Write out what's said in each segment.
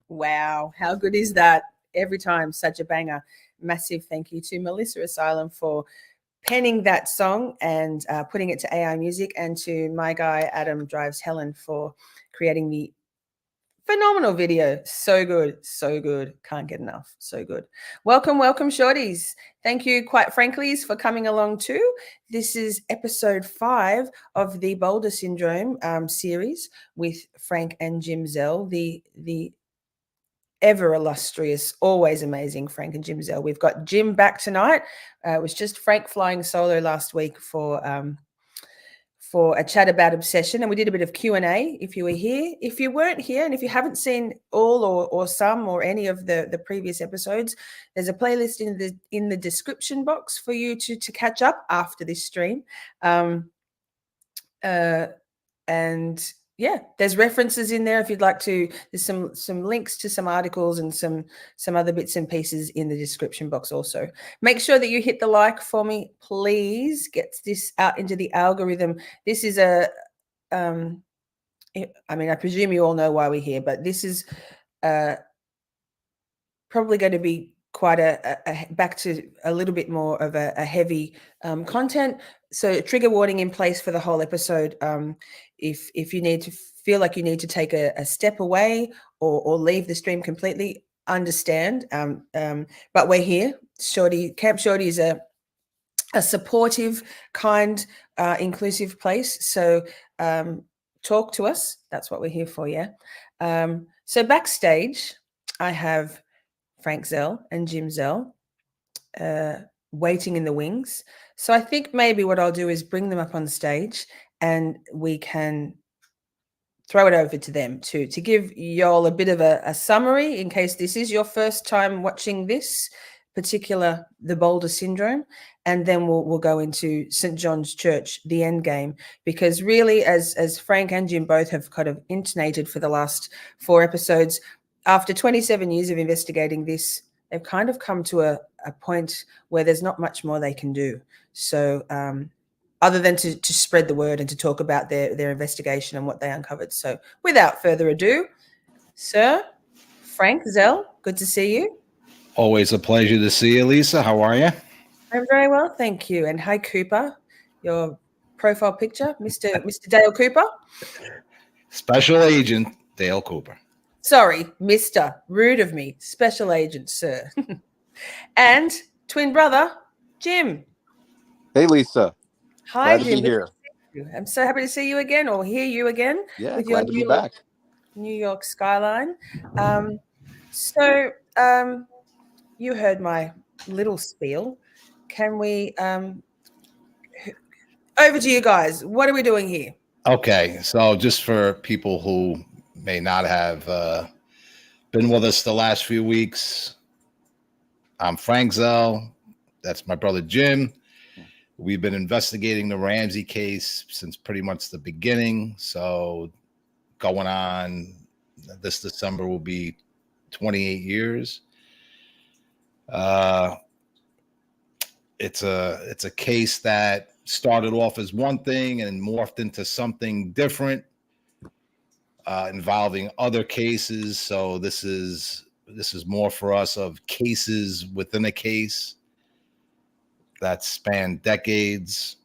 Wow, how good is that? Every time, such a banger. Massive thank you to Melissa Asylum for penning that song and putting it to AI Music, and to my guy Adam Drives Helen for creating the phenomenal video. So good, so good. Can't get enough. So good. Welcome, welcome, shorties. Thank you, quite frankly, for coming along too. This is episode 5 of the Boulder Syndrome series with Frank and Jim Zell, the ever illustrious, always amazing Frank and Jim Zell. We've got Jim back tonight. It was just Frank flying solo last week for a chat about obsession, and we did a bit of Q&A if you were here. If you weren't here, and if you haven't seen all or some or any of the previous episodes, there's a playlist in the description box for you to catch up after this stream. And yeah, there's references in there if you'd like to. There's some links to some articles and some other bits and pieces in the description box also. Make sure that you hit the like for me, please. Get this out into the algorithm. This is I presume you all know why we're here, but this is probably going to be quite a back to a little bit more of a heavy content. So trigger warning in place for the whole episode. If you need to feel like you need to take a step away or leave the stream completely, understand. But we're here. Camp Shorty is a supportive, kind, inclusive place. So talk to us. That's what we're here for, yeah? So backstage, I have Frank Zell and Jim Zell waiting in the wings. So I think maybe what I'll do is bring them up on stage and we can throw it over to them to give y'all a bit of a summary in case this is your first time watching this particular, the Boulder Syndrome, and then we'll go into St. John's Church, the Endgame, because really, as Frank and Jim both have kind of intonated for the last 4 episodes, after 27 years of investigating this, they've kind of come to a point where there's not much more they can do. So other than to spread the word and to talk about their investigation and what they uncovered. So without further ado, Sir Frank Zell, good to see you. Always a pleasure to see you, Lisa. How are you? I'm very well, thank you. And hi, Cooper, your profile picture, Mr. Dale Cooper. Special Agent Dale Cooper. Sorry, Mr. Rude of me. Special Agent, sir. And twin brother, Jim. Hey, Lisa. Hi, glad Jim. To be here. I'm so happy to see you again or hear you again. Yeah, with glad your to be back. New York skyline. You heard my little spiel. Can we over to you guys. What are we doing here? Okay, so just for people who may not have been with us the last few weeks, I'm Frank Zell. That's my brother Jim. We've been investigating the Ramsey case since pretty much the beginning. So going on this December will be 28 years. It's a case that started off as one thing and morphed into something different, involving other cases. So this is more for us of cases within a case that span decades.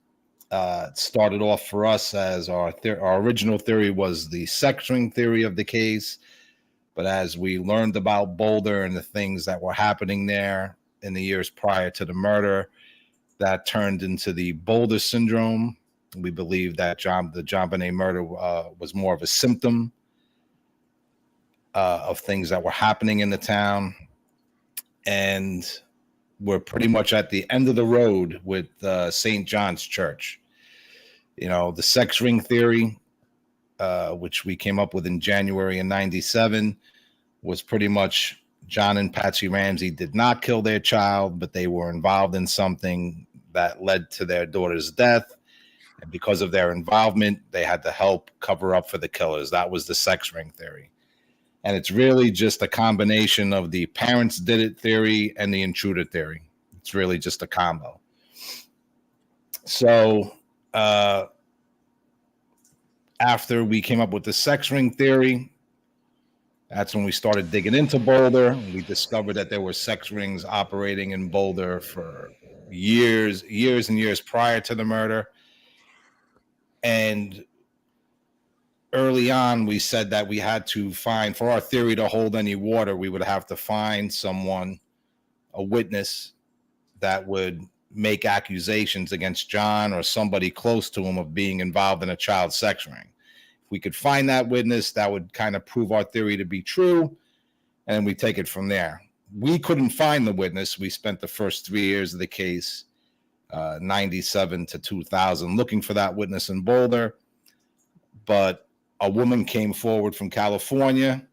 It started off for us as our original theory was the sex ring theory of the case. But as we learned about Boulder and the things that were happening there in the years prior to the murder, that turned into the Boulder Syndrome. We believe that the JonBenét murder was more of a symptom of things that were happening in the town. And we're pretty much at the end of the road with St. John's Church. You know, the sex ring theory, which we came up with in January of 97, was pretty much John and Patsy Ramsey did not kill their child, but they were involved in something that led to their daughter's death. And because of their involvement, they had to help cover up for the killers. That was the sex ring theory. And it's really just a combination of the parents did it theory and the intruder theory. It's really just a combo. So after we came up with the sex ring theory, That's when we started digging into Boulder. We discovered that there were sex rings operating in Boulder for years and years prior to the murder. And early on, we said that we had to find, for our theory to hold any water, we would have to find someone, a witness, that would make accusations against John or somebody close to him of being involved in a child sex ring. If we could find that witness, that would kind of prove our theory to be true, and we take it from there. We couldn't find the witness. We spent the first 3 years of the case, 97 to 2000, looking for that witness in Boulder. But a woman came forward from California,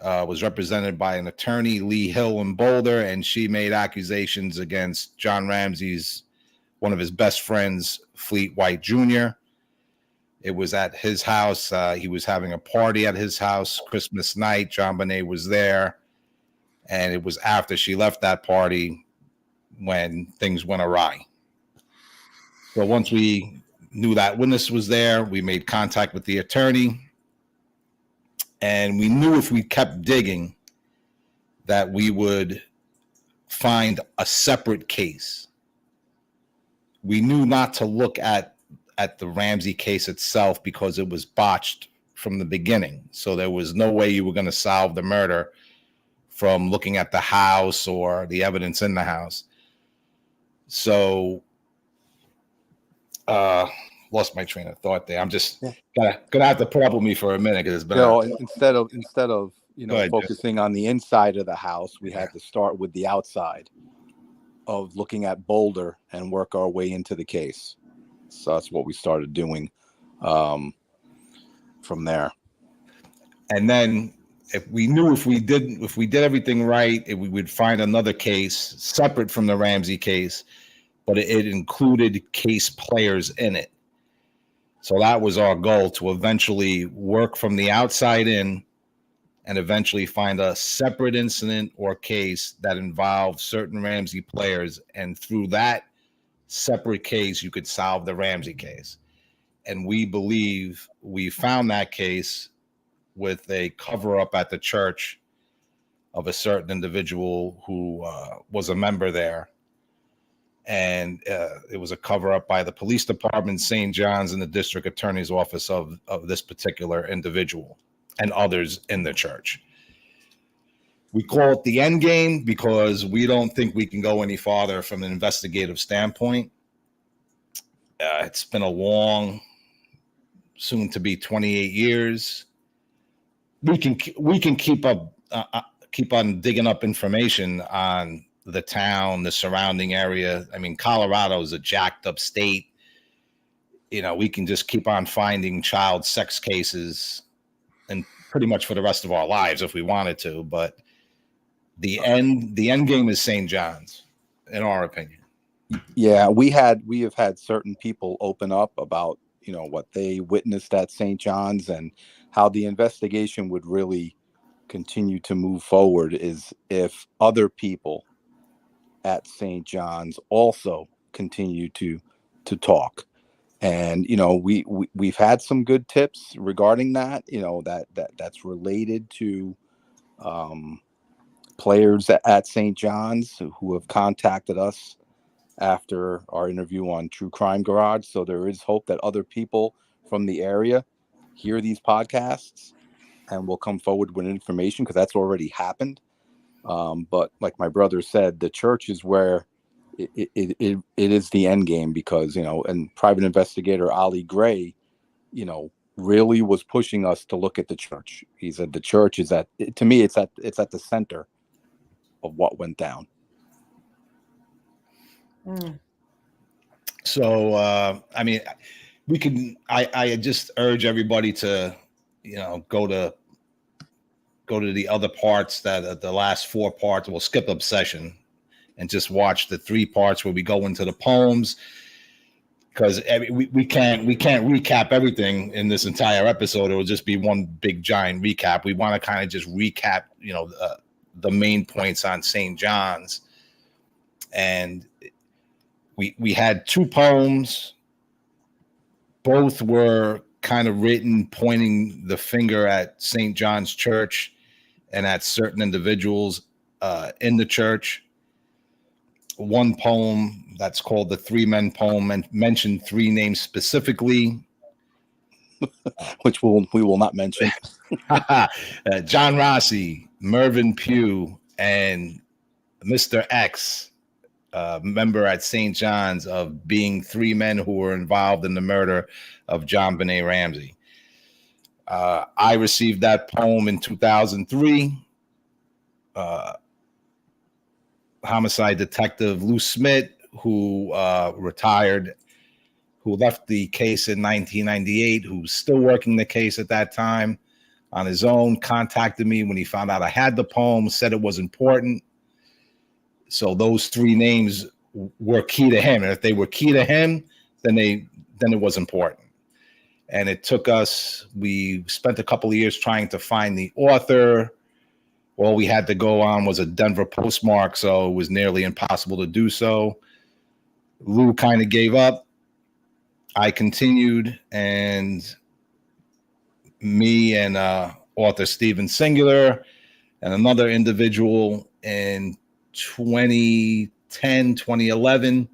was represented by an attorney, Lee Hill, in Boulder, and she made accusations against John Ramsey's, one of his best friends, Fleet White Jr. It was at his house. He was having a party at his house Christmas night. JonBenét was there, and it was after she left that party when things went awry. So once we knew that witness was there, we made contact with the attorney, and we knew if we kept digging that we would find a separate case. We knew not to look at the Ramsey case itself because it was botched from the beginning. So there was no way you were going to solve the murder from looking at the house or the evidence in the house. So lost my train of thought there. I'm just gonna have to put up with me for a minute because it's been instead of ahead, focusing on the inside of the house, we had to start with the outside of looking at Boulder and work our way into the case. So that's what we started doing from there. And then if we did everything right, we would find another case separate from the Ramsey case, but it included case players in it. So that was our goal, to eventually work from the outside in and eventually find a separate incident or case that involved certain Ramsey players. And through that separate case, you could solve the Ramsey case. And we believe we found that case with a cover-up at the church of a certain individual who was a member there. And it was a cover-up by the police department, St. John's, and the district attorney's office of this particular individual and others in the church. We call it the Endgame because we don't think we can go any farther from an investigative standpoint. It's been a long, soon to be 28 years. We can keep on digging up information on the town, the surrounding area. I mean, Colorado is a jacked up state. We can just keep on finding child sex cases and pretty much for the rest of our lives if we wanted to. But the end game is St. John's, in our opinion. Yeah, we have had certain people open up about, what they witnessed at St. John's, and how the investigation would really continue to move forward is if other people at St. John's also continue to talk. And we've had some good tips regarding that, that's related to players at St. John's who have contacted us after our interview on True Crime Garage. So there is hope that other people from the area hear these podcasts and will come forward with information, because that's already happened. But like my brother said, the church is where it is the end game, because, and private investigator Ali Gray, really was pushing us to look at the church. He said the church is to me, it's at the center of what went down. So, I mean, I just urge everybody to, go to the other parts, that the last 4 parts. We'll skip Obsession and just watch the 3 parts where we go into the poems, because we can't recap everything in this entire episode. It will just be one big giant recap. We want to kind of just recap, the main points on St. John's. And we had 2 poems. Both were kind of written pointing the finger at St. John's Church and at certain individuals in the church. One poem that's called the Three Men poem and mentioned three names specifically, which we will not mention. John Rossi, Mervyn Pugh, and Mr. X, member at St. John's, of being three men who were involved in the murder of JonBenét Ramsey. I received that poem in 2003. Homicide detective Lou Smith, who retired, who left the case in 1998, who's still working the case at that time on his own, contacted me when he found out I had the poem, said it was important. So those three names were key to him. And if they were key to him, then it was important. And it took us, we spent a couple of years trying to find the author. All we had to go on was a Denver postmark, so it was nearly impossible to do so. Lou kind of gave up. I continued, and me and author Stephen Singular and another individual in 2010, 2011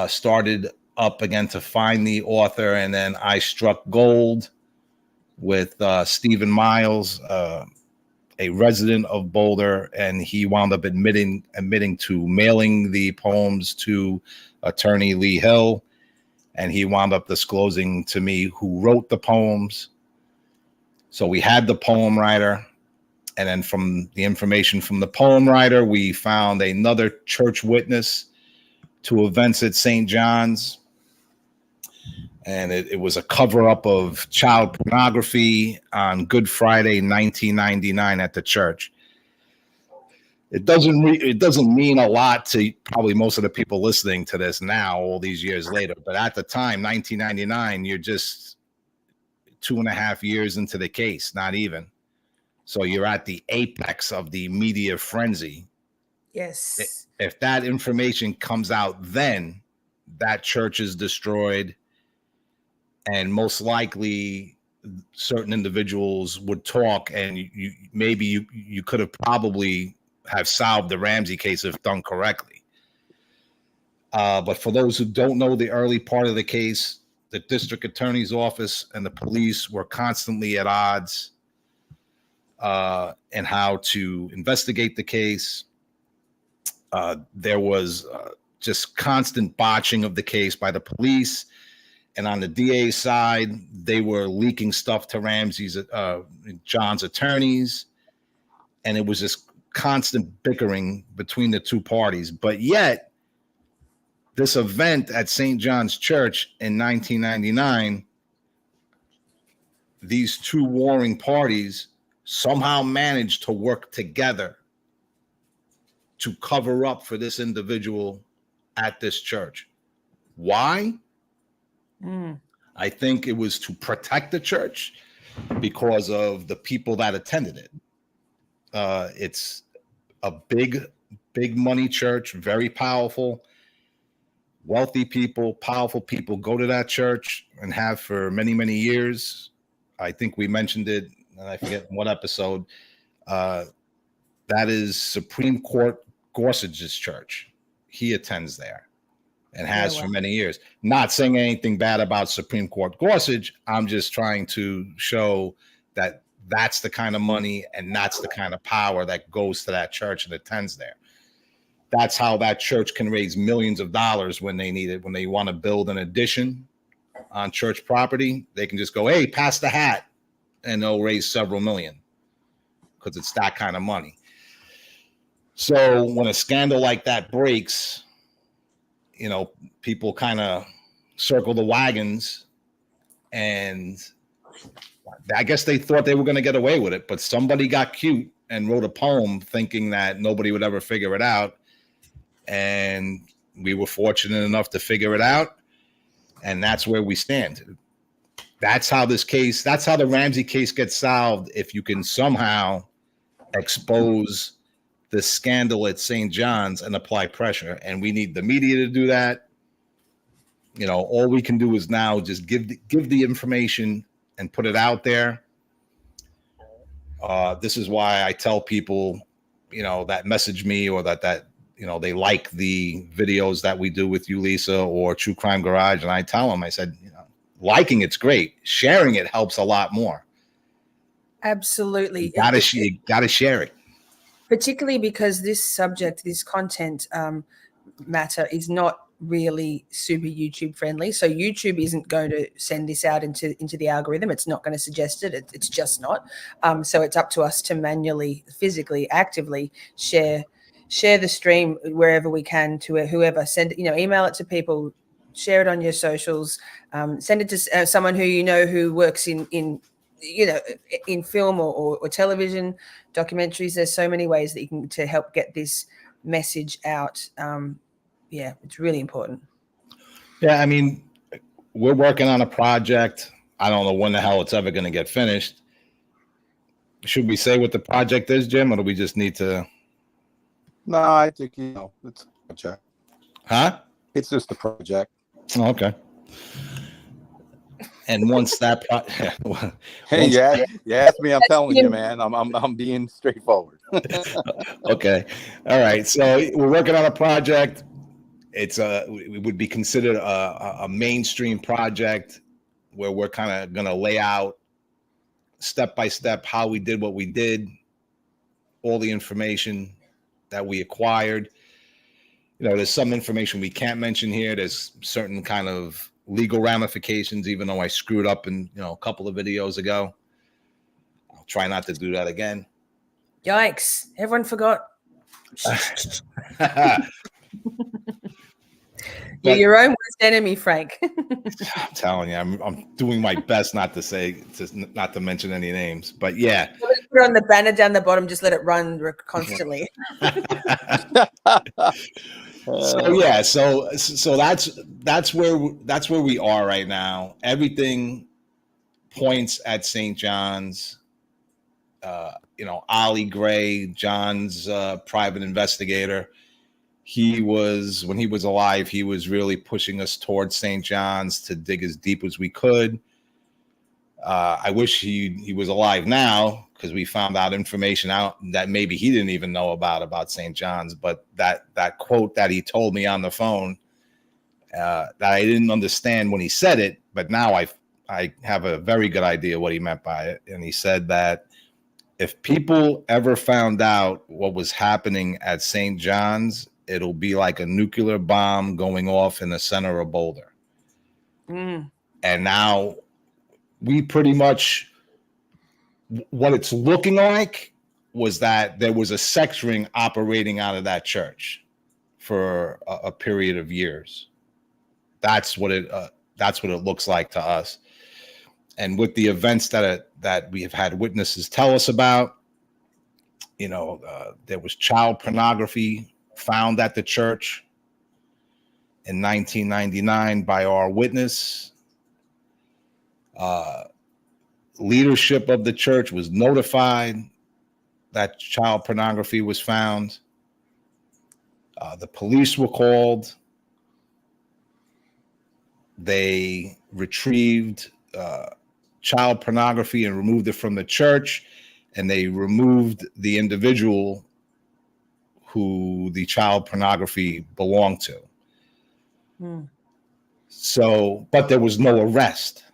started up again to find the author, and then I struck gold with Stephen Miles, a resident of Boulder, and he wound up admitting to mailing the poems to attorney Lee Hill, and he wound up disclosing to me who wrote the poems. So we had the poem writer, and then from the information from the poem writer, we found another church witness to events at St. John's, and it was a cover-up of child pornography on Good Friday, 1999, at the church. It doesn't mean a lot to probably most of the people listening to this now, all these years later. But at the time, 1999, you're just 2.5 years into the case, not even. So you're at the apex of the media frenzy. Yes. If that information comes out then, that church is destroyed. And most likely certain individuals would talk, and you could have probably have solved the Ramsey case if done correctly. But for those who don't know the early part of the case, the district attorney's office and the police were constantly at odds in how to investigate the case. There was just constant botching of the case by the police. And on the DA side, they were leaking stuff to Ramsey's, John's attorneys. And it was just constant bickering between the two parties. But yet, this event at St. John's Church in 1999, these two warring parties somehow managed to work together to cover up for this individual at this church. Why? I think it was to protect the church because of the people that attended it. It's a big money church, very powerful, wealthy people, powerful people go to that church and have for many, many years. I think we mentioned it, and I forget what episode. That is Supreme Court Gorsuch's church. He attends there and has for many years. Not saying anything bad about Supreme Court Gorsuch. I'm just trying to show that that's the kind of money and that's the kind of power that goes to that church and attends there. That's how that church can raise millions of dollars when they need it. When they want to build an addition on church property, they can just go, hey, pass the hat, and they'll raise several million because it's that kind of money. So when a scandal like that breaks, people kind of circle the wagons, and I guess they thought they were going to get away with it, but somebody got cute and wrote a poem thinking that nobody would ever figure it out. And we were fortunate enough to figure it out. And that's where we stand. That's how the Ramsey case gets solved. If you can somehow expose the scandal at St. John's and apply pressure. And we need the media to do that. all we can do is now just give the information and put it out there. This is why I tell people, that message me or that they like the videos that we do with you, Lisa, or True Crime Garage. And I tell them, I said, liking it's great. Sharing it helps a lot more. Absolutely. You gotta share it. Particularly because this subject, this content matter is not really super YouTube friendly. So YouTube isn't going to send this out into the algorithm. It's not going to suggest it. It's just not. So it's up to us to manually, physically, actively share the stream wherever we can to whoever. Send email it to people, share it on your socials, send it to someone who works in film or television documentaries. There's so many ways that you can to help get this message out. It's really important. Yeah, I mean, we're working on a project. I don't know when the hell it's ever going to get finished. Should we say what the project is, Jim, or do we just need to? No, I think it's a project. Huh? It's just a project. Oh, okay. And once that hey, you asked me, I'm telling you, man. I'm being straightforward. Okay. All right. So we're working on a project. It would be considered a mainstream project where we're kind of going to lay out step by step how we did what we did, all the information that we acquired. There's some information we can't mention here. There's certain kind of legal ramifications, even though I screwed up in a couple of videos ago. I'll try not to do that again. Yikes. Everyone forgot. You're your own worst enemy, Frank. I'm telling you, I'm doing my best not to mention any names, but yeah. Put on the banner down the bottom, just let it run constantly. So that's where we are right now. Everything points at St. John's. Ollie Gray, John's private investigator. When he was alive, he was really pushing us towards St. John's to dig as deep as we could. I wish he was alive now, because we found out information out that maybe he didn't even know about St. John's. But that quote that he told me on the phone, that I didn't understand when he said it, but now I have a very good idea what he meant by it. And he said that if people ever found out what was happening at St. John's, it'll be like a nuclear bomb going off in the center of Boulder. And now we pretty much, what it's looking like was that there was a sex ring operating out of that church for a period of years. That's what it looks like to us. And with the events that we have had witnesses tell us about, there was child pornography found at the church in 1999 by our witness. Leadership of the church was notified that child pornography was found. The police were called. They retrieved child pornography and removed it from the church, and they removed the individual who the child pornography belonged to. So, but there was no arrest.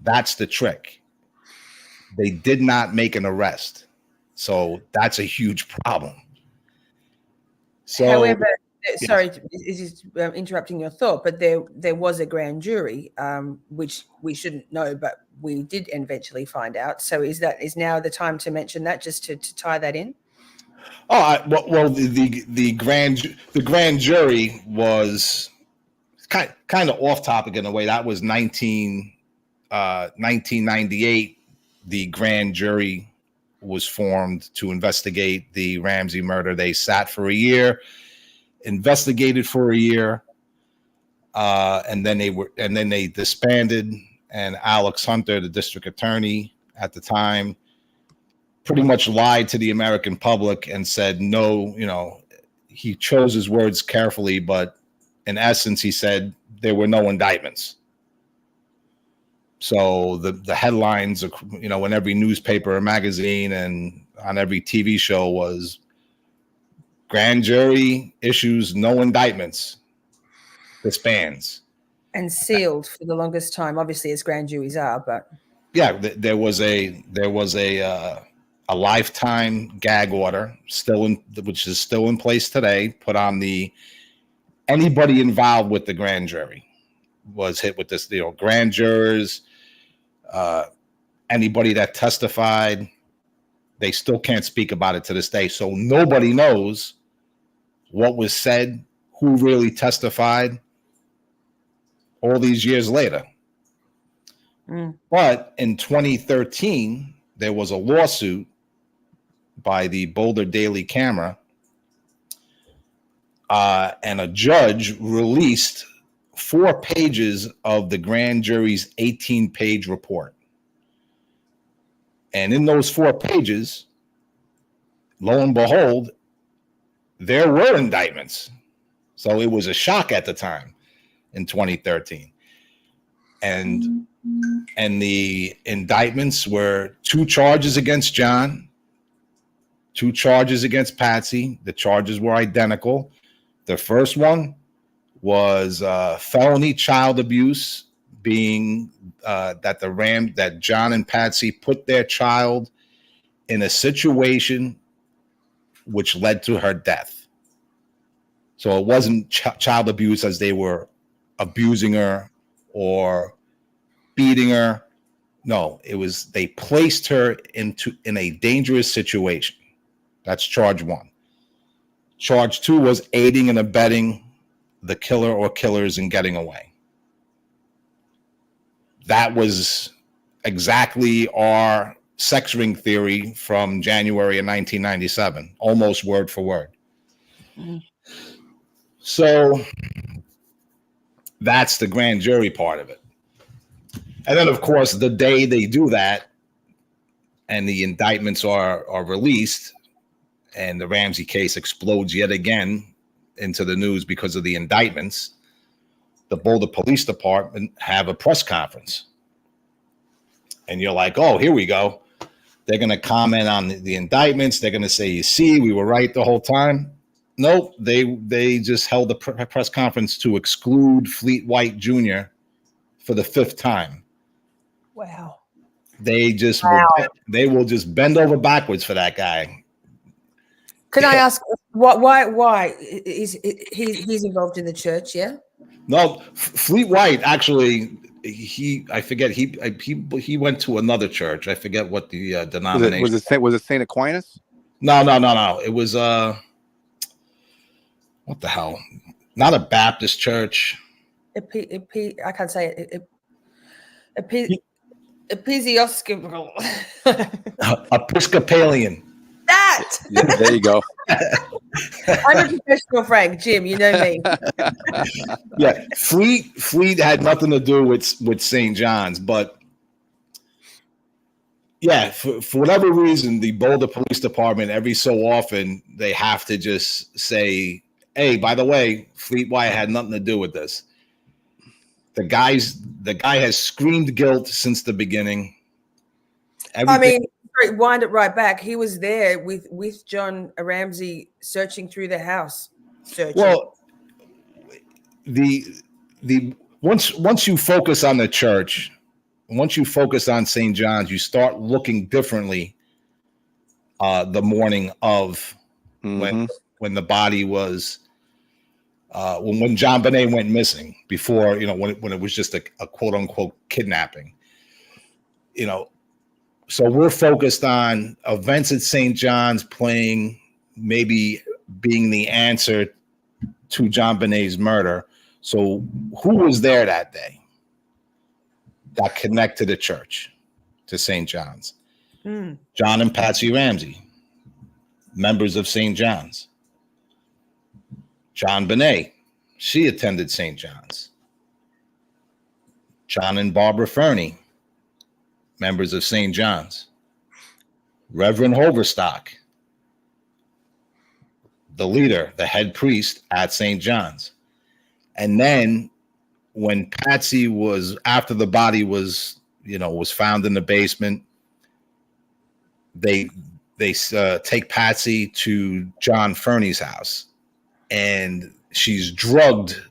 That's the trick. They did not make an arrest. So that's a huge problem. So, however, sorry, this is interrupting your thought, but there was a grand jury, which we shouldn't know, but we did eventually find out. So is now the time to mention that, just to tie that in? Well, the grand jury was kind of off topic in a way. That was 1998. The grand jury was formed to investigate the Ramsey murder. They sat for a year, investigated for a year, and then they disbanded. And Alex Hunter, the district attorney at the time, pretty much lied to the American public and said no. He chose his words carefully, but in essence, he said there were no indictments. So the headlines, you know, in every newspaper or magazine and on every TV show was grand jury issues no indictments, disbands. And sealed for the longest time, obviously, as grand juries are, but Yeah, there was a lifetime gag order which is still in place today, put on anybody involved with the grand jury was hit with this, you know, grand jurors, anybody that testified, they still can't speak about it to this day. So nobody knows what was said, who really testified all these years later. But in 2013, there was a lawsuit by the Boulder Daily Camera, and a judge released 4 pages of the grand jury's 18-page report. And in those 4 pages, lo and behold, there were indictments. So it was a shock at the time in 2013. And the indictments were 2 charges against John, 2 charges against Patsy. The charges were identical. The first one was felony child abuse, being that John and Patsy put their child in a situation which led to her death. So it wasn't child abuse as they were abusing her or beating her. No, it was they placed her in a dangerous situation. That's charge 1. Charge 2 was aiding and abetting the killer or killers in getting away. That was exactly our sex ring theory from January of 1997, almost word for word. So that's the grand jury part of it. And then, of course, the day they do that and the indictments are released and the Ramsey case explodes yet again into the news because of the indictments, the Boulder Police Department have a press conference. And you're like, oh, here we go. They're going to comment on the indictments. They're going to say, you see, we were right the whole time. Nope, they just held a press conference to exclude Fleet White Jr. for the 5th time. wow. They will just bend over backwards for that guy. Can I ask why he's involved in the church? Yeah. No, Fleet White actually. He went to another church. I forget what the denomination was it St. Aquinas? No. It was what the hell? Not a Baptist church. I can't say it. Episcopal. Episcopalian. That. Yeah, there you go. I'm a professional, Frank. Jim, you know me. Yeah, Fleet had nothing to do with St. John's, but yeah, for whatever reason, the Boulder Police Department every so often they have to just say, "Hey, by the way, Fleet White had nothing to do with this." The guy has screamed guilt since the beginning. Wind it right back. He was there with John Ramsey searching through the house. Well, once you focus on the church, once you focus on St. John's, you start looking differently. The morning of when the body was when JonBenét went missing, before when it was just a quote unquote kidnapping, So we're focused on events at St. John's playing, maybe being the answer to JonBenét's murder. So who was there that day that connected the church to St. John's? John and Patsy Ramsey, members of St. John's. JonBenét, she attended St. John's. John and Barbara Fernie, members of St. John's. Reverend Hoverstock, the leader, the head priest at St. John's. And then when Patsy was, after the body was, was found in the basement, they take Patsy to John Fernie's house, and she's drugged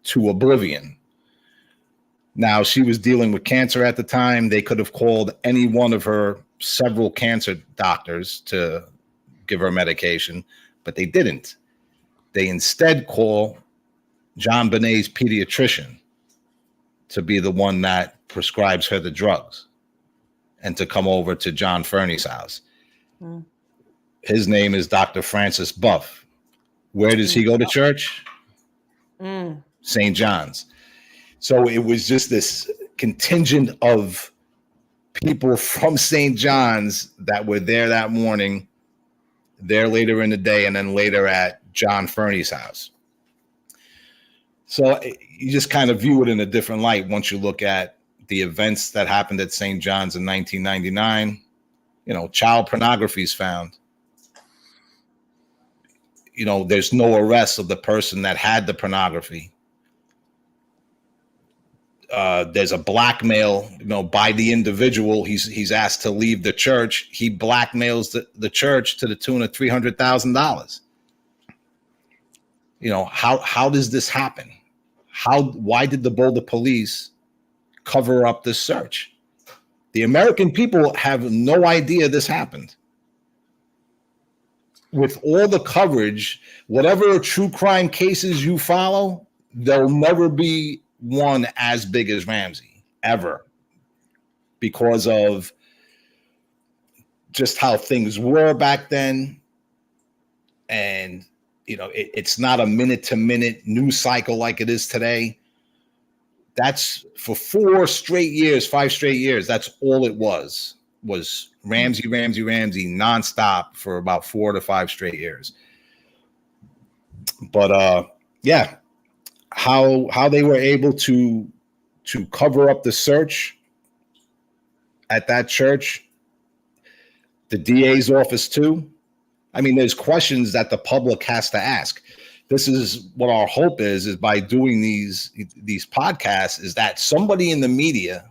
to oblivion. Now, she was dealing with cancer at the time. They could have called any one of her several cancer doctors to give her medication, but they didn't. They instead call JonBenét's pediatrician to be the one that prescribes her the drugs and to come over to John Fernie's house. Mm. His name is Dr. Francis Buff. Where does he go to church? St. John's. So it was just this contingent of people from St. John's that were there that morning, there later in the day, and then later at John Fernie's house. So you just kind of view it in a different light once you look at the events that happened at St. John's in 1999. Child pornography is found. There's no arrest of the person that had the pornography. There's a blackmail, by the individual. He's asked to leave the church. He blackmails the church to the tune of $300,000. How does this happen? Why did the Boulder police cover up this search? The American people have no idea this happened. With all the coverage, whatever true crime cases you follow, there'll never be one as big as Ramsay, ever, because of just how things were back then. And it's not a minute-to-minute news cycle like it is today. That's for 5 straight years. That's all it was Ramsay nonstop for about 4 to 5 straight years. But yeah, how they were able to cover up the search at that church, the DA's office too. I mean, there's questions that the public has to ask. This is what our hope is by doing these podcasts, is that somebody in the media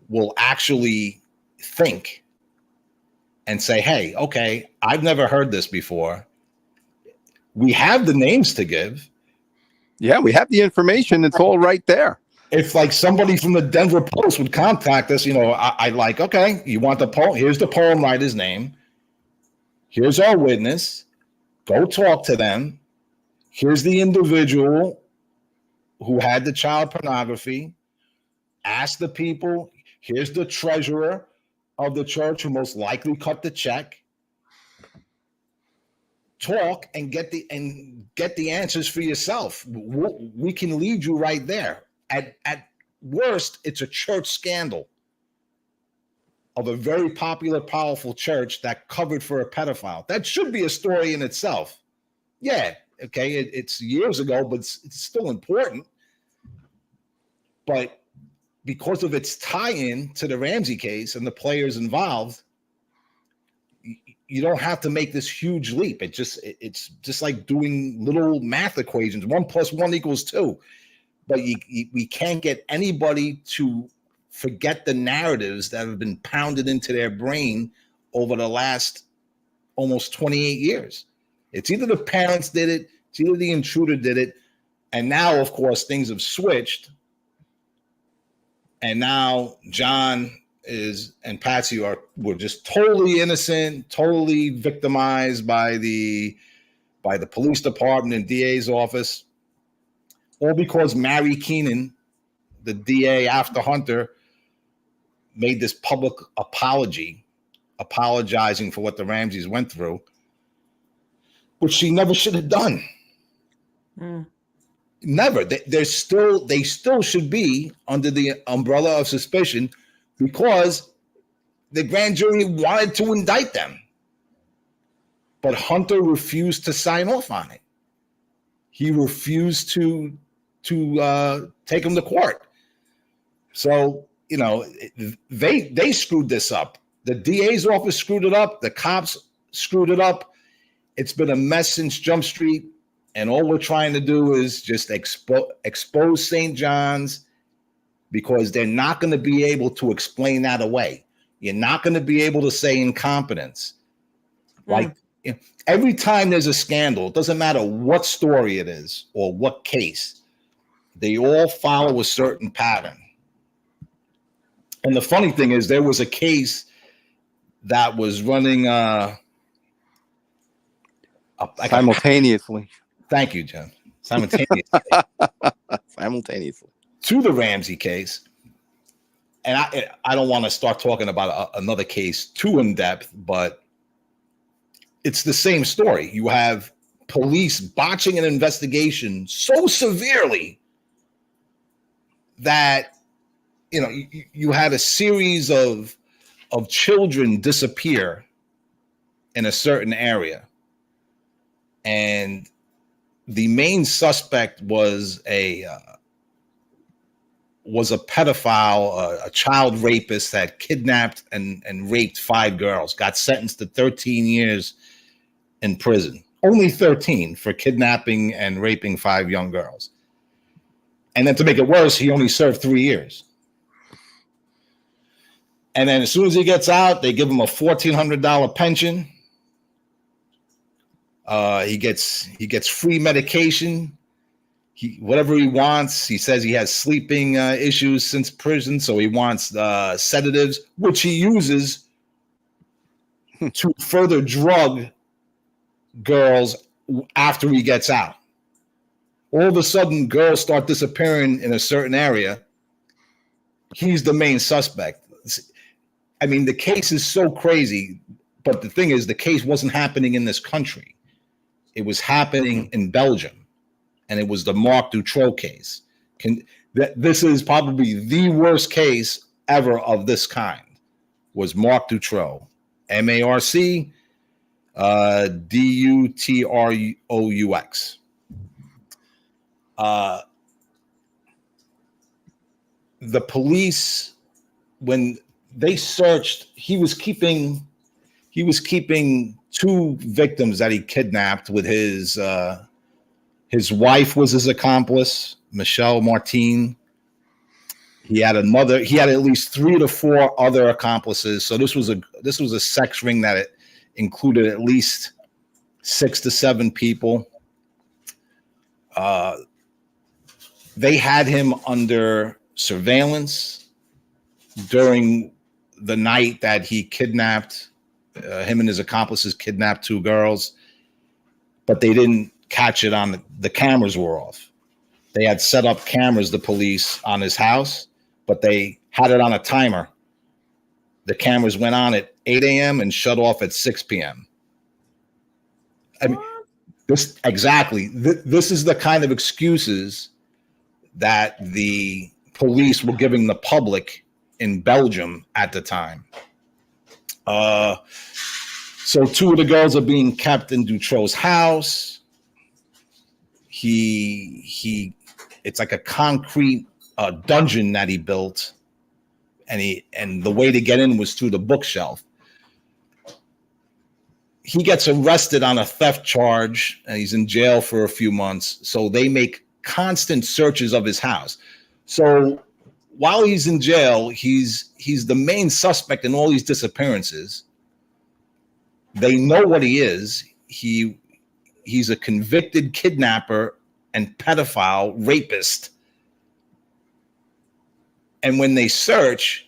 will actually think and say, hey, okay, I've never heard this before. We have the names to give. Yeah, we have the information. It's all right there. If like somebody from the Denver Post would contact us, I like, okay, you want the poem? Here's the poem writer's name. Here's our witness. Go talk to them. Here's the individual who had the child pornography. Ask the people. Here's the treasurer of the church who most likely cut the check. Talk and get the answers for yourself. We can lead you right there. At worst, it's a church scandal of a very popular, powerful church that covered for a pedophile. That should be a story in itself. Yeah, okay, it's years ago, but it's still important. But because of its tie-in to the Ramsey case and the players involved, you don't have to make this huge leap. It's just like doing little math equations. 1 + 1 = 2. But we can't get anybody to forget the narratives that have been pounded into their brain over the last almost 28 years. It's either the parents did it, it's either the intruder did it, and now, of course, things have switched. And now John and Patsy were just totally innocent, totally victimized by the police department and DA's office, all because Mary Keenan, the DA after Hunter, made this public apology, apologizing for what the Ramseys went through, which she never should have done. Never. They still should be under the umbrella of suspicion because the grand jury wanted to indict them. But Hunter refused to sign off on it. He refused to take them to court. So, they screwed this up. The DA's office screwed it up. The cops screwed it up. It's been a mess since Jump Street. And all we're trying to do is just expose St. John's, because they're not going to be able to explain that away. You're not going to be able to say incompetence. Like, every time there's a scandal, it doesn't matter what story it is or what case, they all follow a certain pattern. And the funny thing is, there was a case that was running simultaneously. Thank you, Jim. Simultaneously. Simultaneously. To the Ramsey case. And I don't want to start talking about another case too in depth, but it's the same story. You have police botching an investigation so severely that, you know, you had a series of children disappear in a certain area. And the main suspect was a pedophile, a child rapist that kidnapped and raped 5 girls, got sentenced to 13 years in prison. Only 13 for kidnapping and raping 5 young girls. And then to make it worse, he only served 3 years. And then as soon as he gets out, they give him a $1,400 pension. He gets free medication. Whatever he wants. He says he has sleeping issues since prison, so he wants sedatives, which he uses to further drug girls after he gets out. All of a sudden, girls start disappearing in a certain area. He's the main suspect. I mean, the case is so crazy, but the thing is, the case wasn't happening in this country. It was happening in Belgium, and it was the Marc Dutroux case. This is probably the worst case ever of this kind, was Marc Dutroux, M-A-R-C, D-U-T-R-O-U-X. The police, when they searched, he was keeping 2 victims that he kidnapped with his wife was his accomplice, Michelle Martin. He had at least 3 to 4 other accomplices. So this was a sex ring that it included at least 6 to 7 people. They had him under surveillance during the night that he kidnapped. Him and his accomplices kidnapped 2 girls, but they didn't catch it on the cameras were off. They had set up cameras, the police, on his house, but they had it on a timer. The cameras went on at 8 a.m. and shut off at 6 p.m. I mean, this is the kind of excuses that the police were giving the public in Belgium at the time. So 2 of the girls are being kept in Dutroux's house. It's like a concrete dungeon that he built, and the way to get in was through the bookshelf. He gets arrested on a theft charge, and he's in jail for a few months. So they make constant searches of his house. So while he's in jail, he's the main suspect in all these disappearances. They know what he is. He's a convicted kidnapper and pedophile rapist. And when they search,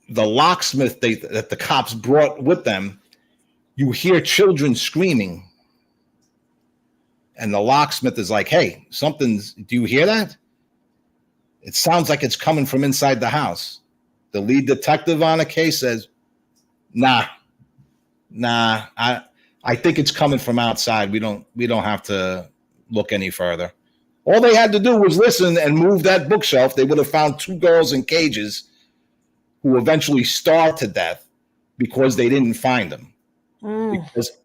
the locksmith that the cops brought with them, you hear children screaming. And the locksmith is like, hey, do you hear that? It sounds like it's coming from inside the house. The lead detective on the case says, nah, I think it's coming from outside. We don't have to look any further. All they had to do was listen and move that bookshelf. They would have found 2 girls in cages who eventually starved to death because they didn't find them.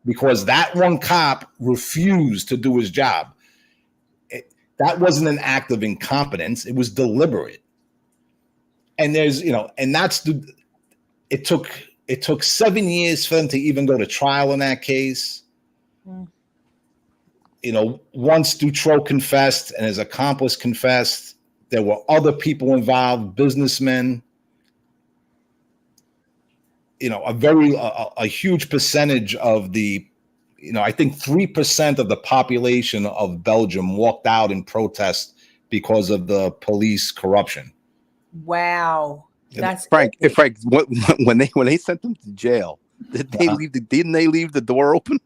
Because that one cop refused to do his job. That wasn't an act of incompetence. It was deliberate. And it took 7 years for them to even go to trial in that case. once Dutroux confessed and his accomplice confessed, there were other people involved, businessmen. A huge percentage of the, I think 3% of the population of Belgium walked out in protest because of the police corruption. Wow. That's Frank. epic. Frank, when they sent them to jail, didn't they leave the door open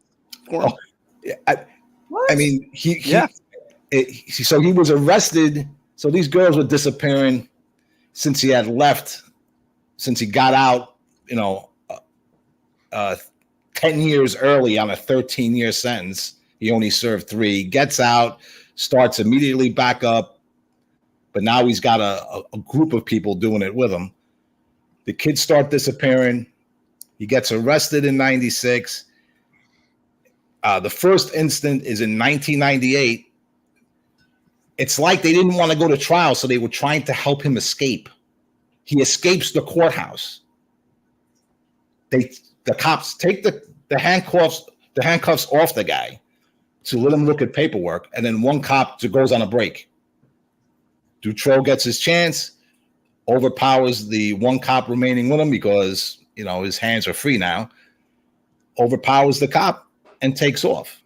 for him? What? I mean, so he was arrested. So these girls were disappearing since he had left, since he got out, 10 years early on a 13-year sentence. He only served 3, gets out, starts immediately back up. But now he's got a group of people doing it with him. The kids start disappearing. He gets arrested in 96. The first instant is in 1998. It's like they didn't want to go to trial, so they were trying to help him escape. He escapes the courthouse. The cops take the handcuffs off the guy to let him look at paperwork, and then one cop goes on a break. Dutroux gets his chance, overpowers the one cop remaining with him because his hands are free now. Overpowers the cop and takes off.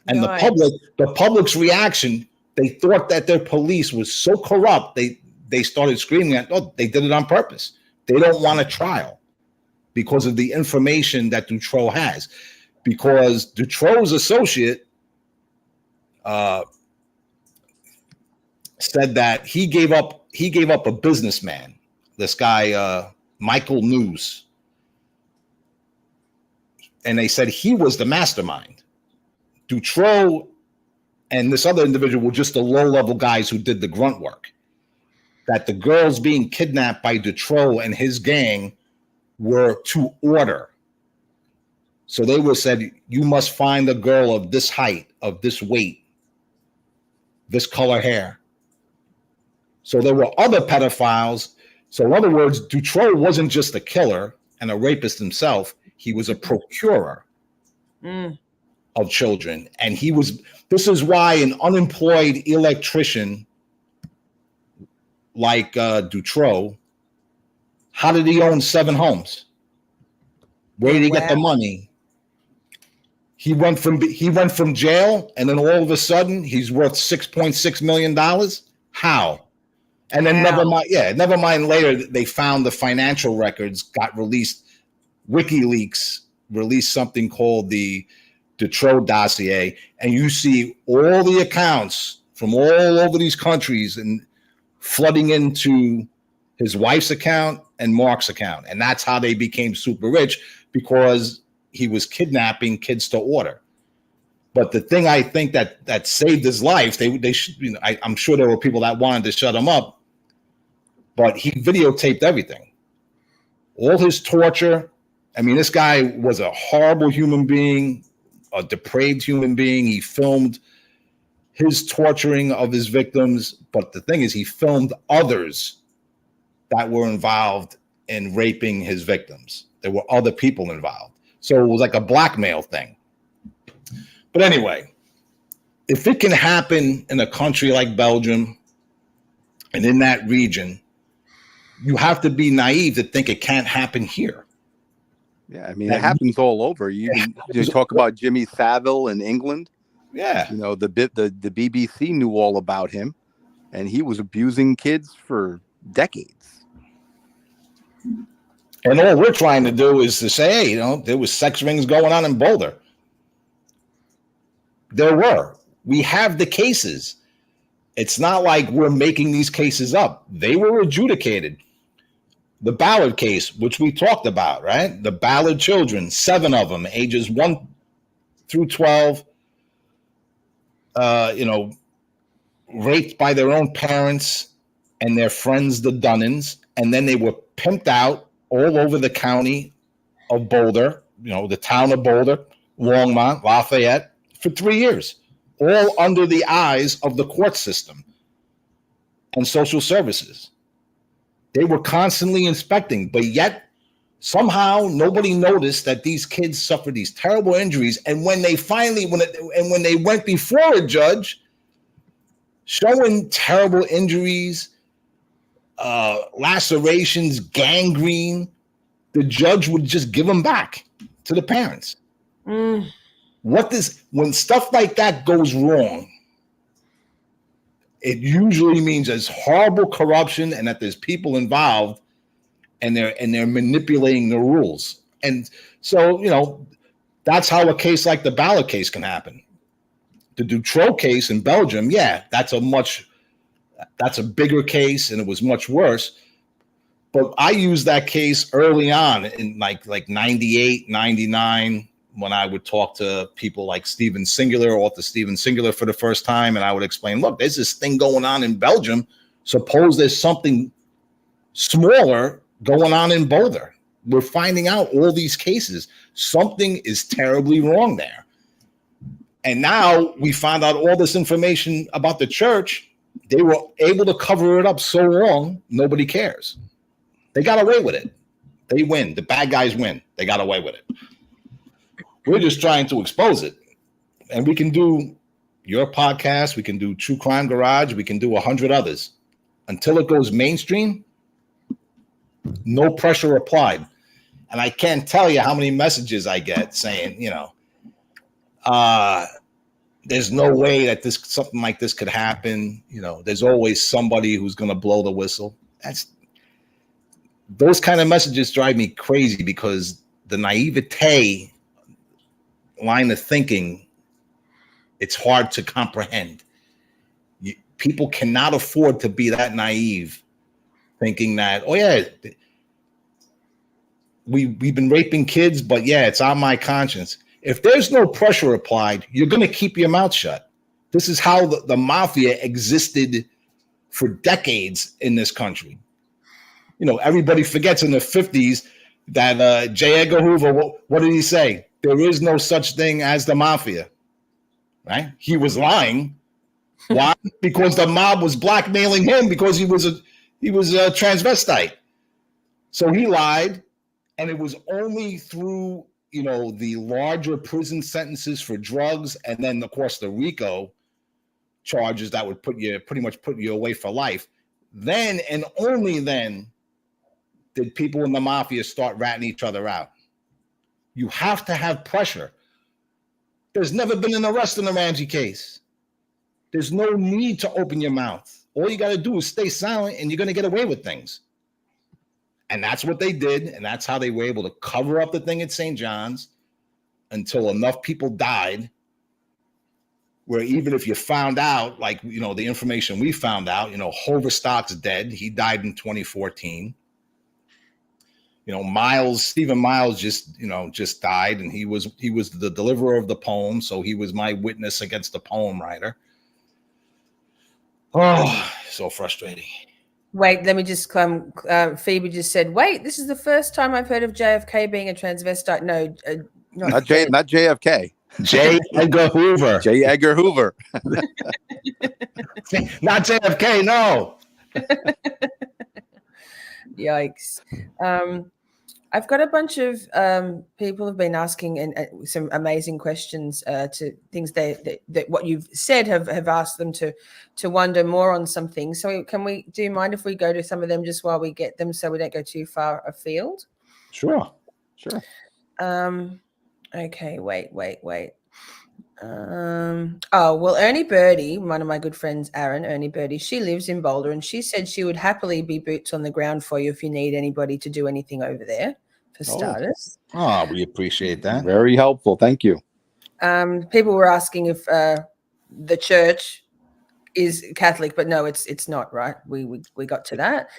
And Nice. the public's reaction, they thought that their police was so corrupt, they started screaming at, they did it on purpose. They don't want a trial because of the information that Dutroux has. Because Dutroux's associate said that he gave up a businessman, this guy Michael News, and they said he was the mastermind. Dutroux and this other individual were just the low-level guys who did the grunt work. That the girls being kidnapped by Dutroux and his gang were to order. So they were said, you must find a girl of this height, of this weight, this color hair. So there were other pedophiles. So in other words, Dutroux wasn't just a killer and a rapist himself. He was a procurer of children. And this is why an unemployed electrician like Dutroux, how did he own 7 homes? Where did he get the money? He went from jail, and then all of a sudden he's worth $6.6 million. How? And then never mind. Later they found the financial records got released. WikiLeaks released something called the Dutroux dossier, and you see all the accounts from all over these countries and flooding into his wife's account and Mark's account, and that's how they became super rich, because he was kidnapping kids to order. But the thing I think that saved his life, they should, I'm sure there were people that wanted to shut him up, but he videotaped everything, all his torture. I mean, this guy was a horrible human being, a depraved human being. He filmed his torturing of his victims, but the thing is, he filmed others that were involved in raping his victims. There were other people involved. So it was like a blackmail thing. But anyway, if it can happen in a country like Belgium and in that region, you have to be naive to think it can't happen here. Yeah, I mean, it happens all over. You talk about Jimmy Savile in England. Yeah. The BBC knew all about him, and he was abusing kids for decades. And all we're trying to do is to say, hey, there was sex rings going on in Boulder. There were. We have the cases. It's not like we're making these cases up. They were adjudicated. The Ballard case, which we talked about, right? The Ballard children, 7 of them, ages 1 through 12, raped by their own parents and their friends, the Dunnans, and then they were pimped out all over the county of Boulder, the town of Boulder, Longmont, Lafayette, for 3 years, all under the eyes of the court system and social services. They were constantly inspecting, but yet Somehow nobody noticed that these kids suffered these terrible injuries. And when they finally, when they went before a judge showing terrible injuries, lacerations, gangrene, the judge would just give them back to the parents. When stuff like that goes wrong, it usually means there's horrible corruption and that there's people involved and they're manipulating the rules. And so, you know, that's how a case like the Ballard case can happen. The Dutroux case in Belgium, yeah, that's a bigger case and it was much worse. But I used that case early on in like 98, 99, when I would talk to people like Steven Singular, author Steven Singular for the first time, and I would explain, look, there's this thing going on in Belgium. Suppose there's something smaller going on in Boulder. We're finding out all these cases. Something is terribly wrong there. And now we found out all this information about the church. They were able to cover it up so long, nobody cares. They got away with it. They win. The bad guys win. They got away with it. We're just trying to expose it. And we can do your podcast. We can do True Crime Garage. We can do 100 others. Until it goes mainstream, no pressure applied. And I can't tell you how many messages I get saying, you know, there's no way that something like this could happen. You know, there's always somebody who's going to blow the whistle. Those kind of messages drive me crazy because the naivete line of thinking, it's hard to comprehend. People cannot afford to be that naive, thinking that, oh yeah, we've been raping kids, but yeah, it's on my conscience. If there's no pressure applied, you're going to keep your mouth shut. This is how the mafia existed for decades in this country. You know, everybody forgets in the 50s that J. Edgar Hoover, what did he say? There is no such thing as the mafia, right? He was lying. Why? Because the mob was blackmailing him because he was a transvestite. So he lied, and it was only through, you know, the larger prison sentences for drugs, and then of course the RICO charges that would pretty much put you away for life. Then and only then did people in the mafia start ratting each other out. You have to have pressure. There's never been an arrest in the Ramsey case. There's no need to open your mouth. All you got to do is stay silent and you're going to get away with things. And that's what they did. And that's how they were able to cover up the thing at St. John's until enough people died, where even if you found out, like, you know, the information we found out, you know, Hoverstock's dead. He died in 2014. You know, Stephen Miles just died, and he was the deliverer of the poem, so he was my witness against the poem writer. Oh, so frustrating. Wait, let me just come. Phoebe just said, "Wait, this is the first time I've heard of JFK being a transvestite." No, not JFK. J. Edgar Hoover. J. Edgar Hoover. Not JFK. No. Yikes. I've got a bunch of people have been asking and some amazing questions to things that what you've said have asked them to wonder more on some things. So do you mind if we go to some of them just while we get them so we don't go too far afield? Sure. Okay, wait. Ernie Birdie, one of my good friends, Ernie Birdie, she lives in Boulder, and she said she would happily be boots on the ground for you if you need anybody to do anything over there, for starters. Oh, we appreciate that. Very helpful. Thank you. People were asking if the church is Catholic, but no, it's not, right? We got to that.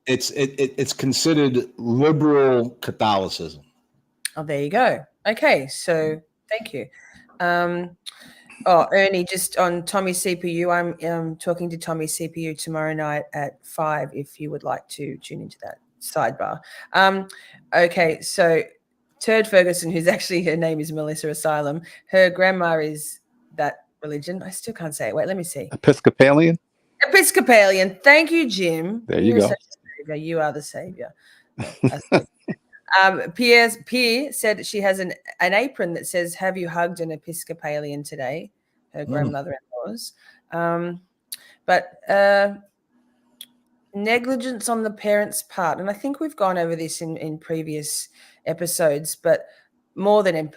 It's considered liberal Catholicism. Oh, there you go. Okay, so thank you. Ernie, just on Tommy CPU, I'm talking to Tommy CPU tomorrow night at 5 if you would like to tune into that sidebar. Okay, so Turd Ferguson, who's actually, her name is Melissa Asylum, her grandma is that religion. I still can't say it. Wait, let me see. Episcopalian. Thank you, Jim. There you go. You are the savior. Pierre said she has an apron that says, "Have you hugged an Episcopalian today?" Her grandmother-in-law's. But negligence on the parents' part, and I think we've gone over this in previous episodes, but more than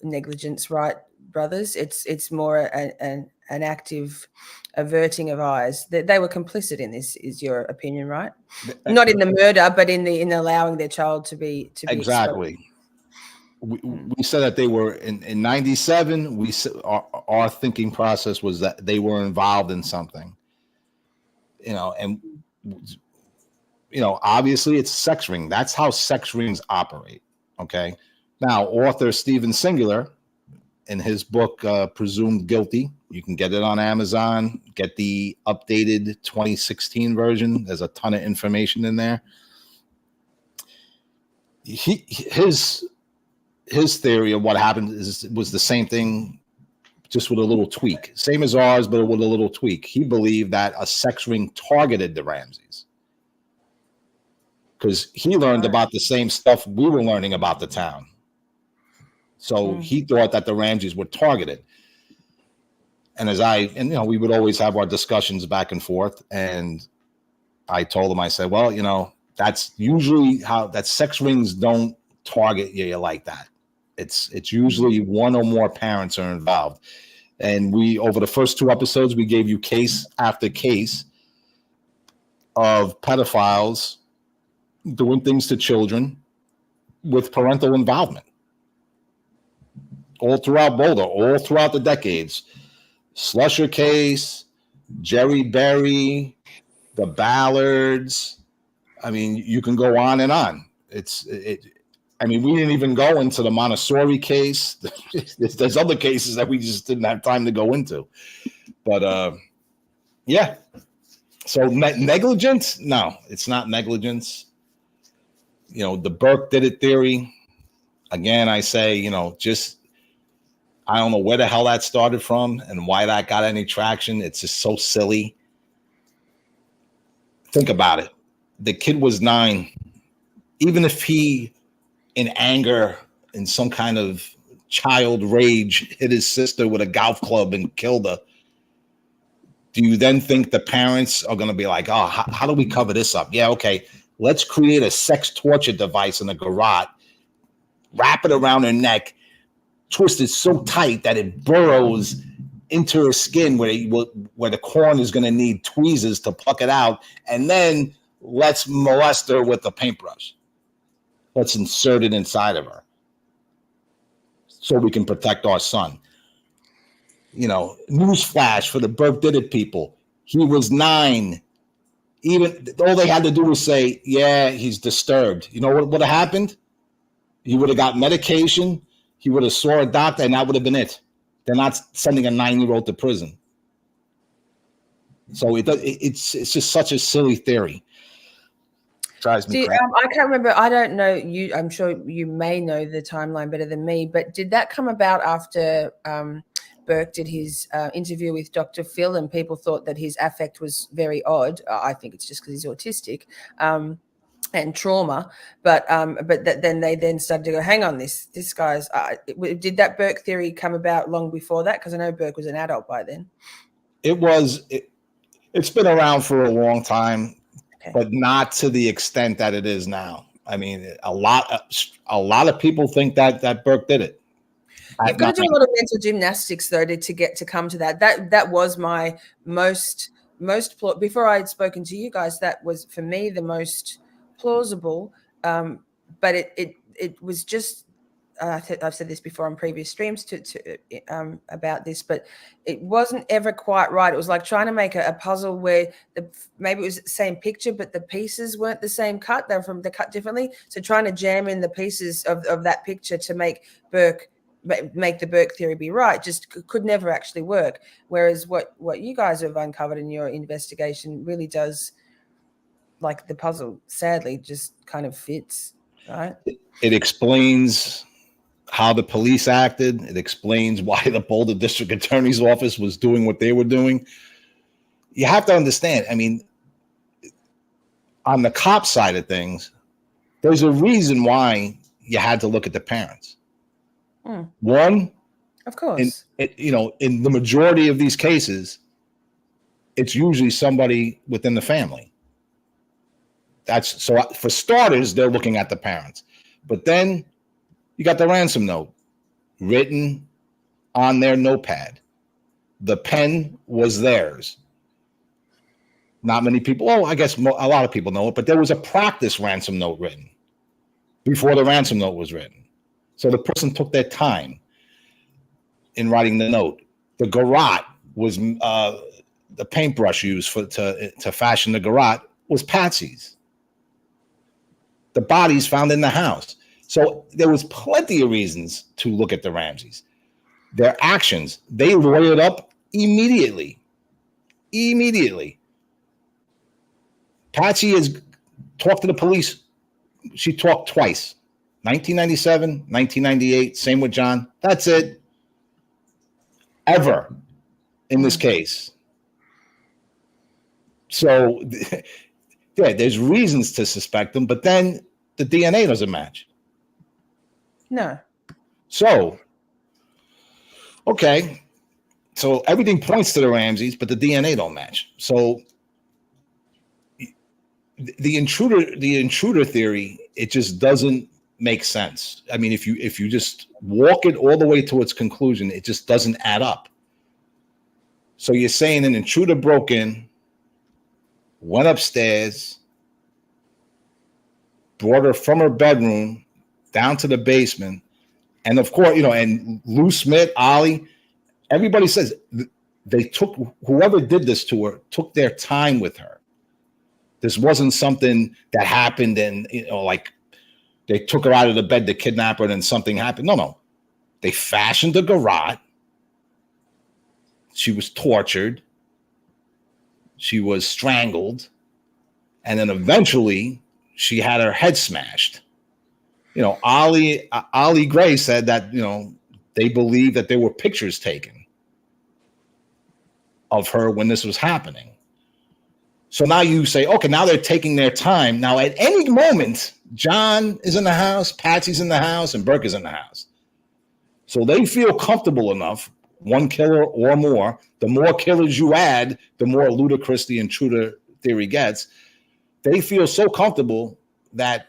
negligence, right, brothers? It's more an active averting of eyes. They were complicit in this, is your opinion, right? Not in the murder, but in allowing their child to be exactly. We said that they were in 97. Our thinking process was that they were involved in something, and obviously it's a sex ring. That's how sex rings operate. Okay. Now, author Steven Singular, in his book Presumed Guilty, you can get it on Amazon. Get the updated 2016 version. There's a ton of information in there. His theory of what happened was the same thing, just with a little tweak. Same as ours, but with a little tweak. He believed that a sex ring targeted the Ramseys because he learned about the same stuff we were learning about the town. So he thought that the Ramseys were targeted. And we would always have our discussions back and forth. And I told him, I said, well, that's usually how that sex rings don't target you like that. It's usually one or more parents are involved. And over the first 2 episodes, we gave you case after case of pedophiles doing things to children with parental involvement. All throughout Boulder, all throughout the decades. Slusher case, Jerry Berry, the Ballards. I mean, you can go on and on. We didn't even go into the Montessori case. There's other cases that we just didn't have time to go into. But yeah. So negligence? No, it's not negligence. The Burke did it theory. Again, I say, I don't know where the hell that started from and why that got any traction. It's just so silly. Think about it. The kid was 9. Even if he, in anger, in some kind of child rage, hit his sister with a golf club and killed her, do you then think the parents are going to be like, oh, how do we cover this up? Yeah, okay, let's create a sex torture device in a garage, wrap it around her neck, twist it so tight that it burrows into her skin where the corn is going to need tweezers to pluck it out, and then let's molest her with a paintbrush. Let's insert it inside of her so we can protect our son. Newsflash for the Burke Did It people. He was 9. Even all they had to do was say, yeah, he's disturbed. You know what would have happened? He would have got medication. He would have saw a doctor, and that would have been it. They're not sending a 9-year-old to prison. So it's just such a silly theory. Drives me crazy. I can't remember. I don't know. I'm sure you may know the timeline better than me. But did that come about after Burke did his interview with Dr. Phil, and people thought that his affect was very odd? I think it's just because he's autistic. And trauma, but then they started to go, hang on, this guy's. Did that Burke theory come about long before that? Because I know Burke was an adult by then. It's been around for a long time, but not to the extent that it is now. I mean, a lot of people think that Burke did it. You've got to do a lot of mental gymnastics though to come to that. That was my most before I had spoken to you guys. That was for me the most plausible, but it was just I've said this before on previous streams about this, but it wasn't ever quite right. It was like trying to make a puzzle where maybe it was the same picture, but the pieces weren't the same cut. They're cut differently. So trying to jam in the pieces of that picture to make the Burke theory be right just could never actually work. Whereas what you guys have uncovered in your investigation really does, like the puzzle, sadly, just kind of fits, right? It explains how the police acted. It explains why the Boulder District Attorney's Office was doing what they were doing. You have to understand, I mean, on the cop side of things, there's a reason why you had to look at the parents. One, of course, in the majority of these cases, it's usually somebody within the family. That's so for starters, they're looking at the parents. But then you got the ransom note written on their notepad. The pen was theirs. Not many people, I guess a lot of people know it, but there was a practice ransom note written before the ransom note was written. So the person took their time in writing the note. The garrote was the paintbrush used to fashion the garrote was Patsy's. The bodies found in the house. So there was plenty of reasons to look at the Ramseys. Their actions, they lawyered up immediately. Patsy has talked to the police. She talked twice. 1997, 1998, same with John. That's it. Ever in this case. So, yeah, there's reasons to suspect them, but then the DNA doesn't match. No. So, okay. So everything points to the Ramseys, but the DNA don't match. So the intruder theory, it just doesn't make sense. I mean, if you just walk it all the way to its conclusion, it just doesn't add up. So you're saying an intruder broke in, went upstairs, brought her from her bedroom down to the basement, and of course, and Lou Smith, Ollie, everybody says they took, whoever did this to her took their time with her. This wasn't something that happened and, like they took her out of the bed to kidnap her and then something happened. No. They fashioned the garrote. She was tortured. She was strangled. And then eventually she had her head smashed. Ollie Gray said that, they believe that there were pictures taken of her when this was happening. So now you say, okay, now they're taking their time. Now at any moment, John is in the house, Patsy's in the house, and Burke is in the house. So they feel comfortable enough, one killer or more. The more killers you add, the more ludicrous the intruder theory gets. They feel so comfortable that,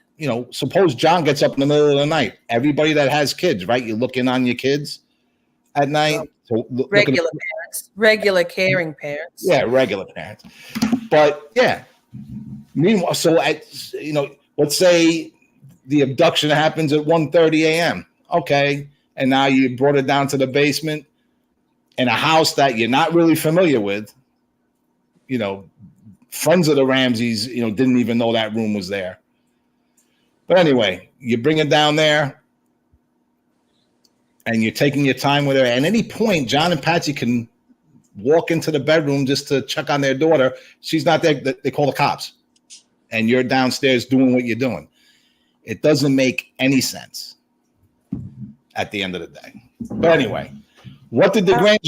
suppose John gets up in the middle of the night. Everybody that has kids, right? You look in on your kids at night. So regular parents, regular caring parents. Yeah, regular parents. But yeah, meanwhile, so let's say the abduction happens at 1:30 a.m. Okay, and now you brought it down to the basement in a house that you're not really familiar with. Friends of the Ramseys, didn't even know that room was there. But anyway, you bring it down there, and you're taking your time with her. At any point, John and Patsy can walk into the bedroom just to check on their daughter. She's not there. They call the cops. And you're downstairs doing what you're doing. It doesn't make any sense at the end of the day. But anyway, what did the grand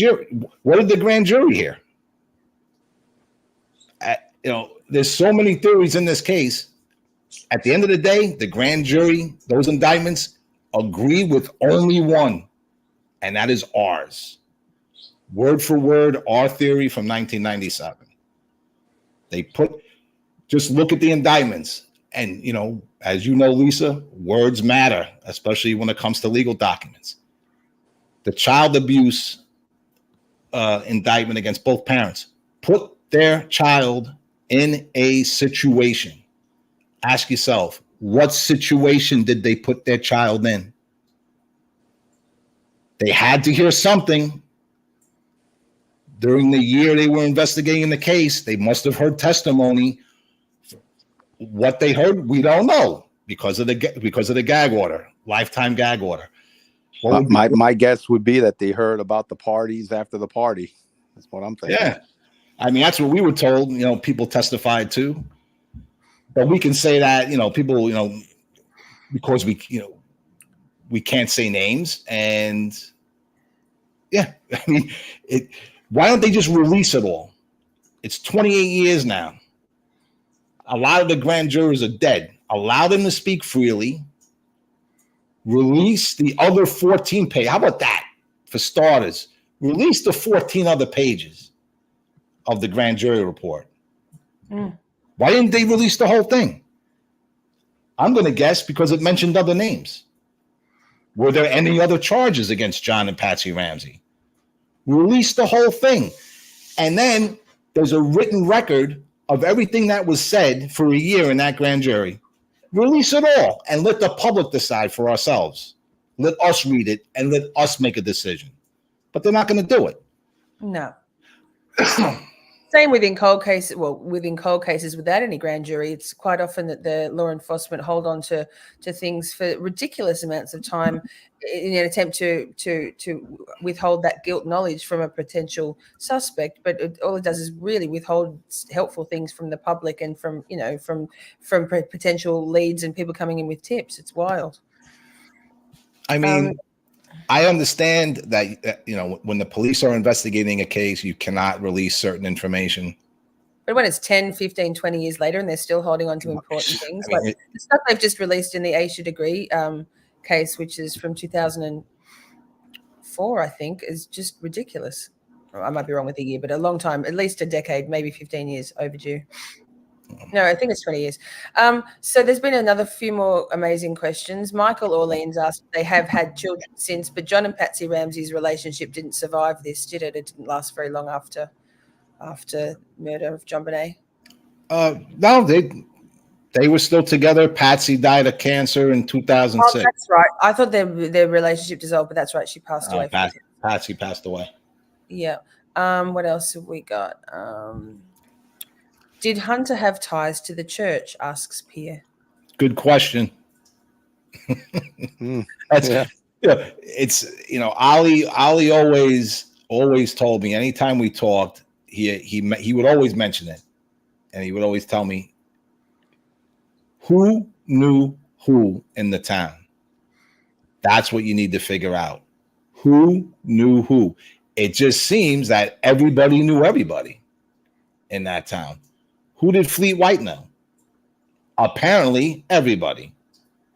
jury hear? There's so many theories in this case. At the end of the day, the grand jury, those indictments, agree with only one, and that is ours. Word for word, our theory from 1997. Just look at the indictments. And, as you know, Lisa, words matter, especially when it comes to legal documents. The child abuse indictment against both parents put their child in a situation. Ask yourself, what situation did they put their child in? They had to hear something. During the year they were investigating the case, they must have heard testimony. What they heard, we don't know because of the gag order, lifetime gag order. My guess would be that they heard about the parties after the party. That's what I'm thinking. Yeah, I mean that's what we were told. People testified too, but we can say that people because we can't say names and yeah, I mean why don't they just release it all? It's 28 years now. A lot of the grand jurors are dead. allow them to speak freely, release the other 14 pages. How about that? For starters, release the 14 other pages of the grand jury report. Why didn't they release the whole thing? I'm going to guess because it mentioned other names. Were there any other charges against John and Patsy Ramsey? Release the whole thing. And then there's a written record of everything that was said for a year in that grand jury. Release it all and let the public decide for ourselves. Let us read it and let us make a decision. But they're not going to do it. No. Same within cold cases. Well, within cold cases without any grand jury, it's quite often that the law enforcement hold on to things for ridiculous amounts of time in an attempt to withhold that guilt knowledge from a potential suspect. But all it does is really withhold helpful things from the public and from potential leads and people coming in with tips. It's wild. I mean, I understand that, when the police are investigating a case, you cannot release certain information. But when it's 10, 15, 20 years later and they're still holding on to important things, the stuff they've just released in the Aisha Degree case, which is from 2004, I think, is just ridiculous. I might be wrong with the year, but a long time, at least a decade, maybe 15 years overdue. No, I think it's 20 years. So there's been another few more amazing questions. Michael Orleans asked, they have had children since, but John and Patsy Ramsey's relationship didn't survive this, did it? It didn't last very long after murder of JonBenét. No, they were still together. Patsy died of cancer in 2006. Oh, that's right. I thought their relationship dissolved, but that's right. She passed away. Patsy passed away. Yeah. What else have we got? Did Hunter have ties to the church? Asks Pierre. Good question. It's Ali always told me anytime we talked, he would always mention it, and he would always tell me who knew who in the town. That's what you need to figure out. Who knew who? It just seems that everybody knew everybody in that town. Who did Fleet White know? Apparently, everybody.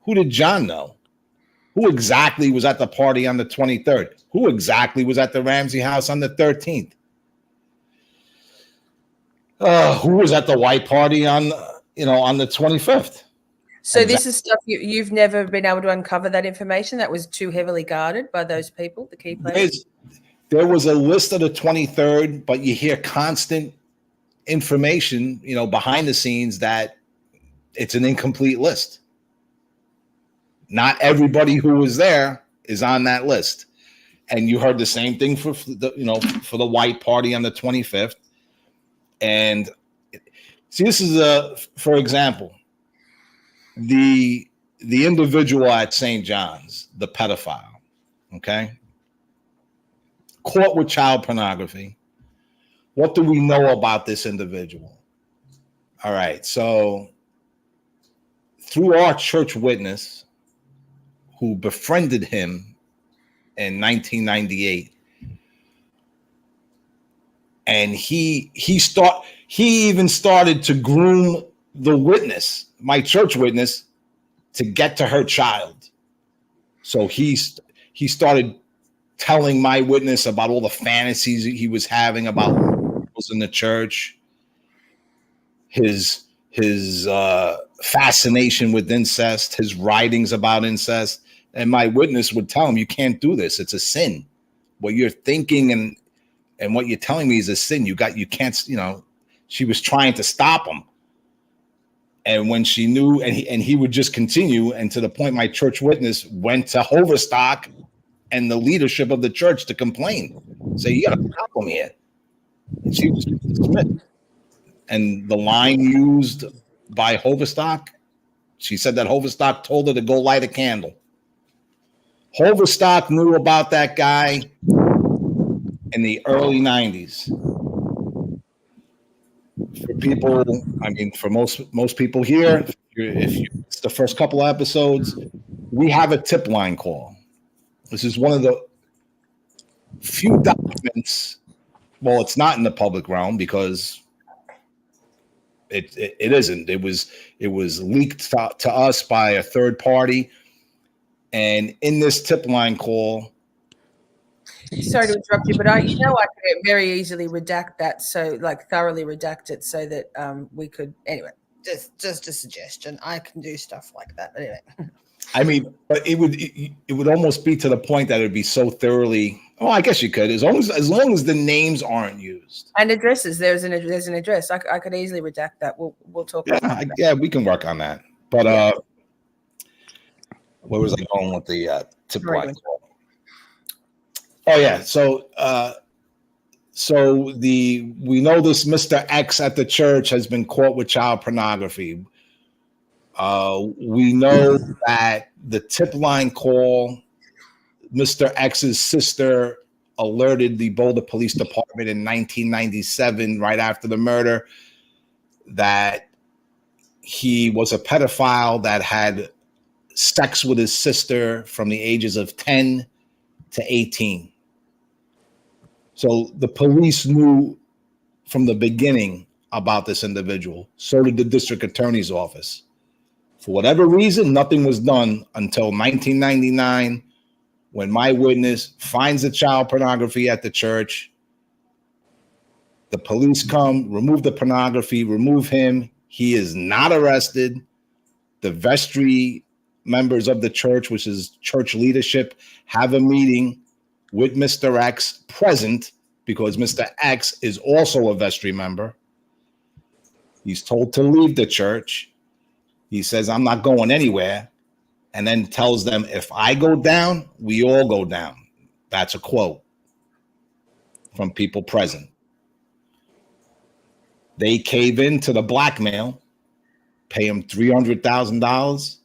Who did John know? Who exactly was at the party on the 23rd? Who exactly was at the Ramsey house on the 13th? Who was at the white party on the 25th? So this is stuff you've never been able to uncover that information? That was too heavily guarded by those people, the key players? There was a list of the 23rd, but you hear constant information, behind the scenes that it's an incomplete list. Not everybody who was there is on that list. And you heard the same thing for the white party on the 25th. And see, this is for example, the individual at St. John's, the pedophile, okay, caught with child pornography. What do we know about this individual? All right, so through our church witness who befriended him in 1998, and he even started to groom the witness, my church witness, to get to her child. So he started telling my witness about all the fantasies he was having about was in the church, his fascination with incest, his writings about incest, and my witness would tell him, "You can't do this. It's a sin. What you're thinking and what you're telling me is a sin. You can't." She was trying to stop him, and when she knew, and he would just continue, and to the point, my church witness went to Hoverstock and the leadership of the church to complain, say, "You got a problem here." And she was dismissed. And the line used by Hoverstock, she said that Hoverstock told her to go light a candle. Hoverstock knew about that guy in the early 90s. For people, for most people here, if it's the first couple of episodes, we have a tip line call. This is one of the few documents. Well, it's not in the public realm because It isn't. It was leaked to us by a third party. And in this tip line call, sorry to interrupt you, but I could very easily redact that, so like thoroughly redact it, so that we could anyway. Just a suggestion. I can do stuff like that. But anyway. I mean, but it would almost be to the point that it would be so thoroughly. Oh, I guess you could, as long as the names aren't used and addresses. There's an address. I could easily redact that. We'll talk. Yeah, about that. yeah, we can work on that. But where was I going with the tip line? Oh yeah, so we know this Mr. X at the church has been caught with child pornography. We know that the tip line call, Mr. X's sister alerted the Boulder Police Department in 1997, right after the murder, that he was a pedophile that had sex with his sister from the ages of 10 to 18. So the police knew from the beginning about this individual. So did the district attorney's office. For whatever reason, nothing was done until 1999, when my witness finds the child pornography at the church. The police come, remove the pornography, remove him. He is not arrested. The vestry members of the church, which is church leadership, have a meeting with Mr. X present, because Mr. X is also a vestry member. He's told to leave the church. He says, I'm not going anywhere. And then tells them, if I go down, we all go down. That's a quote from people present. They cave into the blackmail, pay him $300,000,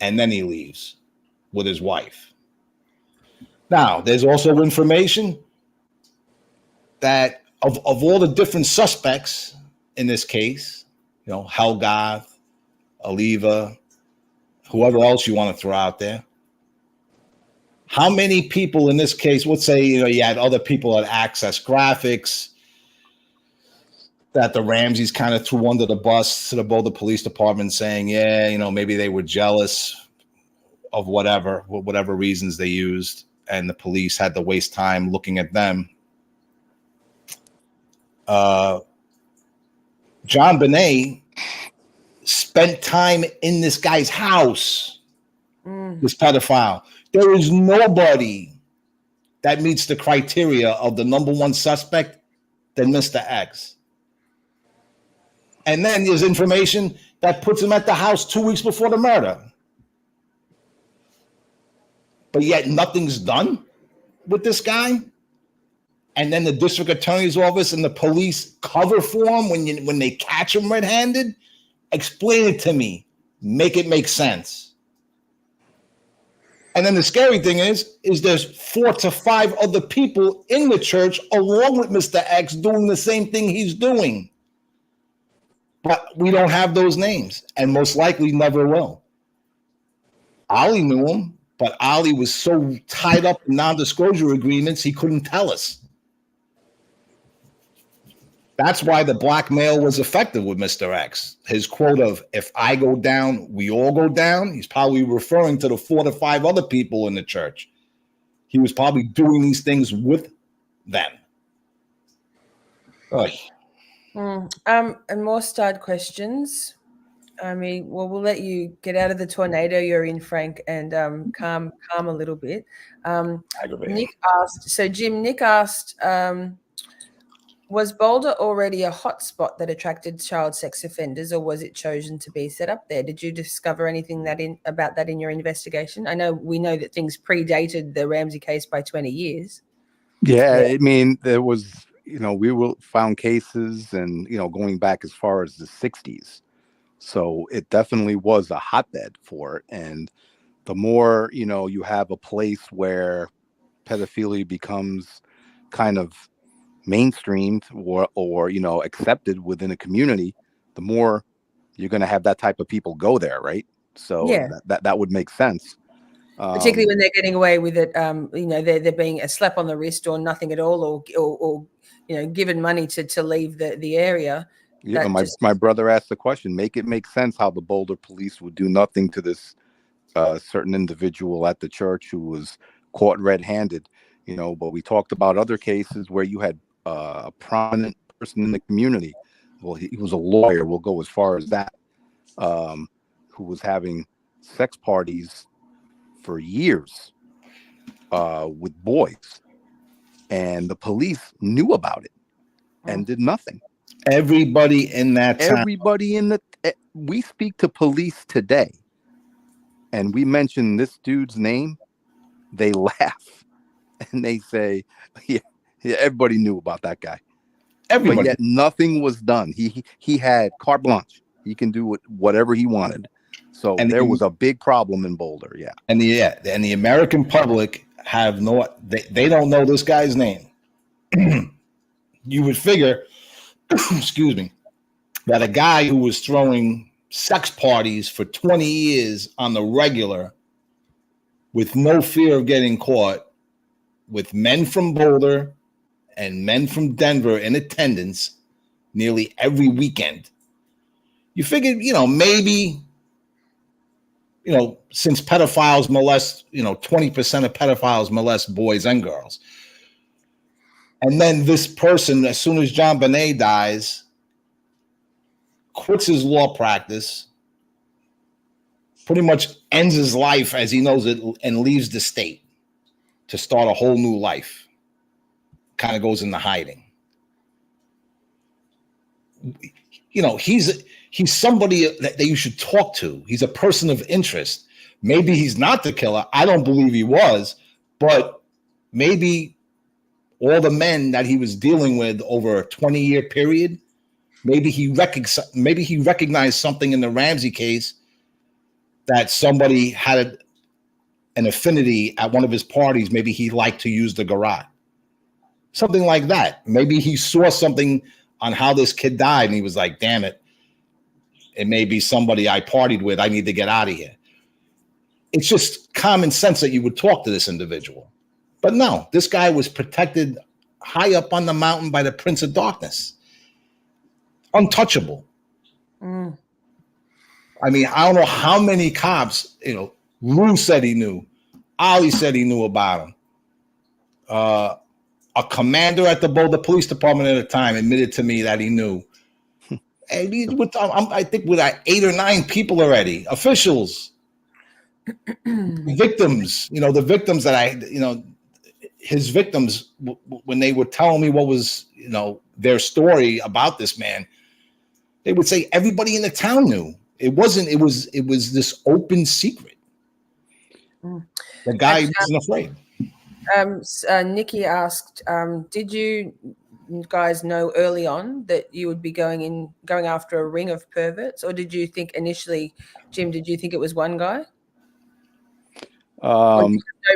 and then he leaves with his wife. Now, there's also information that of all the different suspects in this case, Helgath, Oliva, whoever else you want to throw out there, how many people in this case, let's say, you had other people at Access Graphics that the Ramseys kind of threw under the bus to the Boulder Police Department, saying, maybe they were jealous of whatever reasons they used, and the police had to waste time looking at them. JonBenét spent time in this guy's house, this pedophile. There is nobody that meets the criteria of the number one suspect than Mr. X. And then there's information that puts him at the house 2 weeks before the murder. But yet nothing's done with this guy. And then the district attorney's office and the police cover for him when they catch him red-handed. Explain it to me. Make it make sense. And then the scary thing is there's 4 to 5 other people in the church along with Mr. X doing the same thing he's doing. But we don't have those names, and most likely never will. Ollie knew him, but Ollie was so tied up in non-disclosure agreements, he couldn't tell us. That's why the blackmail was effective with Mr. X. His quote of, if I go down, we all go down. He's probably referring to the 4 to 5 other people in the church. He was probably doing these things with them. And more starred questions. I mean, we'll let you get out of the tornado you're in, Frank, and calm a little bit. Nick asked, was Boulder already a hotspot that attracted child sex offenders, or was it chosen to be set up there? Did you discover anything about that in your investigation? We know that things predated the Ramsey case by 20 years. Yeah, I mean, there was, we found cases and, going back as far as the 60s. So it definitely was a hotbed for it. And the more, you have a place where pedophilia becomes kind of mainstreamed or accepted within a community, the more you're going to have that type of people go there, right? So yeah, that would make sense. Particularly when they're getting away with it, they're being a slap on the wrist or nothing at all, or given money to leave the area. Yeah, my brother asked the question, make it make sense how the Boulder police would do nothing to this certain individual at the church who was caught red-handed, but we talked about other cases where you had a prominent person in the community. Well, he was a lawyer, we'll go as far as that, who was having sex parties for years with boys, and the police knew about it and did nothing. Everybody in that town. We speak to police today and we mention this dude's name, they laugh and they say, yeah, everybody knew about that guy. Everybody. But yet nothing was done. He had carte blanche. He can do whatever he wanted. So there was a big problem in Boulder. Yeah. And the American public have they don't know this guy's name. You would figure, excuse me, that a guy who was throwing sex parties for 20 years on the regular with no fear of getting caught, with men from Boulder and men from Denver in attendance nearly every weekend. You figured, maybe, since pedophiles molest, 20% of pedophiles molest boys and girls. And then this person, as soon as JonBenét dies, quits his law practice, pretty much ends his life as he knows it, and leaves the state to start a whole new life. Kind of goes into hiding. He's somebody that you should talk to. He's a person of interest. Maybe he's not the killer. I don't believe he was, but maybe all the men that he was dealing with over a 20-year period, maybe he recognized something in the Ramsey case that somebody had an affinity at one of his parties. Maybe he liked to use the garage. Something like that. Maybe he saw something on how this kid died and he was like, damn it. It may be somebody I partied with. I need to get out of here. It's just common sense that you would talk to this individual. But no, this guy was protected high up on the mountain by the Prince of Darkness. Untouchable. I mean, I don't know how many cops, Lou said he knew. Ollie said he knew about him. A commander at the Boulder Police Department at the time admitted to me that he knew. And I think with 8 or 9 people already, officials, victims, the victims that his victims, when they were telling me what was, their story about this man, they would say everybody in the town knew. It was this open secret. The guy wasn't afraid. Nikki asked, did you guys know early on that you would be going after a ring of perverts, or did you think initially, Jim, did you think it was one guy? No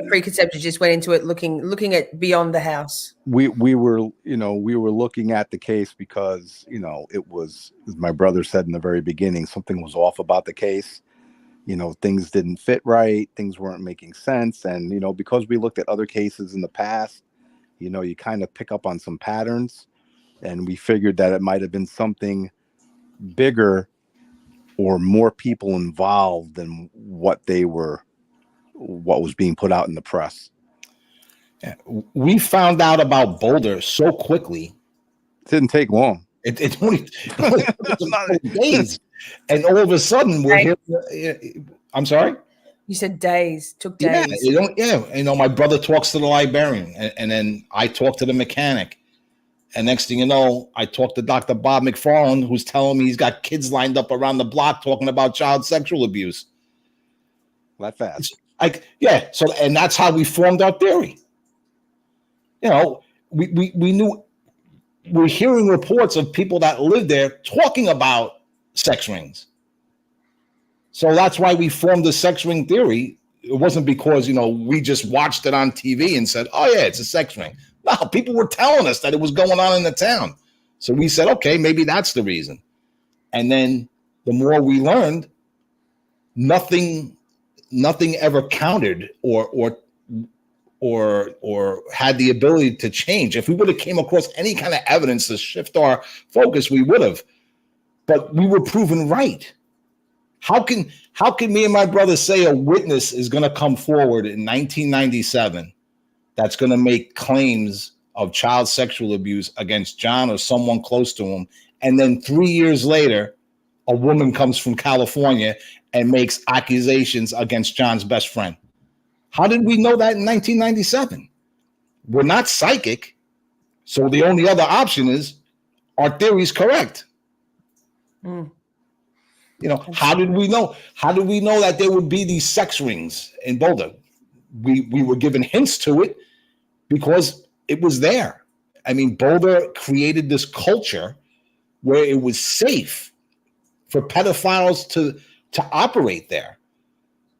preconceptions, just went into it looking at beyond the house. We were looking at the case because it was, as my brother said in the very beginning, something was off about the case. Things didn't fit right, things weren't making sense, and because we looked at other cases in the past, you kind of pick up on some patterns, and we figured that it might have been something bigger or more people involved than what was being put out in the press. Yeah. We found out about Boulder so quickly. It didn't take long. It only days. And all of a sudden we're here. I'm sorry? You said days. Took days. My brother talks to the librarian, and then I talk to the mechanic. And next thing you know, I talked to Dr. Bob McFarland, who's telling me he's got kids lined up around the block talking about child sexual abuse. That fast. So, and that's how we formed our theory. We knew, we're hearing reports of people that live there talking about sex rings. So that's why we formed the sex ring theory. It wasn't because, we just watched it on TV and said, oh yeah, it's a sex ring. No, people were telling us that it was going on in the town. So we said, okay, maybe that's the reason. And then the more we learned, nothing ever countered or had the ability to change. If we would have came across any kind of evidence to shift our focus, we would have. but we were proven right. How can me and my brother say a witness is going to come forward in 1997 that's going to make claims of child sexual abuse against John or someone close to him, and then 3 years later, a woman comes from California and makes accusations against John's best friend? How did we know that in 1997? We're not psychic, so the only other option is our theory's correct. Mm. You know, how did we know? How did we know that there would be these sex rings in Boulder? We were given hints to it because it was there. I mean, Boulder created this culture where it was safe for pedophiles to operate there.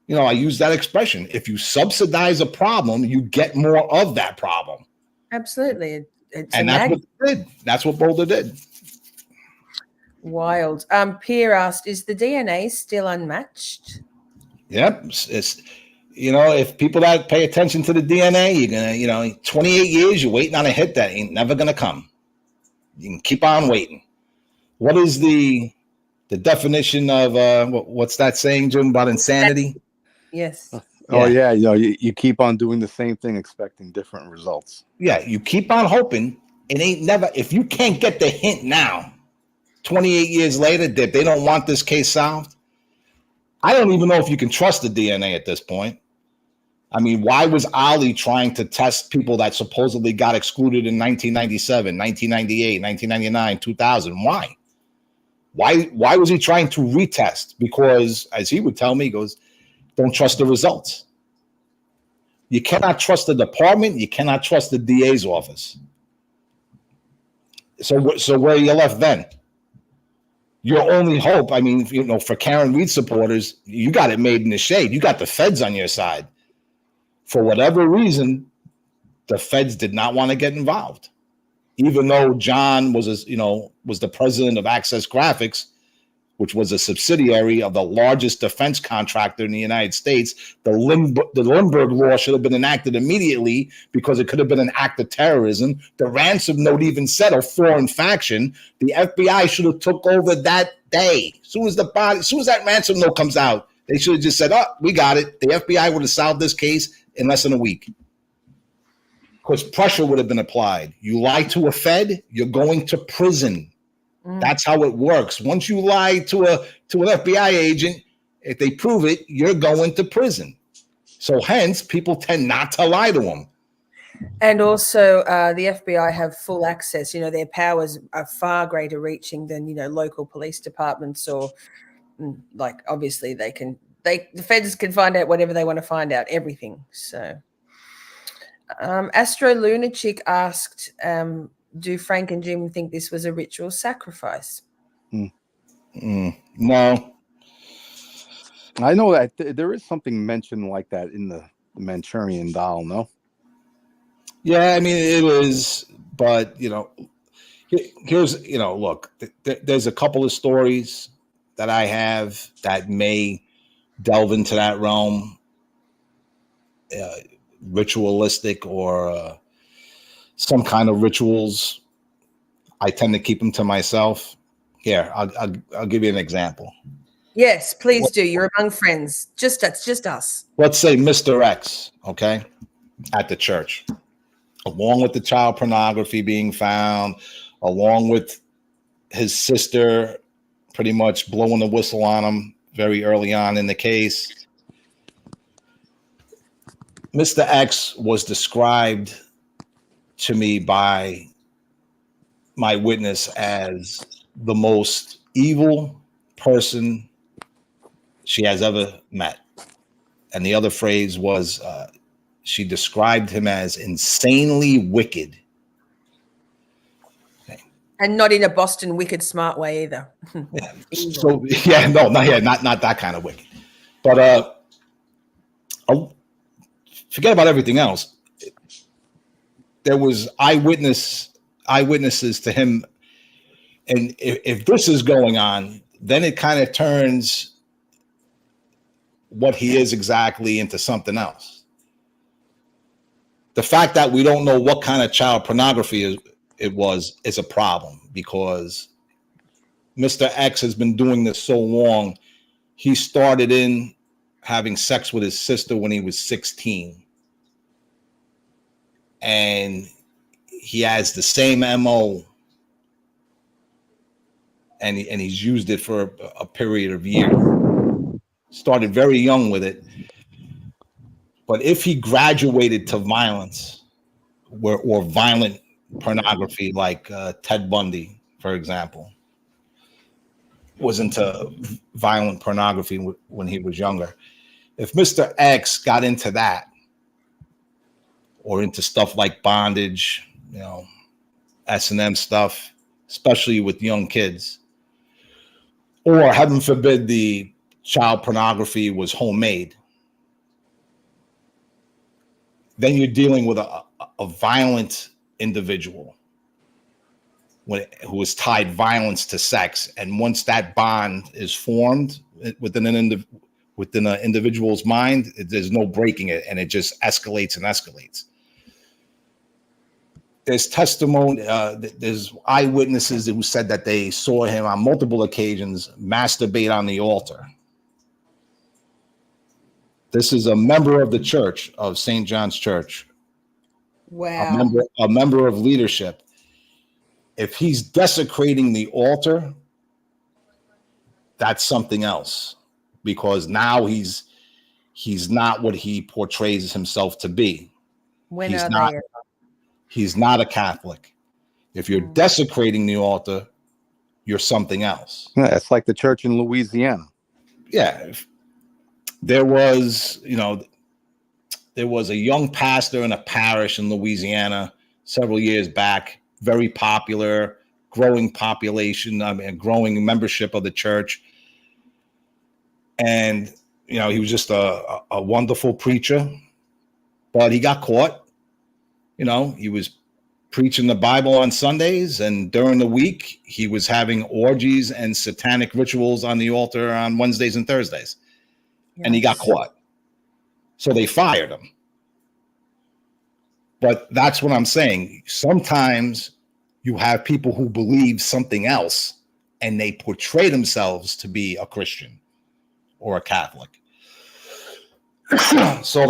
You know, I use that expression. If you subsidize a problem, you get more of that problem. Absolutely. And that's what it did. That's what Boulder did. Wild. Pierre asked, is the DNA still unmatched? Yep. It's, you know, if people that pay attention to the DNA, you're going to, you know, 28 years, you're waiting on a hit that ain't never going to come. You can keep on waiting. What is the definition of, what's that saying, Jim, about insanity? Yes. Oh, yeah. You know, you keep on doing the same thing, expecting different results. Yeah. You keep on hoping. It ain't never, if you can't get the hint now, 28 years later, that they don't want this case solved, I don't even know if you can trust the DNA at this point. I mean, why was Ali trying to test people that supposedly got excluded in 1997, 1998, 1999, 2000? Why? Why was he trying to retest? Because, as he would tell me, he goes, don't trust the results. You cannot trust the department. You cannot trust the DA's office. So where are you left then? Your only hope, I mean, you know, for Karen Reed supporters, you got it made in the shade. You got the feds on your side. For whatever reason, the feds did not want to get involved. Even though John was the president of Access Graphics, which was a subsidiary of the largest defense contractor in the United States, the Lindbergh law should have been enacted immediately because it could have been an act of terrorism. The ransom note even said a foreign faction. The FBI should have took over that day. As soon as that ransom note comes out, they should have just said, "Oh, we got it." The FBI would have solved this case in less than a week. Because pressure would have been applied. You lie to a Fed, you're going to prison. That's how it works. Once you lie to an FBI agent, if they prove it, you're going to prison. So hence, people tend not to lie to them. And also, the FBI have full access. You know, their powers are far greater reaching than, you know, local police departments or, like, obviously the feds can find out whatever they want to find out, everything. So, Astro Lunachick asked, do Frank and Jim think this was a ritual sacrifice? No. I know that there is something mentioned like that in the Manchurian Doll, no? Yeah, I mean, it is, but, you know, here's, you know, look, there's a couple of stories that I have that may delve into that realm, ritualistic or some kind of rituals. I tend to keep them to myself. Here, I'll give you an example. Yes, please do. You're among friends. Just us. Let's say Mr. X, okay, at the church, along with the child pornography being found, along with his sister pretty much blowing the whistle on him very early on in the case. Mr. X was described to me by my witness as the most evil person she has ever met. And the other phrase was, she described him as insanely wicked. Okay. And not in a Boston wicked smart way either. Yeah. So yeah, no, not that kind of wicked. But forget about everything else. There was eyewitnesses to him, and if this is going on, then it kind of turns what he is exactly into something else. The fact that we don't know what kind of child pornography it was is a problem, because Mr. X has been doing this so long. He started in having sex with his sister when he was 16. And he has the same MO. And he's used it for a period of years. Started very young with it. But if he graduated to violence or violent pornography, like Ted Bundy, for example, was into violent pornography when he was younger. If Mr. X got into that, or into stuff like bondage, S&M stuff, especially with young kids, or heaven forbid the child pornography was homemade, then you're dealing with a violent individual who is tied violence to sex. And once that bond is formed within an individual's mind, there's no breaking it, and it just escalates and escalates. There's testimony, there's eyewitnesses who said that they saw him on multiple occasions masturbate on the altar. This is a member of the church of St. John's Church. Wow. A member of leadership. If he's desecrating the altar, that's something else, because now he's not what he portrays himself to be. He's not a Catholic. If you're desecrating the altar, you're something else. Yeah, it's like the church in Louisiana. Yeah. There was a young pastor in a parish in Louisiana several years back, very popular, growing population, growing membership of the church. And, he was just a wonderful preacher, but he got caught. He was preaching the Bible on Sundays, and during the week, he was having orgies and satanic rituals on the altar on Wednesdays and Thursdays. Yes. And he got caught. So they fired him. But that's what I'm saying. Sometimes you have people who believe something else, and they portray themselves to be a Christian or a Catholic. So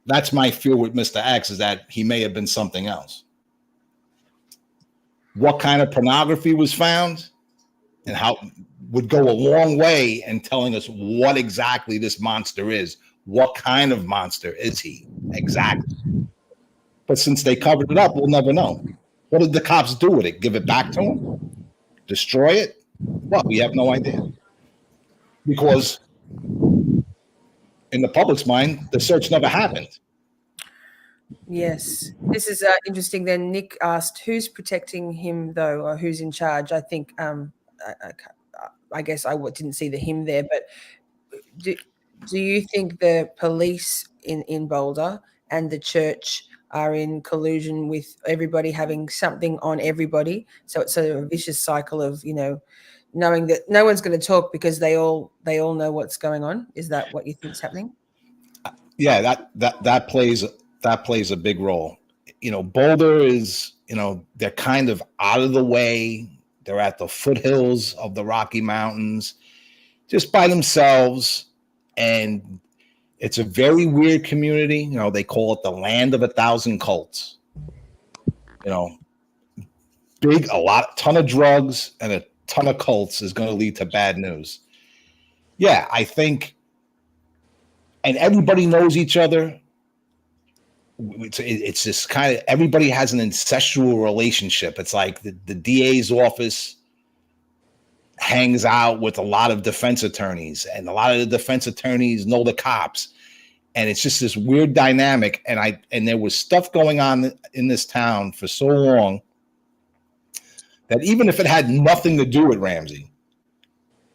that's my fear with Mr. X, is that he may have been something else. What kind of pornography was found and how would go a long way in telling us what exactly this monster is. What kind of monster is he exactly? But since they covered it up, we'll never know. What did the cops do with it? Give it back to him? Destroy it? Well, we have no idea. Because in the public's mind, the search never happened. Yes. This is interesting. Then Nick asked, who's protecting him, though, or who's in charge? I think, I guess I didn't see the him there, but do you think the police in Boulder and the church are in collusion with everybody having something on everybody? So it's a vicious cycle of, knowing that no one's going to talk because they all know what's going on. Is that what you think's happening? Yeah, that plays a big role. Boulder is, they're kind of out of the way. They're at the foothills of the Rocky Mountains, just by themselves. And it's a very weird community. They call it the land of 1,000 cults. Ton of drugs and a ton of cults is going to lead to bad news. Yeah, I think, and everybody knows each other. It's just kind of, everybody has an incestual relationship. It's like the DA's office hangs out with a lot of defense attorneys, and a lot of the defense attorneys know the cops. And it's just this weird dynamic. And there was stuff going on in this town for so long that even if it had nothing to do with Ramsay,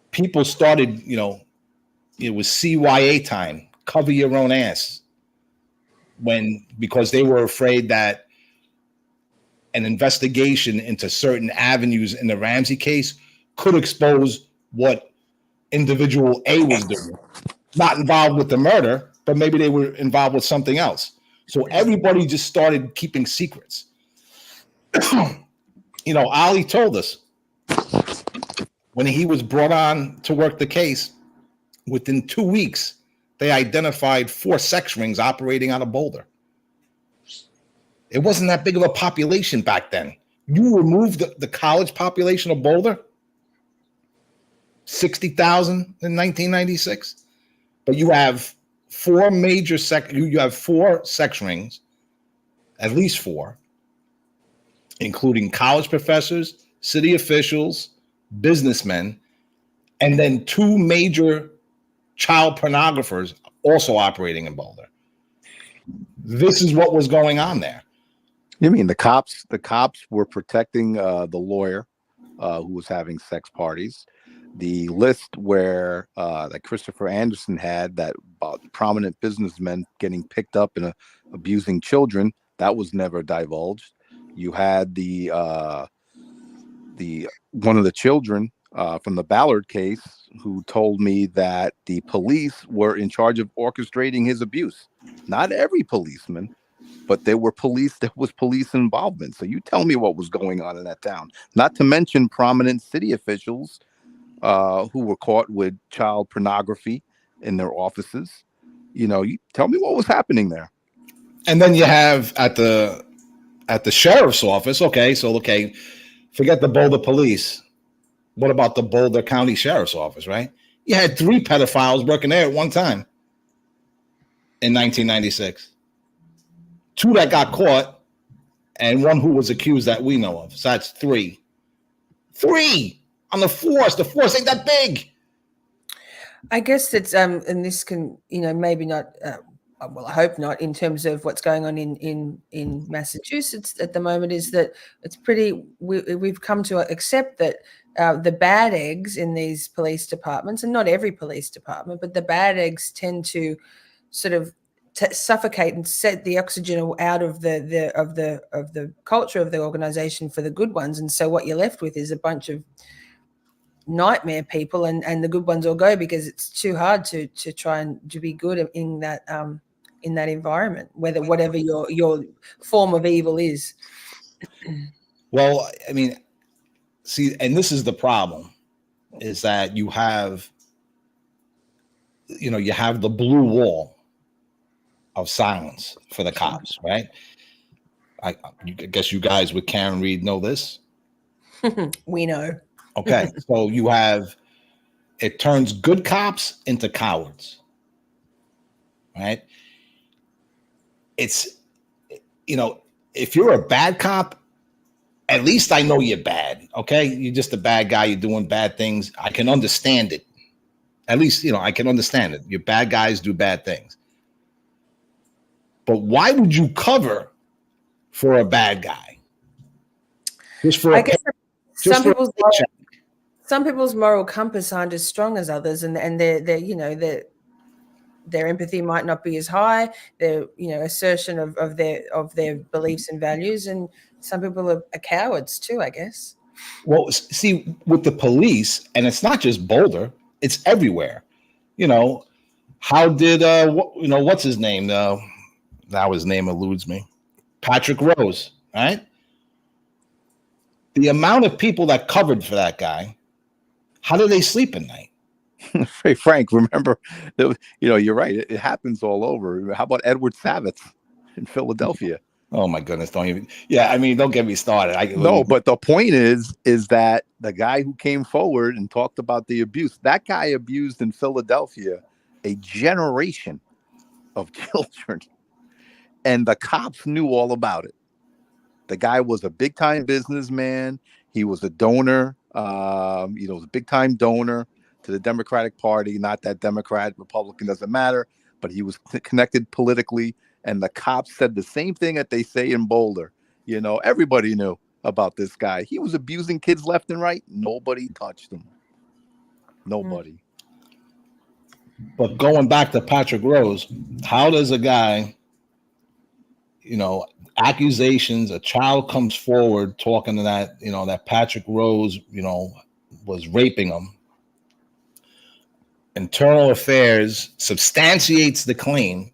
people started, it was CYA time, cover your own ass. Because they were afraid that an investigation into certain avenues in the Ramsay case could expose what individual A was doing. Not involved with the murder, but maybe they were involved with something else. So everybody just started keeping secrets. Ali told us, When he was brought on to work the case, within 2 weeks, they identified 4 sex rings operating out of Boulder. It wasn't that big of a population back then. You remove the college population of Boulder, 60,000 in 1996, but you have 4 major you have 4 sex rings, at least 4, including college professors, city officials, businessmen, and then 2 major child pornographers also operating in Boulder. This is what was going on there. You mean the cops? The cops were protecting the lawyer who was having sex parties. The list where that Christopher Anderson had, that about prominent businessmen getting picked up and abusing children, that was never divulged. You had the one of the children from the Ballard case who told me that the police were in charge of orchestrating his abuse. Not every policeman, but there was police involvement. So you tell me what was going on in that town. Not to mention prominent city officials who were caught with child pornography in their offices. You tell me what was happening there. And then you have at the sheriff's office. Forget the Boulder police. What about the Boulder County Sheriff's Office, right? You had 3 pedophiles working there at one time in 1996. 2 that got caught and 1 who was accused that we know of. So that's 3. 3 on the force. The force ain't that big. I guess that's and this can, maybe not. Well, I hope not. In terms of what's going on in Massachusetts at the moment, is that it's pretty. We've come to accept that the bad eggs in these police departments, and not every police department, but the bad eggs tend to sort of suffocate and set the oxygen out of the culture of the organization for the good ones, and so what you're left with is a bunch of nightmare people, and the good ones all go because it's too hard to try and to be good in that environment, whatever your form of evil is. Well, I mean, see, and this is the problem, is that you have the blue wall of silence for the cops, right? I guess you guys with Karen Reed know this. We know. Okay, so it turns good cops into cowards, right? It's, if you're a bad cop, at least I know you're bad, okay? You're just a bad guy. You're doing bad things. I can understand it. At least, I can understand it. Your bad guys do bad things. But why would you cover for a bad guy? Just for I guess some people's moral compass aren't as strong as others, and their empathy might not be as high. Their assertion of their beliefs and values, and some people are cowards too, I guess. Well, see, with the police, and it's not just Boulder, it's everywhere. How did what's his name? Now his name eludes me. Patrick Rose, right? The amount of people that covered for that guy, how do they sleep at night? Hey, Frank, remember, you're right. It happens all over. How about Edward Savitz in Philadelphia? Oh my goodness! Don't even. Yeah, I mean, don't get me started. No, but the point is that the guy who came forward and talked about the abuse, that guy abused in Philadelphia a generation of children, and the cops knew all about it. The guy was a big time businessman. He was a donor. Was a big time donor to the Democratic Party. Not that Democrat, Republican, doesn't matter, but he was connected politically. And the cops said the same thing that they say in Boulder. Everybody knew about this guy. He was abusing kids left and right. Nobody touched him. Nobody. But going back to Patrick Rose, how does a guy, accusations, a child comes forward talking to that Patrick Rose, was raping him. Internal Affairs substantiates the claim.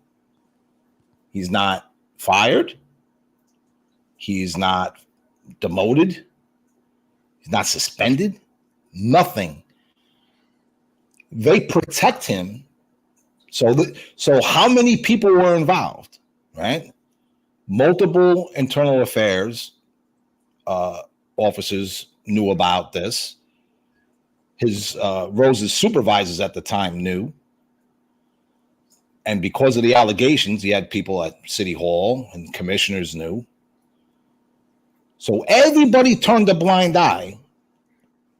He's not fired. He's not demoted. He's not suspended. Nothing. They protect him. So how many people were involved, right? Multiple internal affairs officers knew about this. His Rose's supervisors at the time knew. And because of the allegations, he had people at City Hall and commissioners knew. So everybody turned a blind eye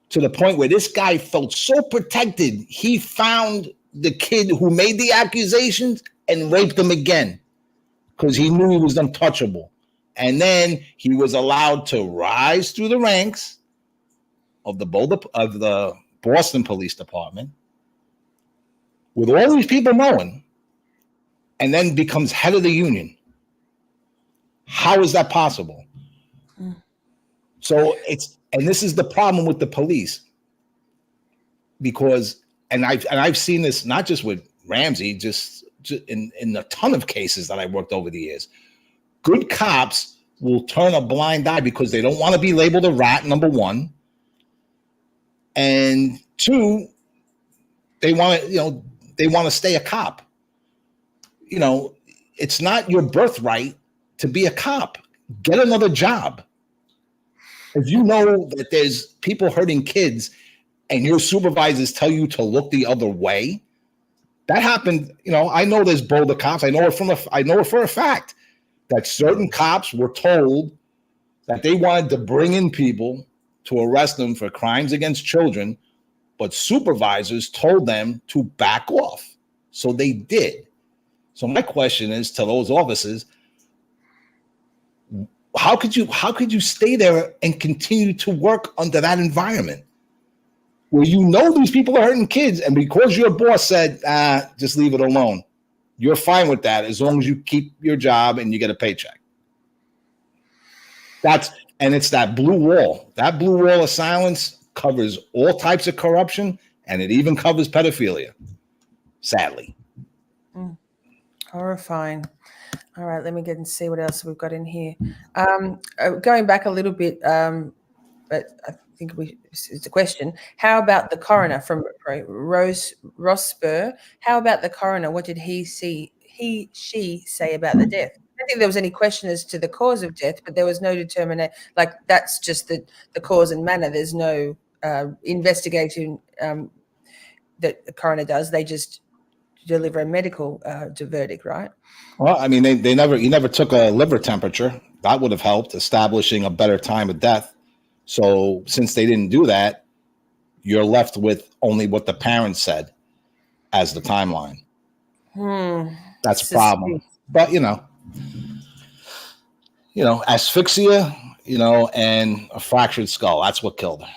to the point where this guy felt so protected, he found the kid who made the accusations and raped him again because he knew he was untouchable. And then he was allowed to rise through the ranks of the Boston Police Department with all these people knowing, and then becomes head of the union. How is that possible? So this is the problem with the police, because I've seen this not just with Ramsey, just in a ton of cases that I worked over the years. Good cops will turn a blind eye because they don't want to be labeled a rat, number one, and two, they want to stay a cop. It's not your birthright to be a cop. Get another job. If you know that there's people hurting kids and your supervisors tell you to look the other way, that happened. I know there's Boulder cops. I know it for a fact that certain cops were told that they wanted to bring in people to arrest them for crimes against children, but supervisors told them to back off. So they did. So my question is to those officers, how could you stay there and continue to work under that environment where these people are hurting kids, and because your boss said, just leave it alone, you're fine with that as long as you keep your job and you get a paycheck? It's that blue wall. That blue wall of silence covers all types of corruption, and it even covers pedophilia, sadly. Horrifying. All right, let me get and see what else we've got in here. Going back a little bit, but I think it's a question. How about the coroner from Rossburr? How about the coroner? What did she say about the death? I don't think there was any question as to the cause of death, but there was no determination. Like, that's just the cause and manner. There's no investigation that the coroner does. They just deliver a medical verdict, right? Well, I mean, he never took a liver temperature. That would have helped establishing a better time of death. So since they didn't do that, you're left with only what the parents said as the timeline. That's a problem. But asphyxia, and a fractured skull. That's what killed her.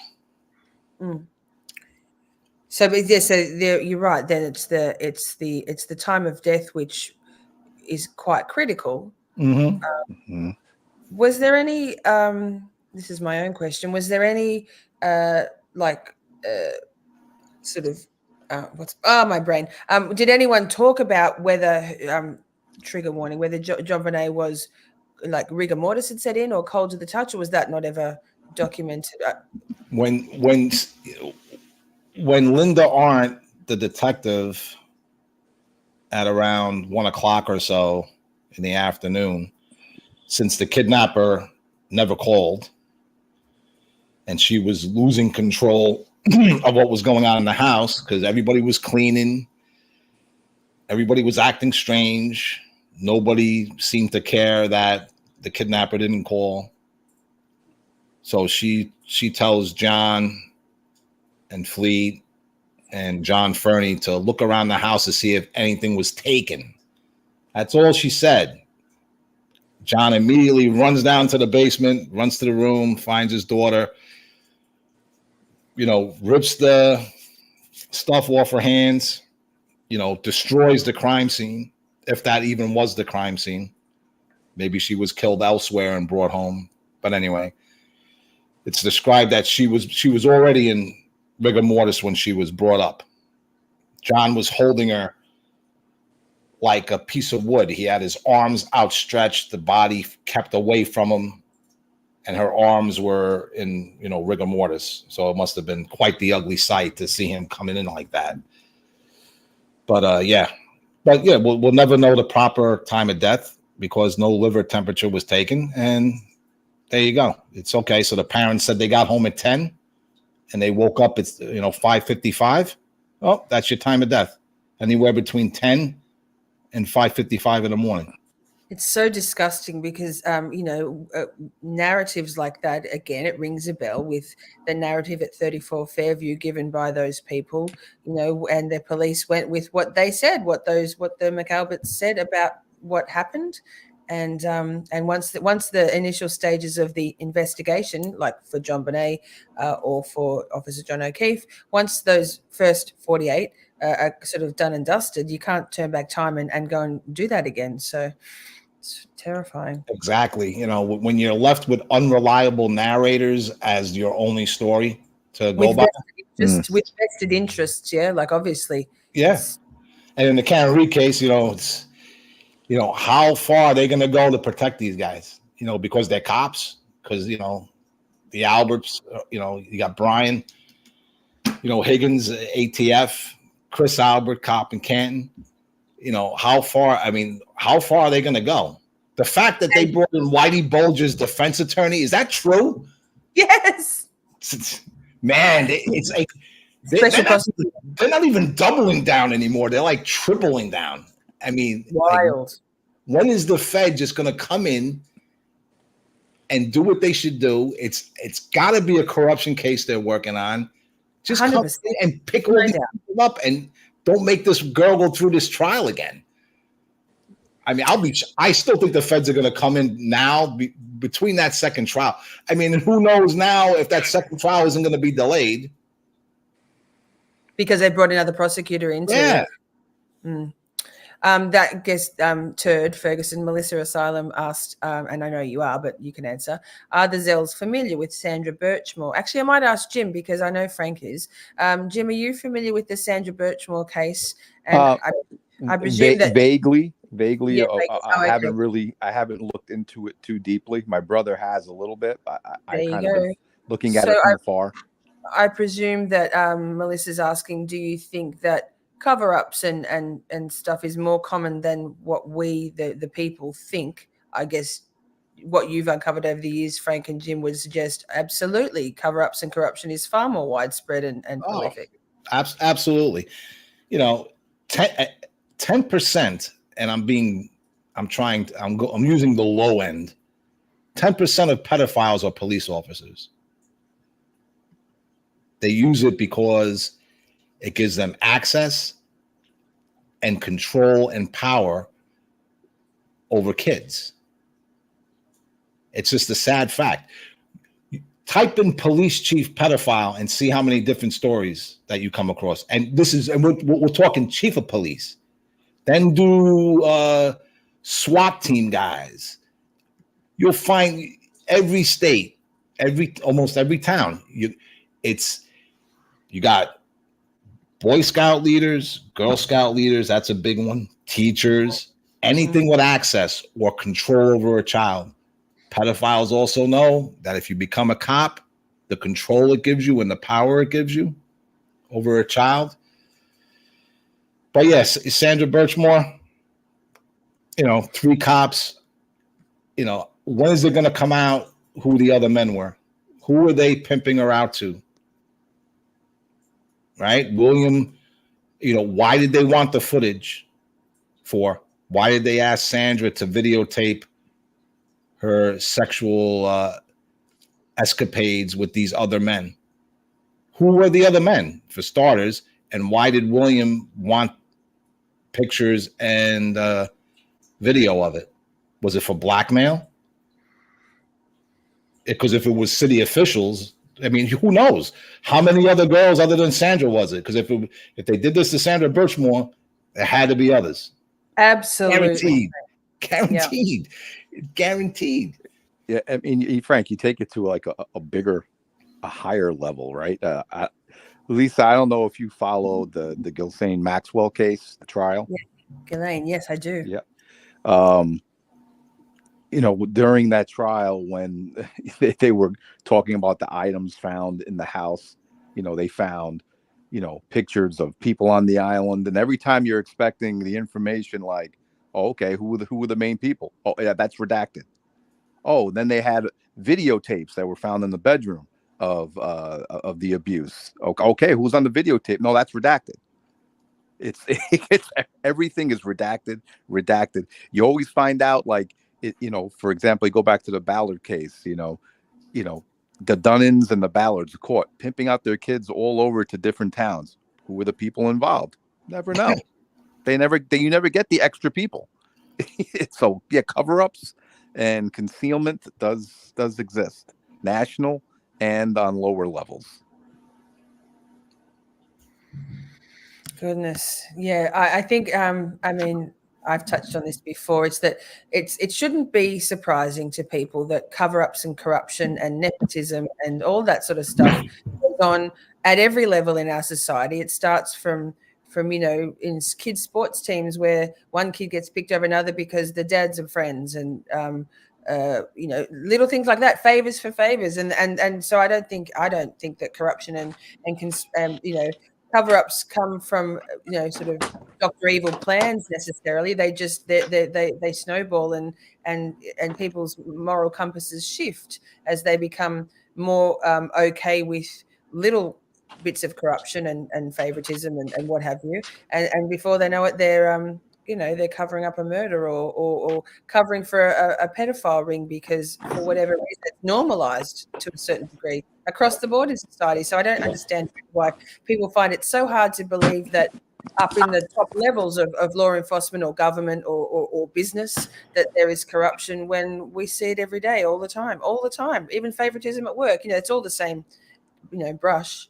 So, but yeah, so you're right. Then it's the time of death which is quite critical. Was there any? This is my own question. Was there any sort of my brain? Did anyone talk about whether trigger warning, whether JonBenét was like rigor mortis had set in or cold to the touch, or was that not ever documented? When Linda Arndt, the detective, at around 1:00 or so in the afternoon, since the kidnapper never called and she was losing control of what was going on in the house because everybody was cleaning, everybody was acting strange, nobody seemed to care that the kidnapper didn't call. So she tells John and Fleet and John Fernie to look around the house to see if anything was taken. That's all she said. John immediately runs down to the basement, runs to the room, finds his daughter, rips the stuff off her hands, destroys the crime scene, if that even was the crime scene. Maybe she was killed elsewhere and brought home. But anyway, it's described that she was already in rigor mortis when she was brought up. John was holding her like a piece of wood. He had his arms outstretched, the body kept away from him. and her arms were in, rigor mortis. So it must have been quite the ugly sight to see him coming in like that. But yeah, we'll never know the proper time of death because no liver temperature was taken. And there you go. It's okay. So the parents said they got home at 10 and they woke up at 5:55. Oh, that's your time of death. Anywhere between 10 and 5:55 in the morning. It's so disgusting because, narratives like that, again, it rings a bell with the narrative at 34 Fairview given by those people, and the police went with what they said, what the McAlberts said about what happened. And once the initial stages of the investigation, like for JonBenét or for Officer John O'Keefe, once those first 48 are sort of done and dusted, you can't turn back time and go and do that again. So it's terrifying. Exactly. When you're left with unreliable narrators as your only story to go by. With vested interests, yeah, like obviously. Yeah. And in the Karen Reed case, it's, how far are they going to go to protect these guys? Because they're cops, because, the Alberts, you got Brian, Higgins, ATF, Chris Albert, cop in Canton. How far are they going to go? The fact that they brought in Whitey Bulger's defense attorney, is that true? Yes. Man, it's like they're not even doubling down anymore. They're like tripling down. I mean, wild. When is the Fed just going to come in and do what they should do? It's got to be a corruption case they're working on. Just 100%. Come in and pick all these people up and don't make this girl go through this trial again. I mean, I still think the Feds are going to come in now between that second trial. I mean, who knows now if that second trial isn't going to be delayed. Because they brought another prosecutor into it. That guest turd, Ferguson, Melissa Asylum asked, and I know you are, but you can answer, are the Zells familiar with Sandra Birchmore? Actually, I might ask Jim because I know Frank is. Jim, are you familiar with the Sandra Birchmore case? And I presume that vaguely. Yeah, I haven't looked into it too deeply. My brother has a little bit. I kind of been looking at it from afar. I presume that Melissa's asking, do you think that cover-ups and stuff is more common than what we, the people, think? I guess what you've uncovered over the years, Frank and Jim, would suggest absolutely cover-ups and corruption is far more widespread and prolific. Absolutely. 10%, and I'm using the low end. 10% of pedophiles are police officers. They use it because it gives them access and control and power over kids. It's just a sad fact. Type in police chief pedophile and see how many different stories that you come across. And we're talking chief of police. Then do SWAT team guys. You'll find every state, almost every town. You got Boy Scout leaders, Girl Scout leaders. That's a big one. Teachers, anything with access or control over a child. Pedophiles also know that if you become a cop, the control it gives you and the power it gives you over a child. But yes, Sandra Birchmore, 3 cops, when is it going to come out who the other men were? Who were they pimping her out to? Right? William, why did they want the footage for? Why did they ask Sandra to videotape her sexual escapades with these other men? Who were the other men, for starters? And why did William want pictures and video of it? Was it for blackmail? Because if it was city officials, I mean, who knows how many other girls other than Sandra was it? Because if they did this to Sandra Birchmore, there had to be others. Absolutely, guaranteed. Yeah, I mean, Frank, you take it to like a higher level, right? Lisa, I don't know if you followed the Ghislaine Maxwell case, the trial. Yeah. Ghislaine, yes, I do. Yeah. during that trial when they were talking about the items found in the house, they found, pictures of people on the island, and every time you're expecting the information like, oh, okay, who were the main people? Oh, yeah, that's redacted. Oh, then they had videotapes that were found in the bedroom of the abuse. Okay, who's on the videotape? No, that's redacted. It's everything is redacted. You always find out, like, for example, you go back to the Ballard case. The Dunnins and the Ballards are caught pimping out their kids all over to different towns. Who were the people involved? Never know. You never get the extra people. So yeah, cover-ups and concealment does exist, national and on lower levels. Goodness. Yeah, I think I mean, I've touched on this before. It's that it shouldn't be surprising to people that cover-ups and corruption and nepotism and all that sort of stuff goes on at every level in our society. It starts from in kids' sports teams where one kid gets picked over another because the dads are friends, and little things like that, favors for favors, and so I don't think that corruption and cover-ups come from sort of Dr. Evil plans necessarily. They just they snowball, and people's moral compasses shift as they become more okay with little bits of corruption and favoritism and what have you, and before they know it, they're covering up a murder or covering for a pedophile ring because for whatever reason it's normalized to a certain degree across the board in society. So I don't understand why people find it so hard to believe that up in the top levels of law enforcement or government or business that there is corruption when we see it every day, all the time, even favoritism at work. It's all the same, brush.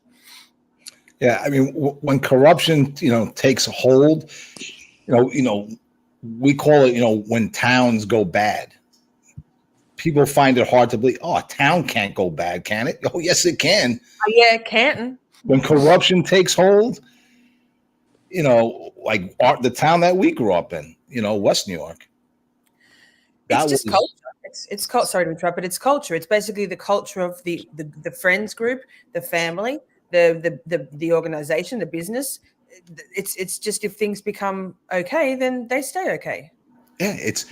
Yeah, I mean, when corruption, takes a hold, we call it, when towns go bad. People find it hard to believe. Oh, a town can't go bad, can it? Oh, yes, it can. Oh, yeah, Canton. When corruption takes hold, like the town that we grew up in, West New York. It's just culture. It's sorry to interrupt, but it's culture. It's basically the culture of the friends group, the family, the organization, the business. It's just if things become okay, then they stay okay. Yeah, it's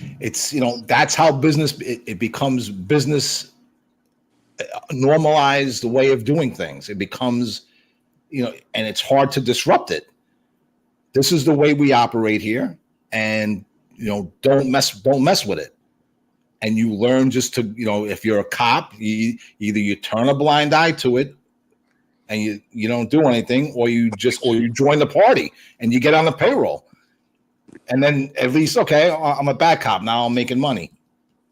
that's how business it becomes business normalized way of doing things. It becomes and it's hard to disrupt it. This is the way we operate here, and don't mess with it. And you learn just to if you're a cop, either you turn a blind eye to it and you don't do anything, or you join the party and you get on the payroll. And then at least, okay, I'm a bad cop. Now I'm making money.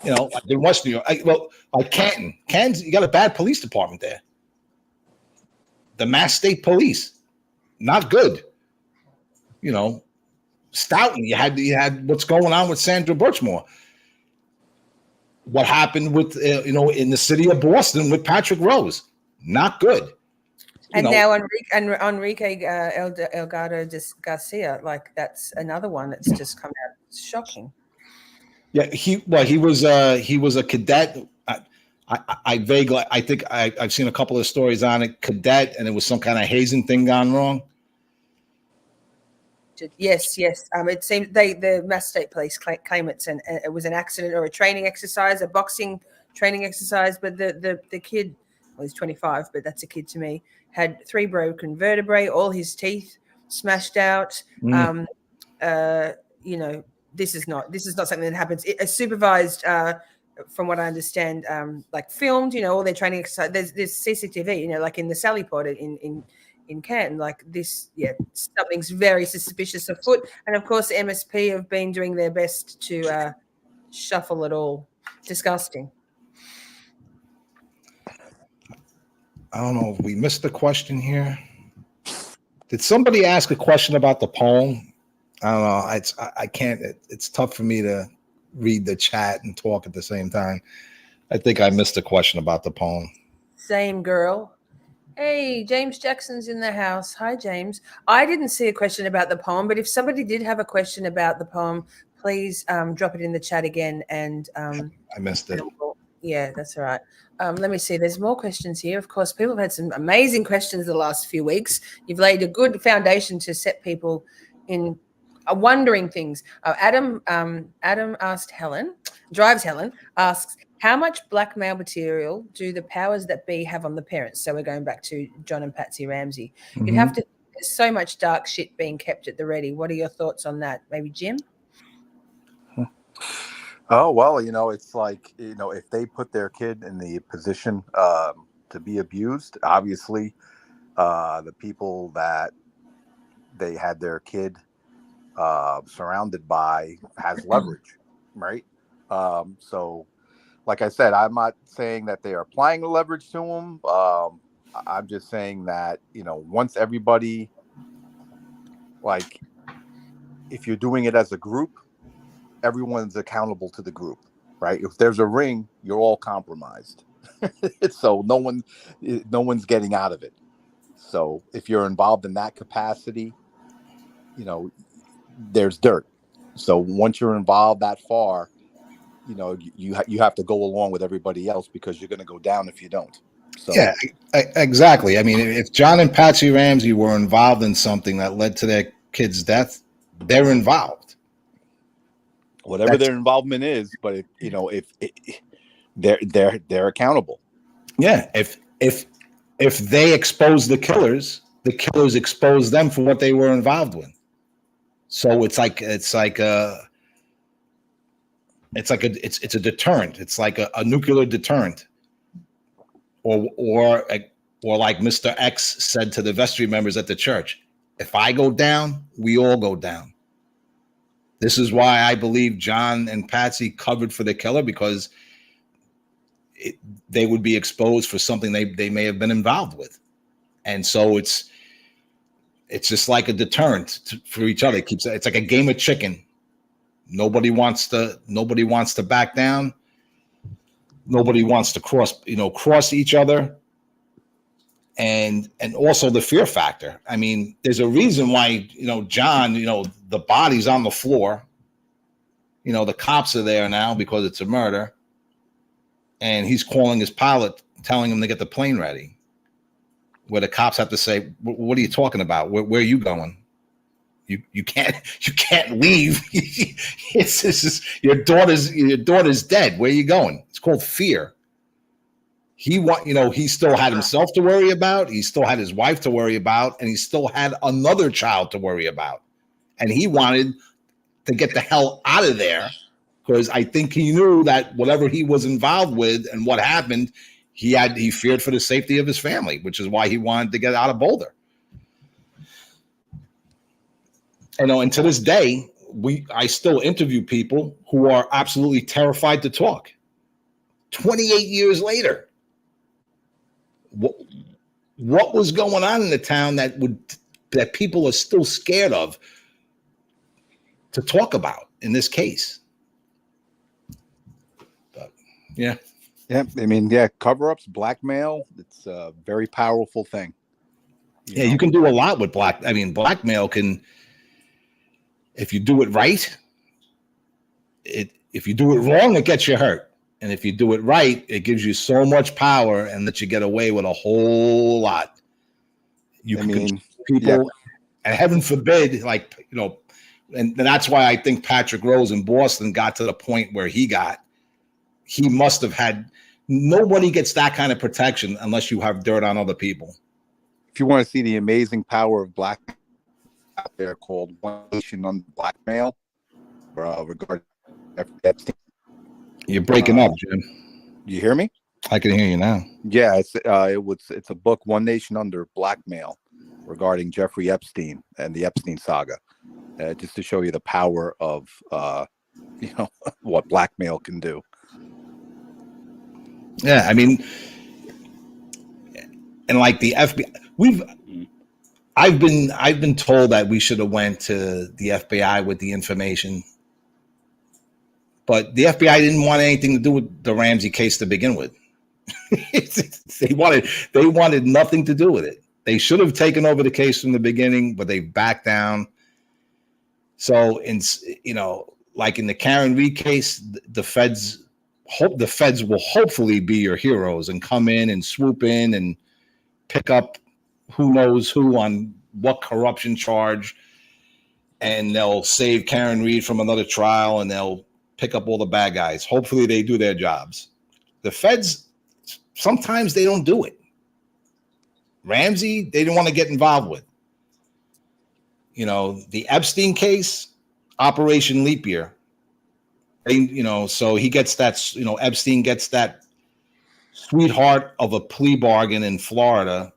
Like in West New York, like Canton. Canton, you got a bad police department there. The Mass State Police, not good. Stoughton, you had what's going on with Sandra Birchmore. What happened with in the city of Boston with Patrick Rose, not good. And now Enrique Elgato Garcia, like that's another one that's just come out. It's shocking. Yeah, he was a cadet. I vaguely, I think I've seen a couple of stories on it. Cadet, and it was some kind of hazing thing gone wrong. Yes. It seems the Mass State Police claim it was an accident or a training exercise, a boxing training exercise. But the kid, well, he's 25, but that's a kid to me, had 3 broken vertebrae, all his teeth smashed out. This is not something that happens. It's supervised, from what I understand, like filmed. All their training exercise. There's CCTV. Like in the Sally Pod in Canton, like this. Yeah, something's very suspicious afoot. And of course, MSP have been doing their best to shuffle it all. Disgusting. I don't know. We missed the question here. Did somebody ask a question about the poem? I don't know. I can't. It's tough for me to read the chat and talk at the same time. I think I missed a question about the poem. Same girl. Hey, James Jackson's in the house. Hi, James. I didn't see a question about the poem, but if somebody did have a question about the poem, please drop it in the chat again. And I missed it. yeah, that's all right. Let me see. There's more questions here. Of course, people have had some amazing questions the last few weeks. You've laid a good foundation to set people in wondering things. Adam asked Helen, asks, how much blackmail material do the powers that be have on the parents? So we're going back to John and Patsy Ramsey. You'd have to, there's so much dark shit being kept at the ready. What are your thoughts on that? Maybe Jim? Oh, well, it's like, if they put their kid in the position to be abused, obviously the people that they had their kid surrounded by has leverage, right? So, like I said, I'm not saying that they are applying the leverage to them. I'm just saying that, once everybody, like, if you're doing it as a group, everyone's accountable to the group, right? If there's a ring, you're all compromised. So no one's getting out of it. So if you're involved in that capacity, there's dirt. So once you're involved that far, you have to go along with everybody else, because you're going to go down if you don't. So yeah, exactly. I mean, if John and Patsy Ramsey were involved in something that led to their kid's death, they're involved. Whatever their involvement is, but they're accountable. Yeah, if they expose the killers expose them for what they were involved with. So it's a deterrent. It's like a nuclear deterrent, or like Mr. X said to the vestry members at the church, if I go down, we all go down. This is why I believe John and Patsy covered for the killer, because they would be exposed for something they may have been involved with. And so it's just like a deterrent for each other. It's like a game of chicken. Nobody wants to back down. Nobody wants to cross each other. And also the fear factor. I mean, there's a reason why, John, the body's on the floor. The cops are there now because it's a murder. And he's calling his pilot, telling him to get the plane ready. Where the cops have to say, what are you talking about? Where are you going? You can't leave. Your daughter's dead. Where are you going? It's called fear. He still had himself to worry about. He still had his wife to worry about, and he still had another child to worry about. And he wanted to get the hell out of there, because I think he knew that whatever he was involved with and what happened, he feared for the safety of his family, which is why he wanted to get out of Boulder. And to this day, I still interview people who are absolutely terrified to talk. 28 years later. What was going on in the town that people are still scared of to talk about in this case? But yeah. I mean, cover-ups, blackmail, it's a very powerful thing. You can do a lot with blackmail can, if you do it right, if you do it wrong, it gets you hurt. And if you do it right, it gives you so much power and lets you get away with a whole lot. You can control people, and heaven forbid, and that's why I think Patrick Rose in Boston got to the point where he must have had, nobody gets that kind of protection unless you have dirt on other people. If you want to see the amazing power of black out there, called One Nation on Blackmail, regarding Epstein. You're breaking up, Jim. You hear me? I can hear you now. Yeah, it's a book, One Nation Under Blackmail, regarding Jeffrey Epstein and the Epstein saga, just to show you the power of what blackmail can do. Yeah, I mean, and like the FBI, I've been told that we should have went to the FBI with the information. But the FBI didn't want anything to do with the Ramsey case to begin with. They wanted nothing to do with it. They should have taken over the case from the beginning, but they backed down. So, like in the Karen Reed case, the feds will hopefully be your heroes and come in and swoop in and pick up who knows who on what corruption charge, and they'll save Karen Reed from another trial, and they'll pick up all the bad guys. Hopefully they do their jobs. The feds, sometimes they don't do it. Ramsey, they didn't want to get involved with. You know, the Epstein case, Operation Leap Year. So he gets that, Epstein gets that sweetheart of a plea bargain in Florida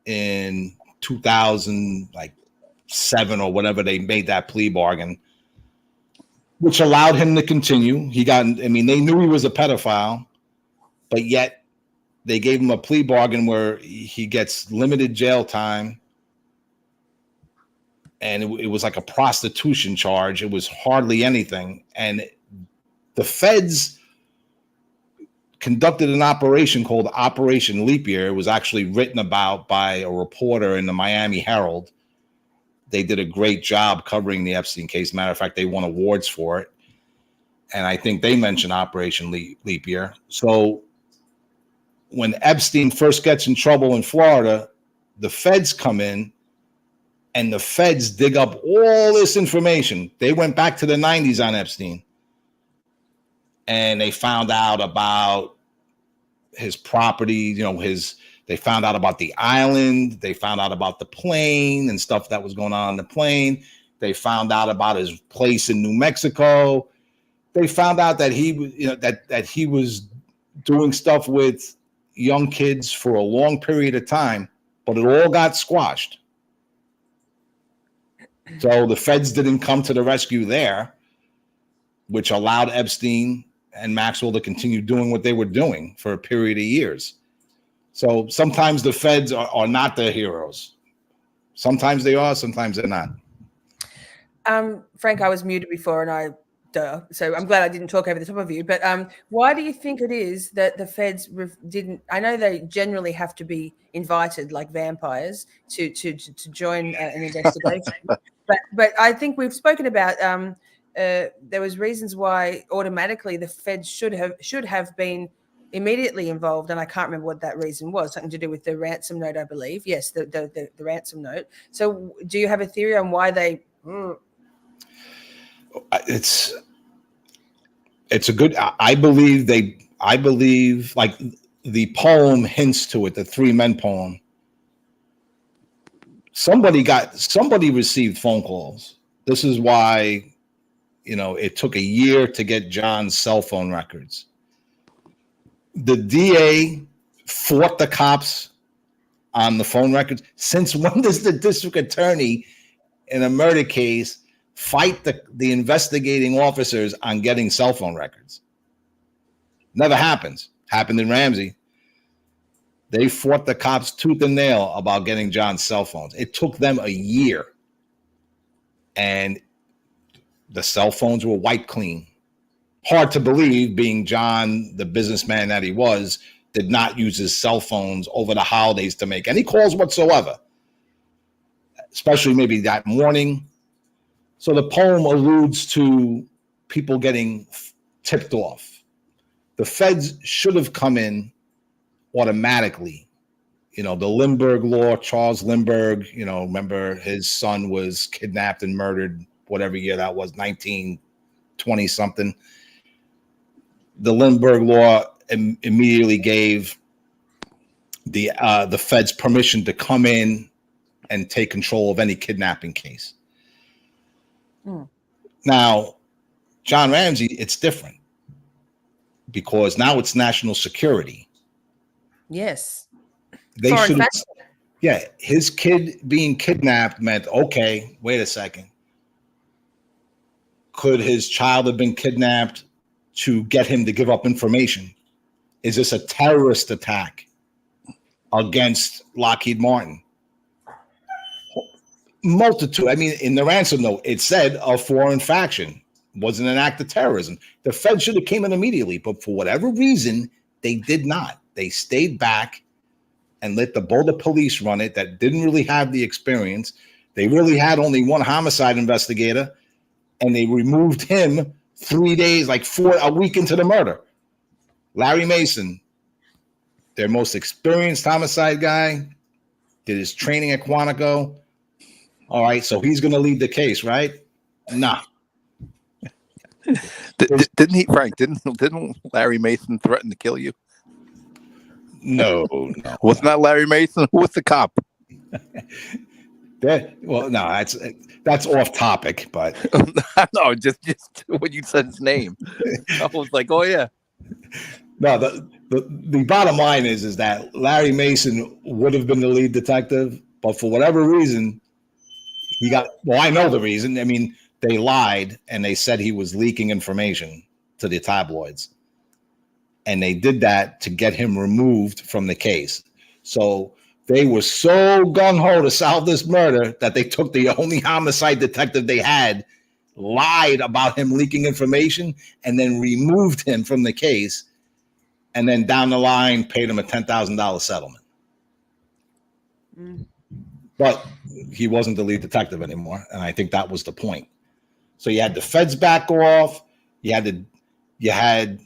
in 2007 or whatever they made that plea bargain, which allowed him to continue. They knew he was a pedophile, but yet they gave him a plea bargain where he gets limited jail time. And it was like a prostitution charge. It was hardly anything. And the feds conducted an operation called Operation Leap Year. It was actually written about by a reporter in the Miami Herald. They did a great job covering the Epstein case. Matter of fact, they won awards for it. And I think they mentioned Operation Leap Year. So when Epstein first gets in trouble in Florida, the feds come in and the feds dig up all this information. They went back to the 90s on Epstein. And they found out about his property, they found out about the island. They found out about the plane and stuff that was going on the plane. They found out about his place in New Mexico. They found out that he was, that he was doing stuff with young kids for a long period of time, but it all got squashed. So the feds didn't come to the rescue there, which allowed Epstein and Maxwell to continue doing what they were doing for a period of years. So sometimes the feds are not the heroes. Sometimes they are, sometimes they're not. Frank, I was muted before, and so I'm glad I didn't talk over the top of you. But why do you think it is that the feds didn't? I know they generally have to be invited, like vampires, to join an investigation. but I think we've spoken about there was reasons why automatically the feds should have been immediately involved, and I can't remember what that reason was. Something to do with the ransom note, I believe. Yes, the ransom note. So, do you have a theory on why they? It's a good. I believe like the poem hints to it. The Three Men poem. Somebody received phone calls. This is why, it took a year to get John's cell phone records. The DA fought the cops on the phone records. Since when does the district attorney in a murder case fight the investigating officers on getting cell phone records? Never happens. Happened in Ramsey. They fought the cops tooth and nail about getting John's cell phones. It took them a year. And the cell phones were wiped clean. Hard to believe, being John, the businessman that he was, did not use his cell phones over the holidays to make any calls whatsoever, especially maybe that morning. So the poem alludes to people getting tipped off. The feds should have come in automatically. The Lindbergh law, Charles Lindbergh, remember his son was kidnapped and murdered, whatever year that was, 1920 something. The Lindbergh law immediately gave the feds permission to come in and take control of any kidnapping case. Now, John Ramsey, it's different because now it's national security. Yes. They should. Yeah, his kid being kidnapped meant, okay, wait a second. Could his child have been kidnapped to get him to give up information? Is this a terrorist attack against Lockheed Martin? Multitude. I mean, in the ransom note, it said a foreign faction. Wasn't an act of terrorism. The Fed should have came in immediately, but for whatever reason, they did not. They stayed back and let the Boulder police run it that didn't really have the experience. They really had only one homicide investigator, and they removed him 3 days, like a week into the murder. Larry Mason, their most experienced homicide guy, did his training at Quantico. All right, so he's going to lead the case, right? Nah. Didn't he, Frank? Didn't Larry Mason threaten to kill you? No. Wasn't that Larry Mason? Who was the cop? That's off topic, but no, just when you said his name, I was like, oh yeah. No, the bottom line is that Larry Mason would have been the lead detective, but for whatever reason, I know the reason. I mean, they lied and they said he was leaking information to the tabloids. And they did that to get him removed from the case. So they were so gung-ho to solve this murder that they took the only homicide detective they had, lied about him leaking information, and then removed him from the case. And then down the line, paid him a $10,000 settlement. But he wasn't the lead detective anymore. And I think that was the point. So you had the feds back off. You had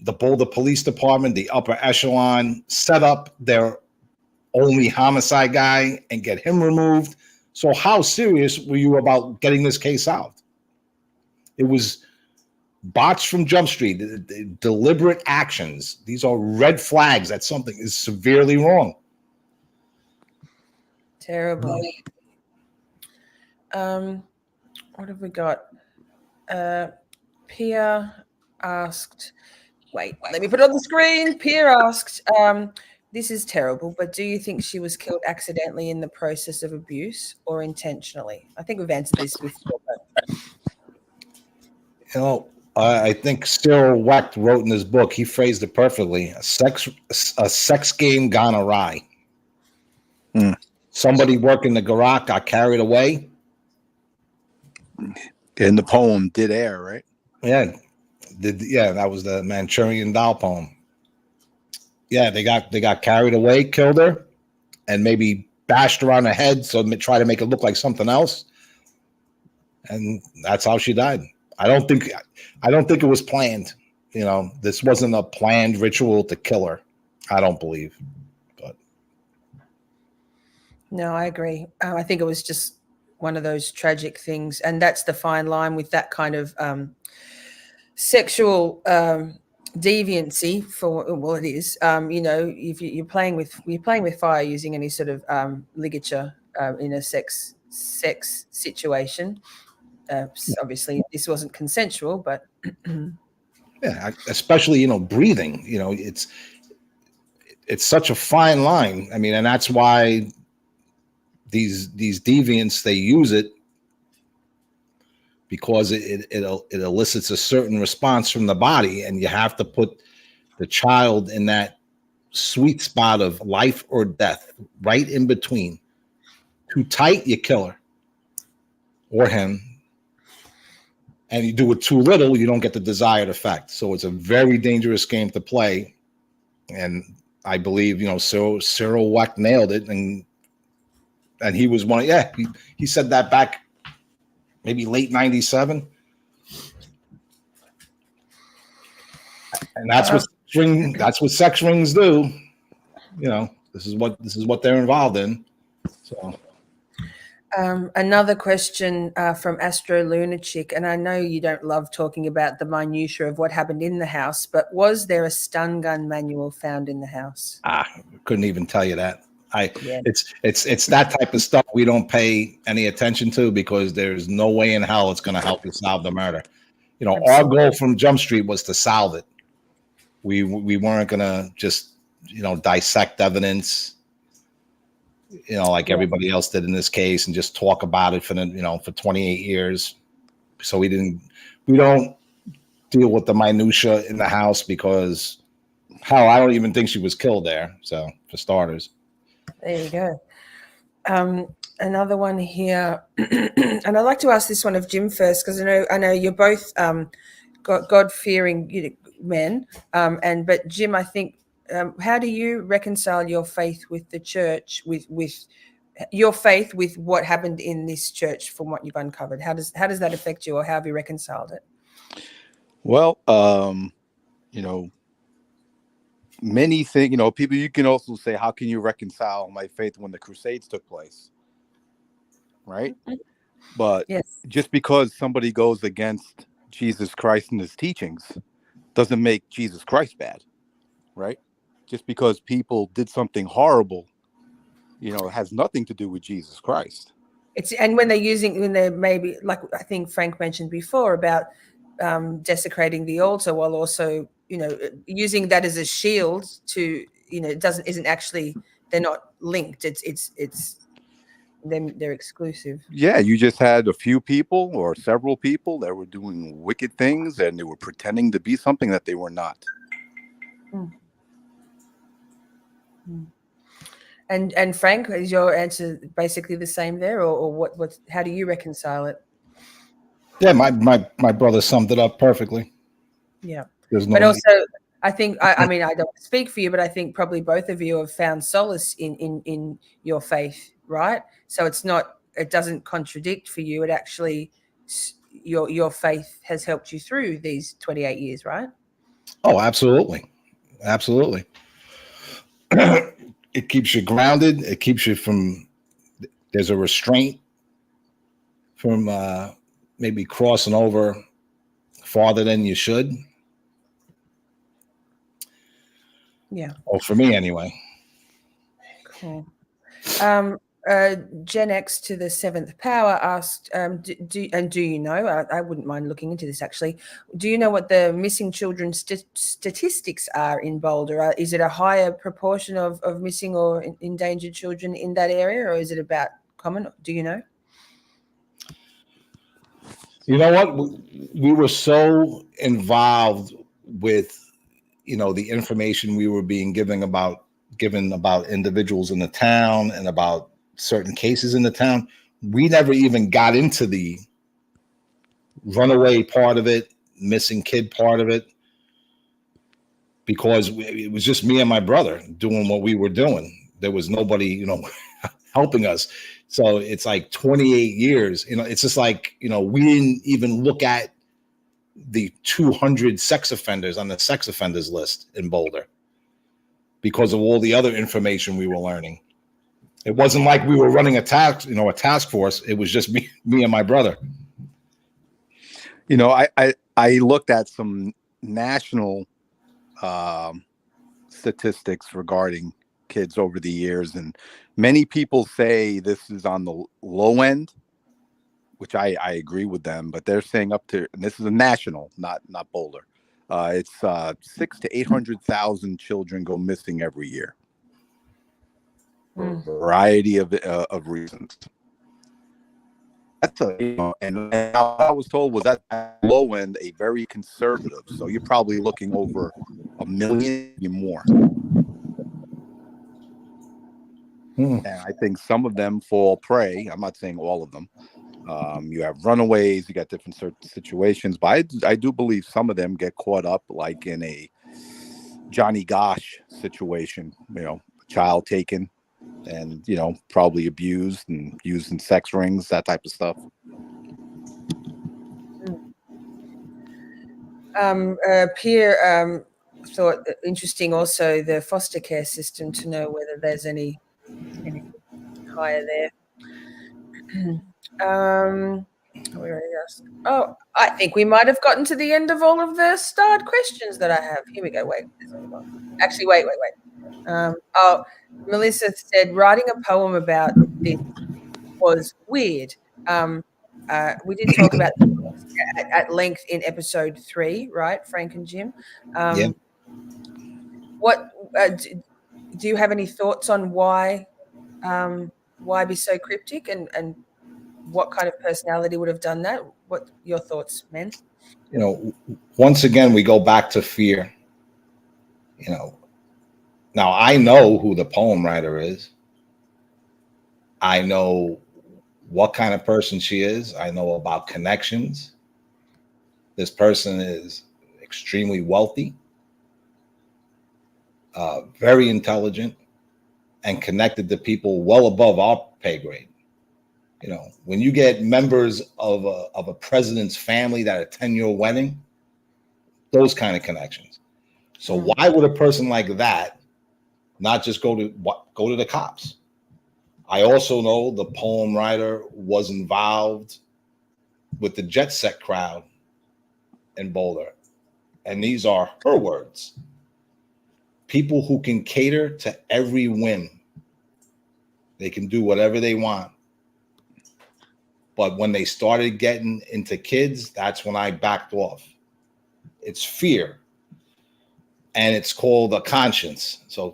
the Boulder Police Department, the upper echelon, set up their only homicide guy and get him removed. So how serious were you about getting this case solved? It was botched from Jump Street, deliberate actions. These are red flags that something is severely wrong. Terrible. What have we got? Pia asked, wait, let me put it on the screen. Pia asked, this is terrible, but do you think she was killed accidentally in the process of abuse or intentionally? I think we've answered this before. But... I think Cyril Wecht wrote in his book, he phrased it perfectly, a sex game gone awry. Somebody working the garage got carried away. In the poem, Did Air, right? Yeah. That was the Manchurian Doll poem. Yeah, they got carried away, killed her, and maybe bashed her on the head so try to make it look like something else. And that's how she died. I don't think it was planned. This wasn't a planned ritual to kill her. I don't believe. But no, I agree. I think it was just one of those tragic things, and that's the fine line with that kind of sexual deviancy. It is. If you're playing with fire using any sort of ligature in a sex situation. Obviously, this wasn't consensual, but yeah, especially breathing. It's such a fine line. I mean, and that's why these deviants, they use it because it elicits a certain response from the body, and you have to put the child in that sweet spot of life or death, right in between. Too tight, you kill her or him. And you do it too little, you don't get the desired effect. So it's a very dangerous game to play. And I believe, Cyril Wecht nailed it. And he was one. He said that back maybe late 97. And that's what sex rings do. This is what they're involved in. So. Another question from Astro Lunatic, and I know you don't love talking about the minutiae of what happened in the house, but was there a stun gun manual found in the house? Couldn't even tell you that. It's that type of stuff we don't pay any attention to because there's no way in hell it's going to help you solve the murder. Absolutely. Our goal from Jump Street was to solve it. We weren't going to just dissect evidence. Like everybody else did in this case, and just talk about it for 28 years. So we don't deal with the minutia in the house because I don't even think she was killed there. So for starters, there you go. Another one here, and I'd like to ask this one of Jim first because I know you're both God-fearing men, but Jim, I think. How do you reconcile your faith with the church, with your faith with what happened in this church from what you've uncovered? How does that affect you, or how have you reconciled it? Well, you know, many things, people, you can also say, how can you reconcile my faith when the Crusades took place? Right. But Yes. just because somebody goes against Jesus Christ and his teachings doesn't make Jesus Christ bad. Right. Just because people did something horrible, it has nothing to do with Jesus Christ. And when they're maybe, like I think Frank mentioned before about desecrating the altar, while also using that as a shield to isn't actually, they're not linked. It's them, they're exclusive. Yeah, you just had a few people or several people that were doing wicked things and they were pretending to be something that they were not. Mm. Mm. And Frank, is your answer basically the same there, or what? How do you reconcile it? Yeah, my brother summed it up perfectly. Yeah, There's no but need. also I think I mean, I don't speak for you, but I think probably both of you have found solace in your faith, right? So it doesn't contradict for you. It actually, your faith has helped you through these 28 years, right? Oh, absolutely, absolutely. It keeps you grounded. It keeps you from. There's a restraint from maybe crossing over farther than you should. Yeah. Or for me, anyway. Cool. Gen X to the seventh power asked, do you know? I wouldn't mind looking into this actually. Do you know what the missing children statistics are in Boulder? Is it a higher proportion of missing or endangered children in that area, or is it about common? Do you know? You know what? We were so involved with, the information we were being given about individuals in the town and about certain cases in the town. We never even got into the runaway part of it, missing kid part of it, because it was just me and my brother doing what we were doing. There was nobody, helping us. So it's like 28 years, it's just like, we didn't even look at the 200 sex offenders on the sex offenders list in Boulder because of all the other information we were learning. It wasn't like we were running a task force. It was just me and my brother. I looked at some national statistics regarding kids over the years, and many people say this is on the low end, which I agree with them, but they're saying up to, and this is a national, not Boulder, it's 600,000 to 800,000 children go missing every year for a variety of reasons. That's and I was told was at low end a very conservative. So you're probably looking over 1 million, maybe more. And I think some of them fall prey. I'm not saying all of them. You have runaways, you got different situations, but I do believe some of them get caught up, like in a Johnny Gosh situation. A child taken and probably abused and used in sex rings, that type of stuff. Pierre thought interesting also the foster care system, to know whether there's any higher there. Oh, I think we might have gotten to the end of all of the starred questions that I have. Here we go. Wait, there's only one. Actually, wait. Melissa said writing a poem about this was weird. We did talk about at length in episode 3, right, Frank and Jim? Yeah. What do you have any thoughts on why be so cryptic, and what kind of personality would have done that? What your thoughts, men? Once again, we go back to fear. Now I know who the poem writer is. I know what kind of person she is. I know about connections. This person is extremely wealthy, very intelligent, and connected to people well above our pay grade. When you get members of a president's family that attend your wedding, those kind of connections. So why would a person like that not just go to the cops? I also know the poem writer was involved with the Jet Set crowd in Boulder. And these are her words. People who can cater to every whim. They can do whatever they want. But when they started getting into kids, that's when I backed off. It's fear. And it's called a conscience. So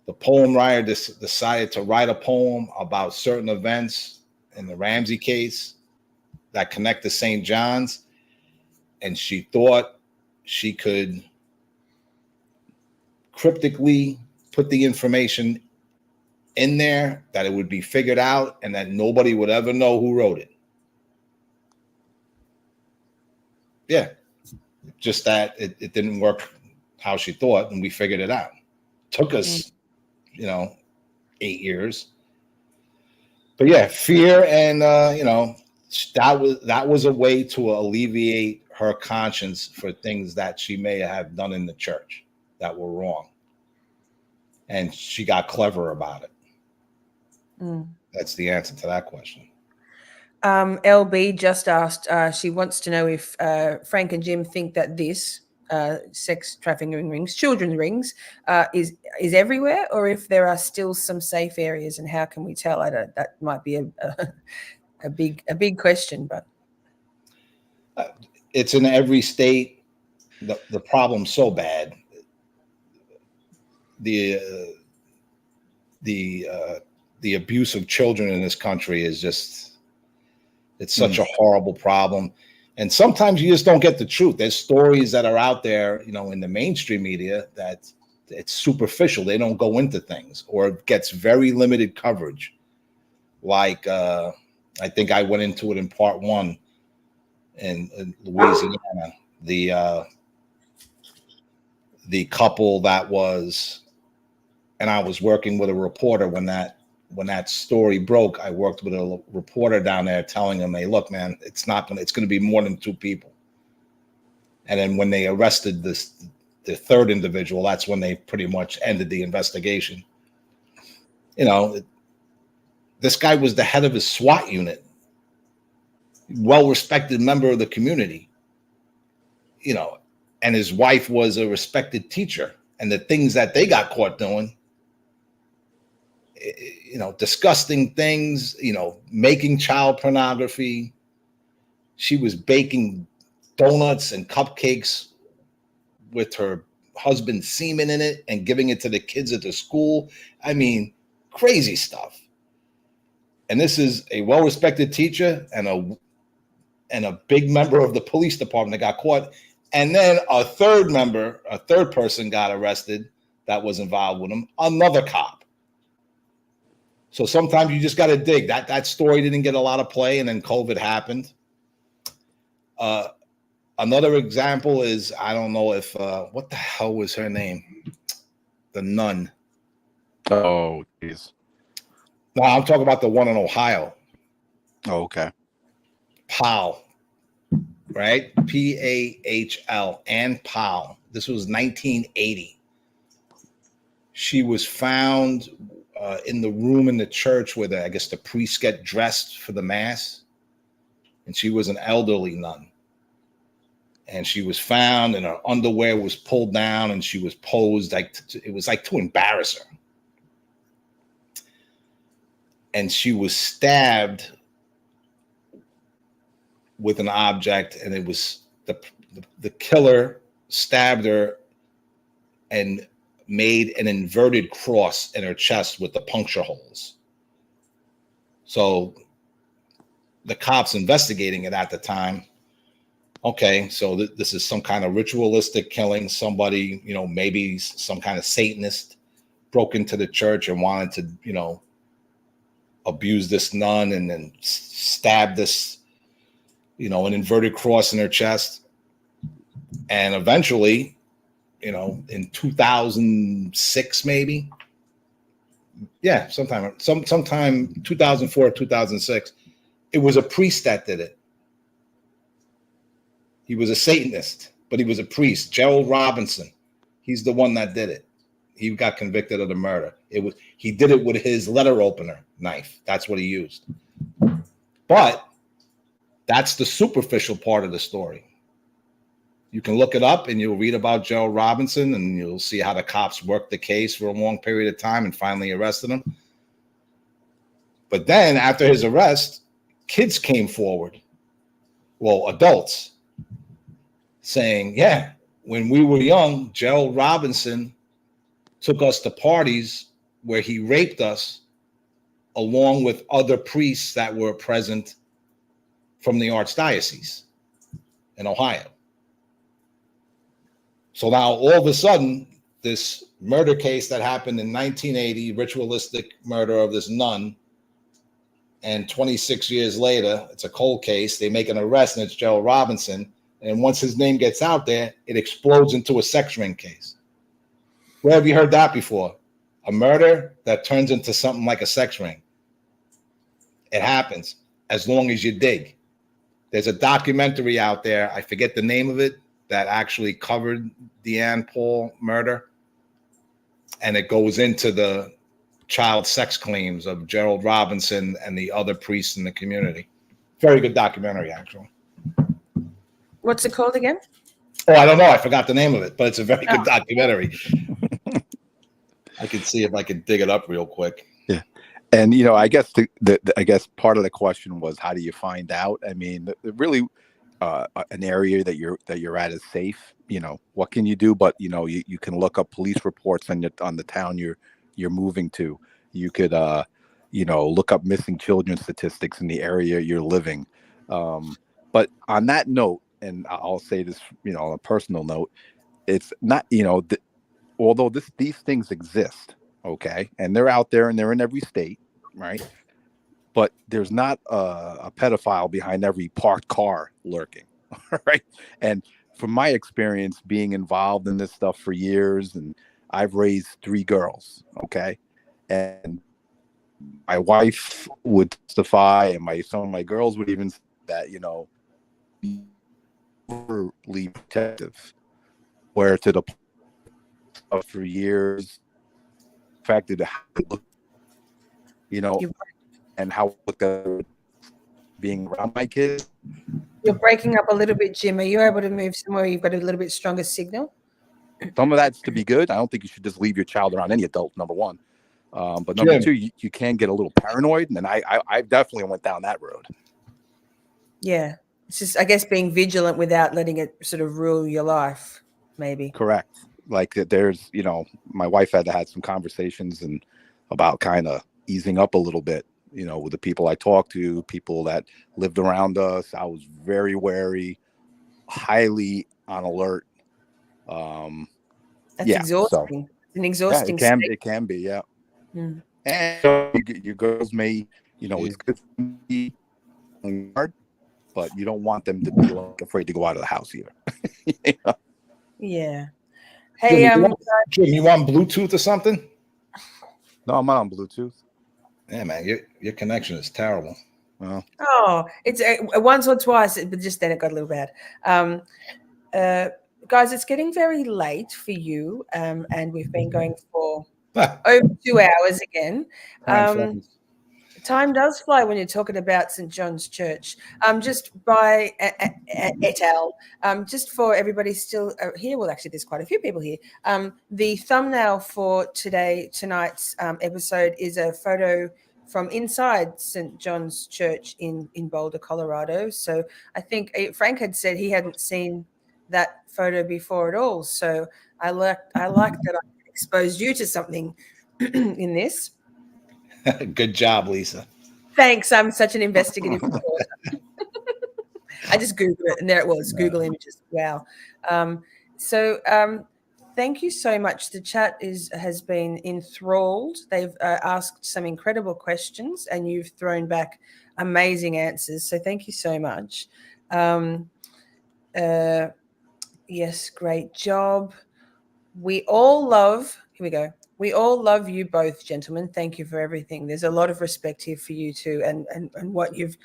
the poem writer decided to write a poem about certain events in the Ramsey case that connect to St. John's. And she thought she could cryptically put the information in there, that it would be figured out, and that nobody would ever know who wrote it. Yeah. Just that it didn't work how she thought, and we figured it out. Took us, 8 years. But yeah, fear and that was a way to alleviate her conscience for things that she may have done in the church that were wrong. And she got clever about it. That's the answer to that question. LB just asked, she wants to know if Frank and Jim think that this sex trafficking rings, children rings, is everywhere, or if there are still some safe areas, and how can we tell? That might be a big question, but it's in every state. The problem's so bad. The abuse of children in this country is just, it's such a horrible problem. And sometimes you just don't get the truth. There's stories that are out there, in the mainstream media that it's superficial. They don't go into things, or it gets very limited coverage. Like, I think I went into it in part 1 in Louisiana, the couple that was, and I was working with a reporter when that story broke. I worked with a reporter down there telling him, hey, look, man, it's going to be more than 2 people. And then when they arrested the third individual, that's when they pretty much ended the investigation. This guy was the head of his SWAT unit, well-respected member of the community, and his wife was a respected teacher. And the things that they got caught doing, disgusting things, making child pornography. She was baking donuts and cupcakes with her husband's semen in it and giving it to the kids at the school. I mean, crazy stuff. And this is a well-respected teacher and a big member of the police department that got caught. And then a third person got arrested that was involved with him, another cop. So sometimes you just got to dig. That story didn't get a lot of play, and then COVID happened. Another example is, I don't know if, what the hell was her name? The nun. Oh, geez. No, I'm talking about the one in Ohio. Oh, okay. Powell, right? Pahl, Ann Powell. This was 1980. She was found in the room in the church where I guess the priests get dressed for the mass. And she was an elderly nun. And she was found, and her underwear was pulled down, and she was posed it was like to embarrass her. And she was stabbed with an object, and it was the killer stabbed her and made an inverted cross in her chest with the puncture holes. So the cops investigating it at the time, okay, so this is some kind of ritualistic killing. Somebody, maybe some kind of Satanist broke into the church and wanted to, abuse this nun and then stab this, an inverted cross in her chest. And eventually, in 2006, maybe. Yeah, sometime 2004, 2006, it was a priest that did it. He was a Satanist, but he was a priest. Gerald Robinson. He's the one that did it. He got convicted of the murder. He did it with his letter opener knife. That's what he used. But that's the superficial part of the story. You can look it up and you'll read about Gerald Robinson and you'll see how the cops worked the case for a long period of time and finally arrested him. But then after his arrest, kids came forward. Well, adults saying, yeah, when we were young, Gerald Robinson took us to parties where he raped us along with other priests that were present from the archdiocese in Ohio. So now all of a sudden, this murder case that happened in 1980, ritualistic murder of this nun, and 26 years later, it's a cold case. They make an arrest and it's Gerald Robinson. And once his name gets out there, it explodes into a sex ring case. Where have you heard that before? A murder that turns into something like a sex ring. It happens as long as you dig. There's a documentary out there, I forget the name of it, that actually covered the Ann Paul murder. And it goes into the child sex claims of Gerald Robinson and the other priests in the community. Very good documentary, actually. What's it called again? Oh, I don't know. I forgot the name of it, but it's a very good documentary. I can see if I can dig it up real quick. Yeah. And, I guess I guess part of the question was, how do you find out? I mean, really an area that you're at is safe. What can you do? But, you can look up police reports on the town you're moving to. You could, look up missing children statistics in the area you're living. But on that note, and I'll say this, on a personal note, it's not, although these things exist, okay, and they're out there and they're in every state, right? But there's not a pedophile behind every parked car lurking, right? And from my experience being involved in this stuff for years, and I've raised 3 girls, okay, and my wife would testify, and some of my girls would even say that, overly protective, where to the point for years affected how it looked, and how being around my kids. You're breaking up a little bit, Jim. Are you able to move somewhere you've got a little bit stronger signal? Some of that's to be good. I don't think you should just leave your child around any adult, number one. But number two, you can get a little paranoid, and I definitely went down that road. Yeah. It's just, I guess, being vigilant without letting it sort of rule your life, maybe. Correct. Like there's, my wife had to have some conversations and about kind of easing up a little bit, with the people I talked to, people that lived around us. I was very wary, highly on alert. That's exhausting. It's an exhausting state. It can be, yeah. Mm. And your girls may, it's good to be hard, but you don't want them to be afraid to go out of the house either. Yeah. Hey, Jim, you want Bluetooth or something? No, I'm not on Bluetooth. Yeah, man, your connection is terrible. Well, oh, it's once or twice, but just then it got a little bad. Guys, it's getting very late for you, and we've been going for over 2 hours again. Time does fly when you're talking about St. John's Church. Just by et al. Just for everybody still here, well, actually, there's quite a few people here. The thumbnail for tonight's episode is a photo from inside St. John's Church in Boulder, Colorado. So I think Frank had said he hadn't seen that photo before at all. So I like that I exposed you to something in this. Good job, Lisa. Thanks. I'm such an investigative reporter. I just Googled it, and there it was. Google Images. Wow. Thank you so much. The chat has been enthralled. They've asked some incredible questions, and you've thrown back amazing answers. So thank you so much. Yes, great job. We all love. Here we go. We all love you both, gentlemen. Thank you for everything. There's a lot of respect here for you too, and what you've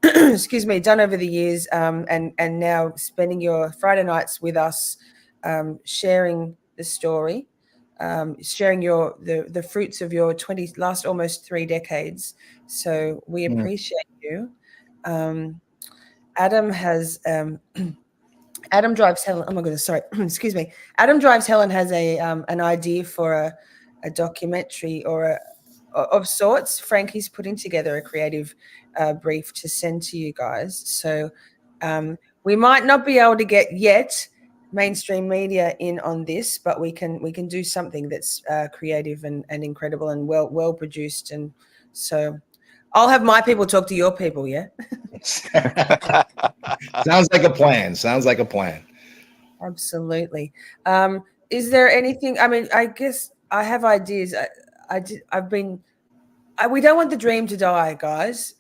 excuse me, done over the years, and now spending your Friday nights with us, sharing the story, sharing the fruits of your last almost 3 decades. So we appreciate you. Adam has Adam Drives Helen. Oh my goodness, sorry. Excuse me. Adam Drives Helen has an idea for a documentary or of sorts. Frankie's putting together a creative brief to send to you guys. So we might not be able to get yet mainstream media in on this, but we can do something that's creative and incredible and well produced. And so I'll have my people talk to your people. Yeah. Sounds like a plan. Sounds like a plan. Absolutely. Is there anything? I mean, I guess I have ideas. We don't want the dream to die, guys.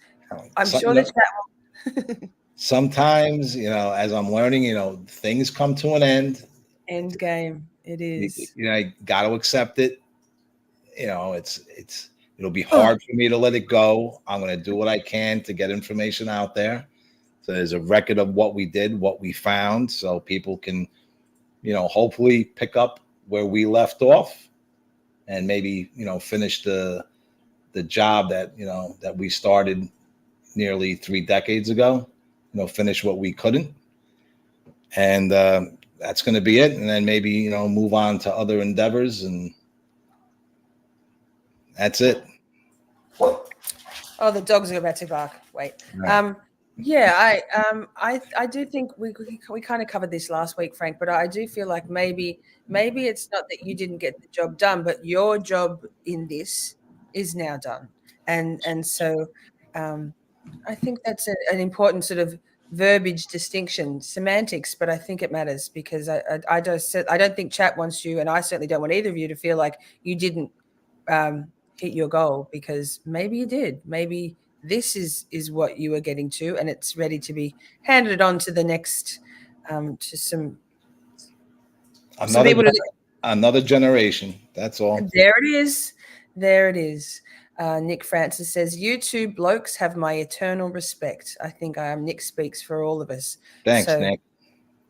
I'm sure the chat. Sometimes, as I'm learning, things come to an end. Endgame. It is. I got to accept it. It'll be hard for me to let it go. I'm going to do what I can to get information out there. So there's a record of what we did, what we found, so people can, hopefully pick up where we left off and maybe, finish the job that, that we started nearly 3 decades ago, finish what we couldn't. And that's going to be it. And then maybe, move on to other endeavors, and that's it. Oh, the dogs are about to bark. Wait. Right. Yeah, I do think we kind of covered this last week, Frank, but I do feel like maybe it's not that you didn't get the job done, but your job in this is now done. And so I think that's an important sort of verbiage distinction, semantics, but I think it matters because I don't think chat wants you, and I certainly don't want either of you to feel like you didn't hit your goal, because maybe you did. Maybe this is what you were getting to, and it's ready to be handed on to the next to some people. Another generation. That's all. There it is. There it is. Nick Francis says, "You two blokes have my eternal respect." I think Nick speaks for all of us. Thanks, Nick.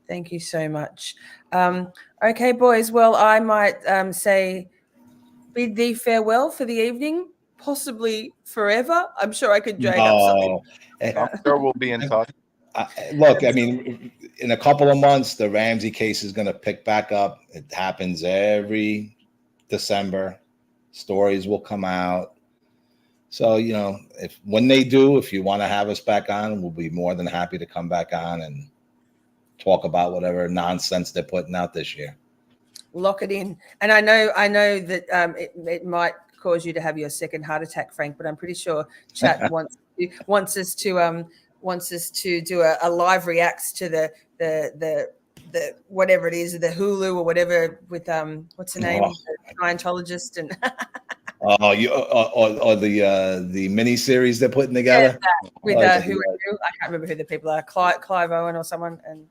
Thank you so much. Okay, boys. Well, I might say bid thee farewell for the evening, possibly forever. I'm sure I could drag up something. I'm sure we'll be in touch. Look, I mean, in a couple of months, the Ramsey case is going to pick back up. It happens every December. Stories will come out. So, when they do, if you want to have us back on, we'll be more than happy to come back on and talk about whatever nonsense they're putting out this year. Lock it in. And I know that it might cause you to have your second heart attack, Frank, but I'm pretty sure chat wants us to do a live reacts to the whatever it is, the Hulu or whatever with what's the name, the Scientologist and or the mini series they're putting together with who I can't remember who the people are, Clive Owen or someone, and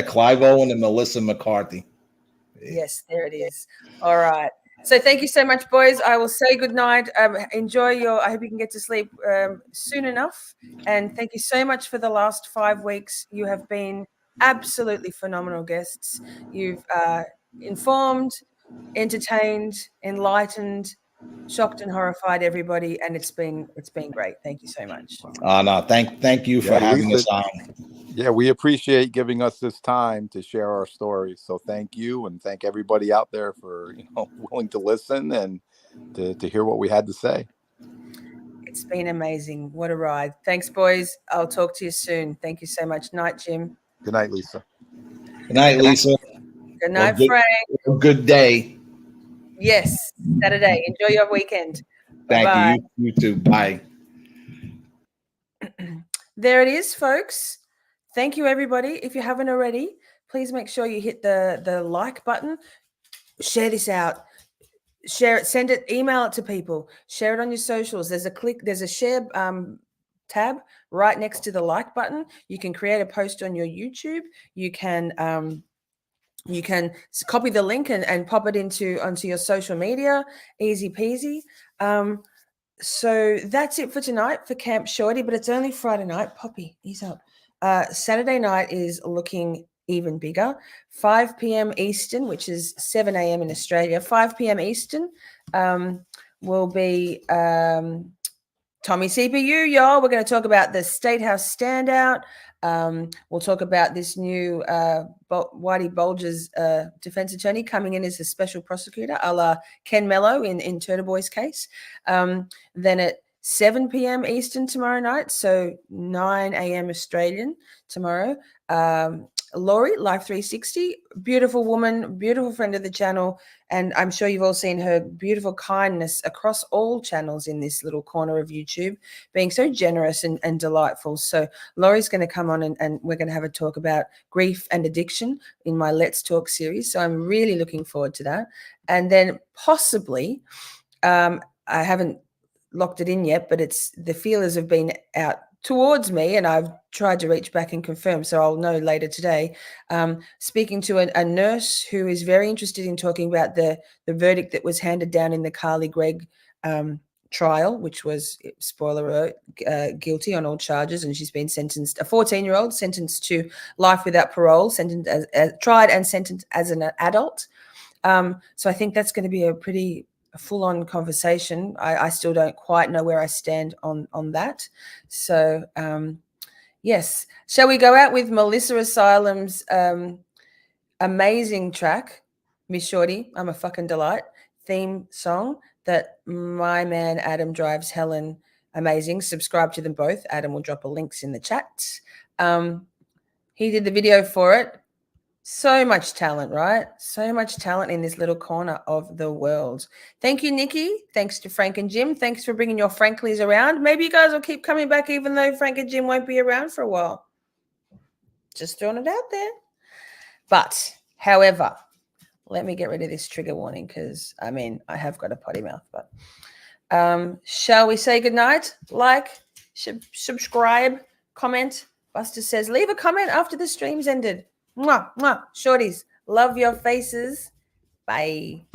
Clive Owen and Melissa McCarthy. Yes, there it is. All right. So thank you so much, boys. I will say good night. Enjoy I hope you can get to sleep soon enough. And thank you so much for the last 5 weeks. You have been absolutely phenomenal guests. You've informed, entertained, enlightened, shocked and horrified everybody, and it's been great. Thank you so much. No, thank you for having us on. Yeah, we appreciate giving us this time to share our stories. So thank you, and thank everybody out there for willing to listen and to hear what we had to say. It's been amazing. What a ride. Thanks, boys. I'll talk to you soon. Thank you so much. Night, Jim. Good night, Lisa. Good night, Lisa. Good night, Frank. Good day. Yes, Saturday. Enjoy your weekend. Thank you. You too. Bye. There it is, folks. Thank you, everybody. If you haven't already, please make sure you hit the like button. Share this out. Share it. Send it. Email it to people. Share it on your socials. There's a share tab right next to the like button. You can create a post on your YouTube. You can copy the link and pop it onto your social media. Easy peasy. So that's it for tonight for Camp Shorty, but it's only Friday night. Poppy, he's up. Saturday night is looking even bigger. 5 p.m. Eastern, which is 7 a.m. in Australia. 5 p.m. Eastern will be Tommy CPU, y'all. We're going to talk about the State House standout. We'll talk about this new Whitey Bulger's defense attorney coming in as a special prosecutor, a la Ken Mello in Turtle Boy's case. Then at 7 p.m. Eastern tomorrow night, so 9 a.m. Australian tomorrow, Laurie, Life 360, beautiful woman, beautiful friend of the channel. And I'm sure you've all seen her beautiful kindness across all channels in this little corner of YouTube, being so generous and delightful. So Laurie's going to come on and we're going to have a talk about grief and addiction in my Let's Talk series. So I'm really looking forward to that. And then possibly, I haven't locked it in yet, but it's the feelers have been out towards me and I've tried to reach back and confirm, so I'll know later today. Speaking to a nurse who is very interested in talking about the verdict that was handed down in the Carly Gregg trial, which was, spoiler alert, guilty on all charges, and she's been sentenced, a 14-year-old sentenced to life without parole, sentenced tried and sentenced as an adult. So I think that's going to be a pretty full-on conversation. I still don't quite know where I stand on that. So yes, shall we go out with Melissa Asylum's amazing track, Miss Shorty, I'm a Fucking Delight theme song that my man Adam drives Helen amazing. Subscribe to them both. Adam will drop a links in the chat. He did the video for it. So much talent, right? So much talent in this little corner of the world. Thank you, Nikki. Thanks to Frank and Jim. Thanks for bringing your Franklies around. Maybe you guys will keep coming back even though Frank and Jim won't be around for a while. Just throwing it out there. But, however, let me get rid of this trigger warning because, I mean, I have got a potty mouth. But shall we say goodnight? Like, subscribe, comment. Buster says, leave a comment after the stream's ended. Mwah, mwah. Shorties, love your faces. Bye.